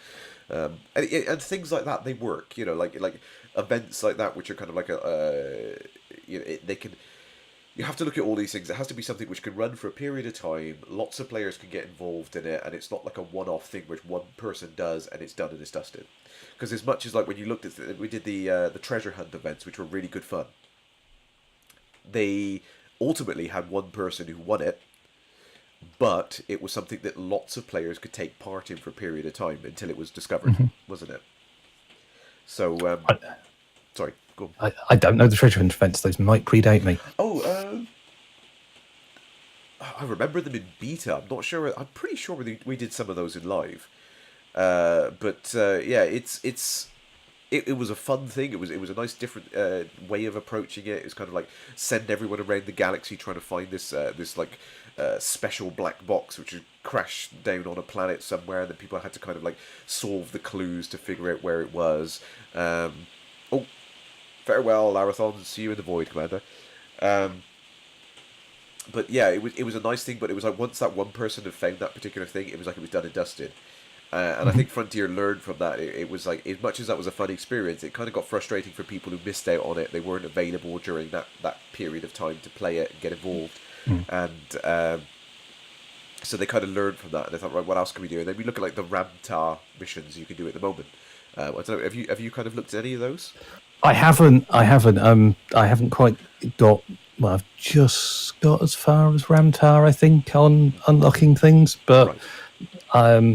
And things like that, they work. Like events like that, which are kind of like they can. You have to look at all these things. It has to be something which can run for a period of time. Lots of players can get involved in it, and it's not like a one-off thing which one person does and it's done and it's dusted. Because as much as like when you looked at we did the treasure hunt events, which were really good fun. They ultimately had one person who won it, but it was something that lots of players could take part in for a period of time until it was discovered, wasn't it? So, sorry, go on. I don't know the treasure hunt events; those might predate me. Oh, I remember them in beta. I'm not sure. I'm pretty sure we did some of those in live. But yeah, it was a fun thing. It was a nice different way of approaching it. It was kind of like send everyone around the galaxy trying to find this like special black box which would crash down on a planet somewhere, and then people had to kind of like solve the clues to figure out where it was. Oh, farewell, Larathon. See you in the void, Commander. But yeah, it was a nice thing. But it was like once that one person had found that particular thing, it was like it was done and dusted. And I think Frontier learned from that. It was like, as much as that was a fun experience, it kind of got frustrating for people who missed out on it. They weren't available during that period of time to play it and get involved. And so they kind of learned from that. And they thought, right, what else can we do? And then we look at like the Ramtar missions you can do at the moment. I don't know. Have you kind of looked at any of those? I haven't. I haven't quite got. Well, I've just got as far as Ramtar, I think, on unlocking things, but. Right.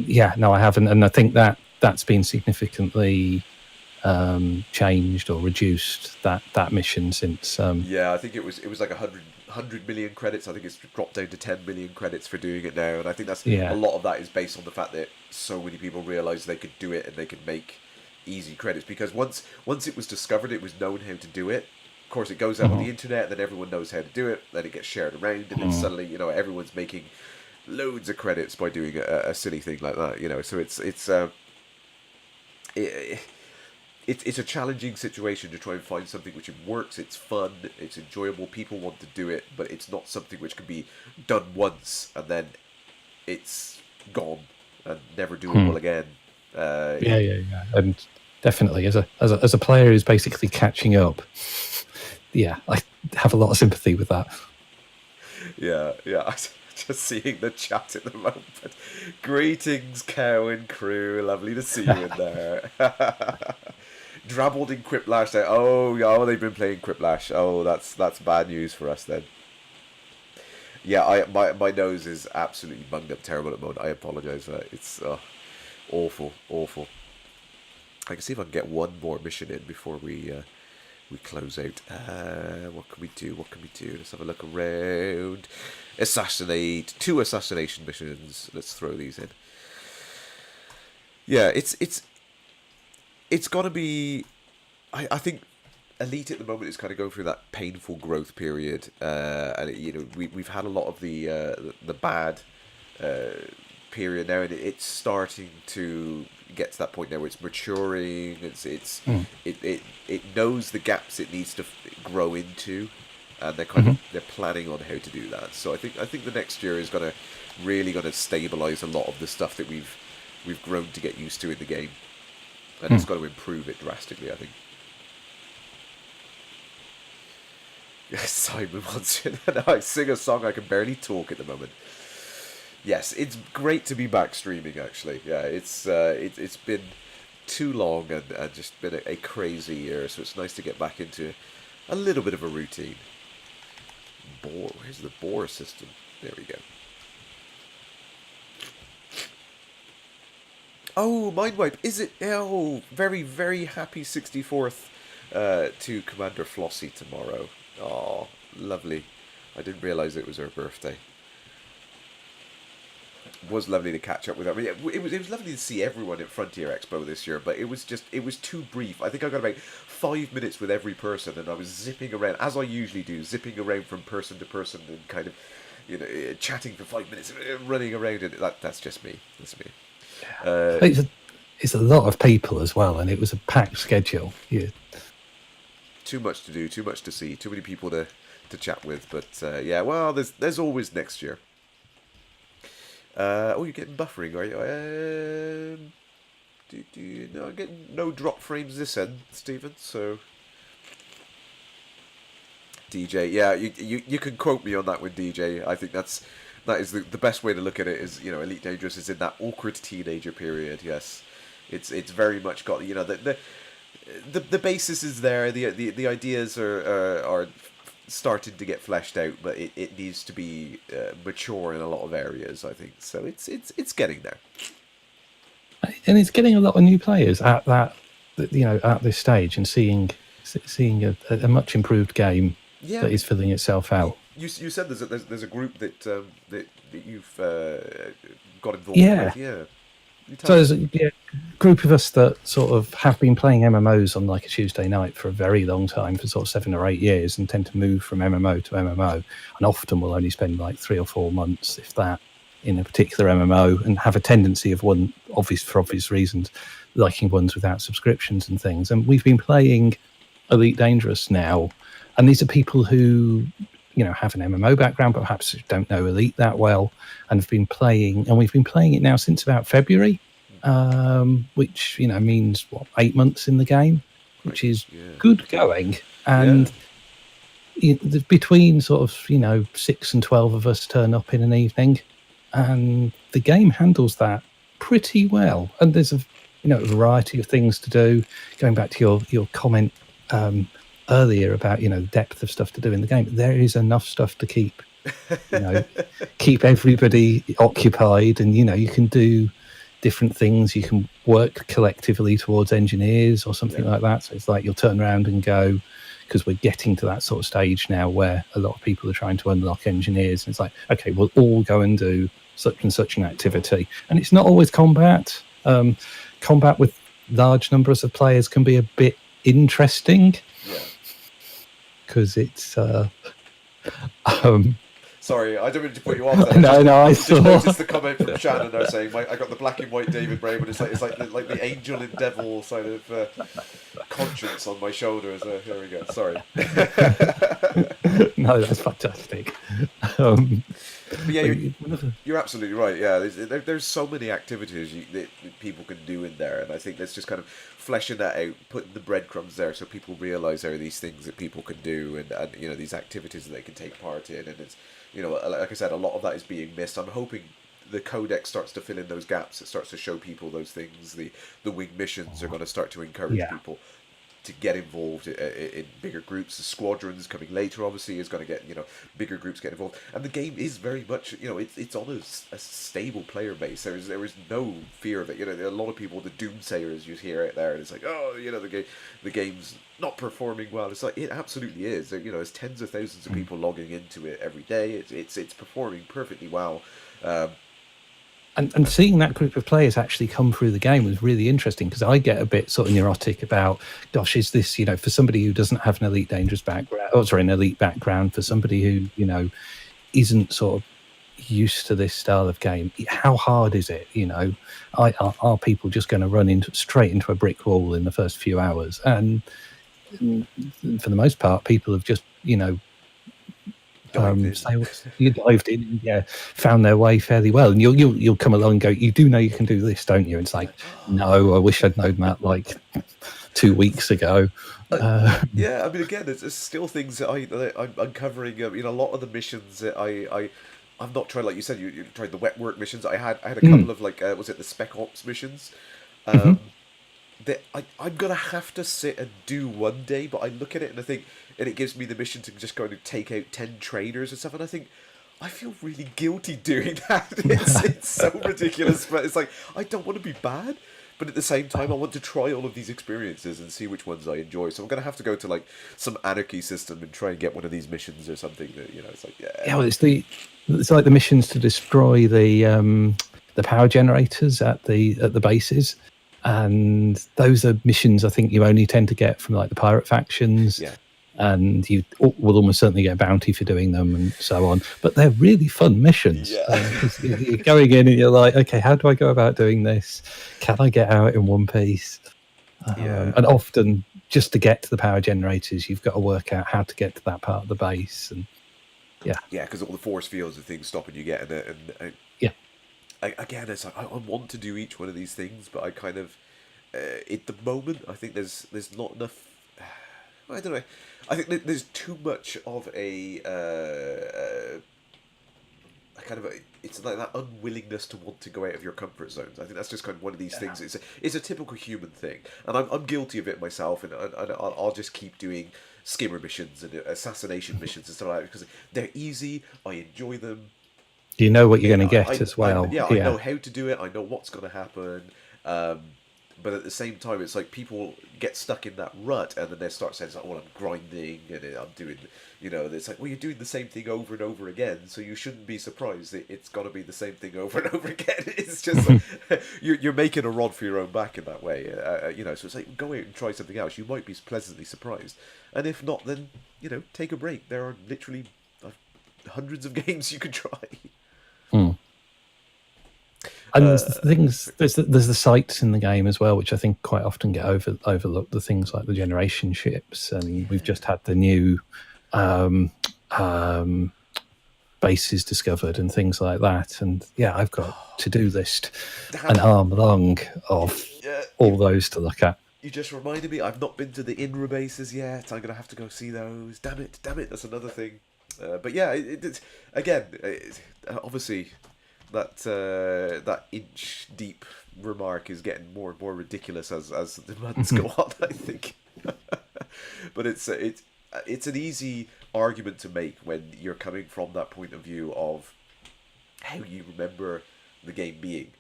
Yeah, no, I haven't, and I think that's been significantly changed or reduced that mission since. Yeah, I think it was like 100 million credits. I think it's dropped down to 10 million credits for doing it now, and I think that's a lot of that is based on the fact that so many people realised they could do it and they could make easy credits, because once it was discovered, it was known how to do it. Of course, it goes out on the internet, then everyone knows how to do it, then it gets shared around, and then suddenly everyone's making loads of credits by doing a silly thing like that, So it's a challenging situation to try and find something which works. It's fun, it's enjoyable. People want to do it, but it's not something which can be done once and then it's gone and never doable again. Yeah, and definitely as a player who's basically catching up, yeah, I have a lot of sympathy with that. Yeah. Just seeing the chat at the moment. Greetings, Cow and crew. Lovely to see you in there. Drabbled in Quiplash. Oh, they've been playing Quiplash. Oh, that's bad news for us then. Yeah, my nose is absolutely bunged up terrible at the moment. I apologise for that. It's awful. I can see if I can get one more mission in before we we close out? What can we do? What can we do? Let's have a look around. Assassinate. 2 assassination missions. Let's throw these in. Yeah, it's got to be. I think Elite at the moment is kind of going through that painful growth period, and we've had a lot of the bad period now, and it's starting to get to that point now where it's maturing. It knows the gaps it needs to grow into, and they're planning on how to do that. So I think the next year is really gonna stabilize a lot of the stuff that we've grown to get used to in the game, and it's got to improve it drastically, I think. Simon wants it. I sing a song, I can barely talk at the moment. Yes, it's great to be back streaming, actually. Yeah, it's been too long and just been a crazy year, so it's nice to get back into a little bit of a routine. Where's the boar system? There we go. Oh, Mind Wipe, is it? Oh, very, very happy 64th to Commander Flossie tomorrow. Oh, lovely. I didn't realise it was her birthday. It was lovely to catch up with her. I mean, it was lovely to see everyone at Frontier Expo this year, but it was too brief. I think I got about 5 minutes with every person, and I was zipping around, as I usually do, zipping around from person to person and kind of, chatting for 5 minutes, running around, and that's just me. That's me. It's a lot of people as well, and it was a packed schedule. Yeah. Too much to do, too much to see, too many people to chat with. But yeah, well, there's always next year. Oh, you're getting buffering, are you? No, I'm getting no drop frames this end, Stephen. So DJ, yeah, you can quote me on that one, DJ. I think that is the best way to look at it. Is Elite Dangerous is in that awkward teenager period. Yes, it's very much got the basis is there. The ideas are starting to get fleshed out, but it needs to be mature in a lot of areas, I think. So it's getting there, and it's getting a lot of new players at that at this stage, and seeing a much improved game that is filling itself out. You said there's a group that you've got involved with. Yeah. So there's a group of us that sort of have been playing MMOs on like a Tuesday night for a very long time, for sort of 7 or 8 years, and tend to move from MMO to MMO, and often will only spend like 3 or 4 months, if that, in a particular MMO, and have a tendency of one, for obvious reasons, liking ones without subscriptions and things. And we've been playing Elite Dangerous now, and these are people who have an MMO background, but perhaps don't know Elite that well, and have been playing, and we've been playing it now since about February, which means 8 months in the game, which is good going. And between sort of 6 and 12 of us turn up in an evening, and the game handles that pretty well. And there's a variety of things to do. Going back to your comment earlier about depth of stuff to do in the game, there is enough stuff to keep keep everybody occupied, and you can do different things. You can work collectively towards engineers or something like that. So it's like you'll turn around and go, because we're getting to that sort of stage now where a lot of people are trying to unlock engineers, and it's like, okay, we'll all go and do such and such an activity. And it's not always combat. Combat with large numbers of players can be a bit interesting, because it's sorry, I don't mean to put you off there. I just noticed the comment from Shannon there saying, I got the black and white David Bray, but it's like the angel and devil side of conscience on my shoulders. Here we go. Sorry. No, that's fantastic. But yeah, you're absolutely right. Yeah, there's so many activities that people can do in there, and I think that's just kind of fleshing that out, putting the breadcrumbs there so people realise there are these things that people can do, and these activities that they can take part in, and it's like I said, a lot of that is being missed. I'm hoping the codex starts to fill in those gaps. It starts to show people those things. The wing missions are going to start to encourage people. to get involved in bigger groups. The squadrons coming later, obviously, is going to get, bigger groups get involved, and the game is very much, it's on a stable player base. There is no fear of it. A lot of people, the doomsayers, you hear it there, and it's like, oh, the game's not performing well. It's like, it absolutely is. There's tens of thousands of people logging into it every day. It's performing perfectly well. And seeing that group of players actually come through the game was really interesting, because I get a bit sort of neurotic about, gosh, is this, for somebody who doesn't have an Elite Dangerous background, an Elite background, for somebody who, isn't sort of used to this style of game, how hard is it? Are people just going to run straight into a brick wall in the first few hours? And for the most part, people have just, you dived in, and found their way fairly well. And you'll come along and go, you do know you can do this, don't you? And it's like, no, I wish I'd known that like 2 weeks ago. Yeah, I mean, again, there's still things that I'm uncovering. A lot of the missions that I'm not trying, like you said, you tried the wet work missions. I had a couple of, like, was it the Spec Ops missions? That I'm gonna have to sit and do one day, but I look at it and I think, and it gives me the mission to just go and take out 10 trainers and stuff, and I think, I feel really guilty doing that. It's so ridiculous, but it's like, I don't want to be bad, but at the same time, I want to try all of these experiences and see which ones I enjoy. So I'm gonna have to go to like some anarchy system and try and get one of these missions or something that, it's like, yeah, well, it's like the missions to destroy the power generators at the bases. And those are missions I think you only tend to get from like the pirate factions. Yeah. And you will almost certainly get a bounty for doing them and so on. But they're really fun missions. Yeah. You're going in and you're like, okay, how do I go about doing this? Can I get out in one piece? And often, just to get to the power generators, you've got to work out how to get to that part of the base. And yeah, because all the force fields and things stopping you getting it. And again, it's like, I want to do each one of these things, but I kind of, at the moment, I think there's not enough. I don't know. I think there's too much of a kind of it's like that unwillingness to want to go out of your comfort zones. I think that's just kind of one of these things. It's a typical human thing, and I'm guilty of it myself. And I'll just keep doing skimmer missions and assassination missions and stuff like that because they're easy. I enjoy them. You know what you're going to get as well. I know how to do it. I know what's going to happen. But at the same time, it's like people get stuck in that rut, and then they start saying, "Well, I'm grinding, and I'm doing," It's like, well, you're doing the same thing over and over again, so you shouldn't be surprised that it's got to be the same thing over and over again. It's just like, you're making a rod for your own back in that way, So it's like, go out and try something else. You might be pleasantly surprised, and if not, then take a break. There are literally hundreds of games you could try. And there's the sites in the game as well, which I think quite often get overlooked. The things like the generation ships, and we've just had the new bases discovered and things like that. And I've got to-do list an arm long of all those to look at. You just reminded me, I've not been to the INRA bases yet. I'm gonna have to go see those. Damn it, that's another thing. But yeah, obviously. That inch deep remark is getting more and more ridiculous as the months go on, I think. But it's an easy argument to make when you're coming from that point of view of how you remember the game being,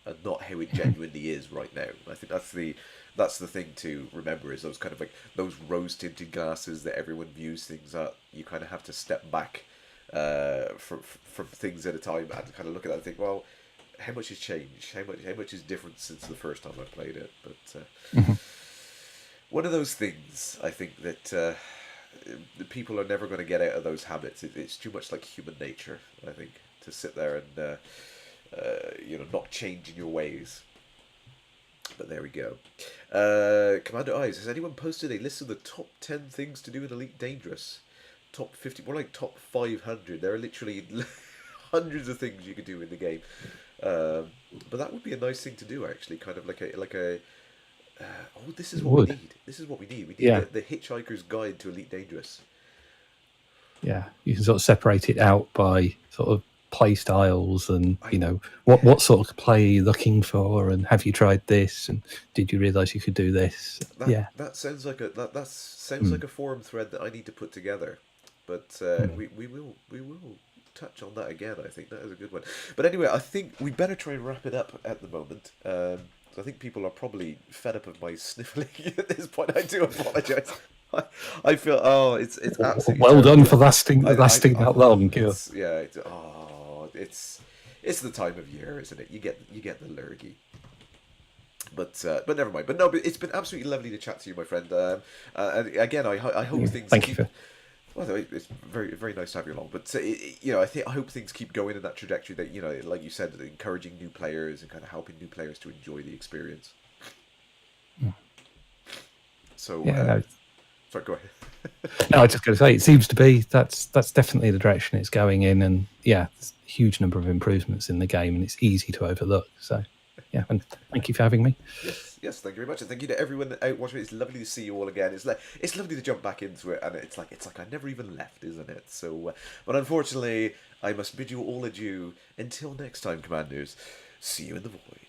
and not how it genuinely is right now. I think that's the thing to remember, is those kind of like those rose tinted glasses that everyone views things at. You kind of have to step back from things at a time and kind of look at that and think, well, how much has changed? How much is different since the first time I played it? But one of those things, I think, that the people are never going to get out of those habits. It's too much like human nature, I think, to sit there and not change in your ways. But there we go. Commander Eyes, has anyone posted a list of the top 10 things to do in Elite Dangerous? Top 50, more like top 500. There are literally hundreds of things you could do in the game, but that would be a nice thing to do, actually. Kind of like a. This is what we need. This is what we need. We need the Hitchhiker's Guide to Elite Dangerous. Yeah, you can sort of separate it out by sort of play styles, and what sort of play are you looking for, and have you tried this, and did you realise you could do this? That sounds like that sounds like a forum thread that I need to put together. But we will touch on that again. I think that is a good one. But anyway, I think we better try and wrap it up at the moment. I think people are probably fed up of my sniffling at this point. I do apologise. I feel it's absolutely well terrible. done for lasting that long. It's the time of year, isn't it? You get the lurgy. But never mind. But it's been absolutely lovely to chat to you, my friend. And again, I hope things Thank keep. you. Well, it's very very nice to have you along. But I hope things keep going in that trajectory that like you said, encouraging new players and kind of helping new players to enjoy the experience. So sorry, go ahead. No, I was just going to say, it seems to be that's definitely the direction it's going in, and there's a huge number of improvements in the game, and it's easy to overlook. So, and thank you for having me. Yes, thank you very much, and thank you to everyone out watching. It's lovely to see you all again. It's lovely to jump back into it, and it's like I never even left, isn't it? So, but unfortunately, I must bid you all adieu until next time, Commanders. See you in the void.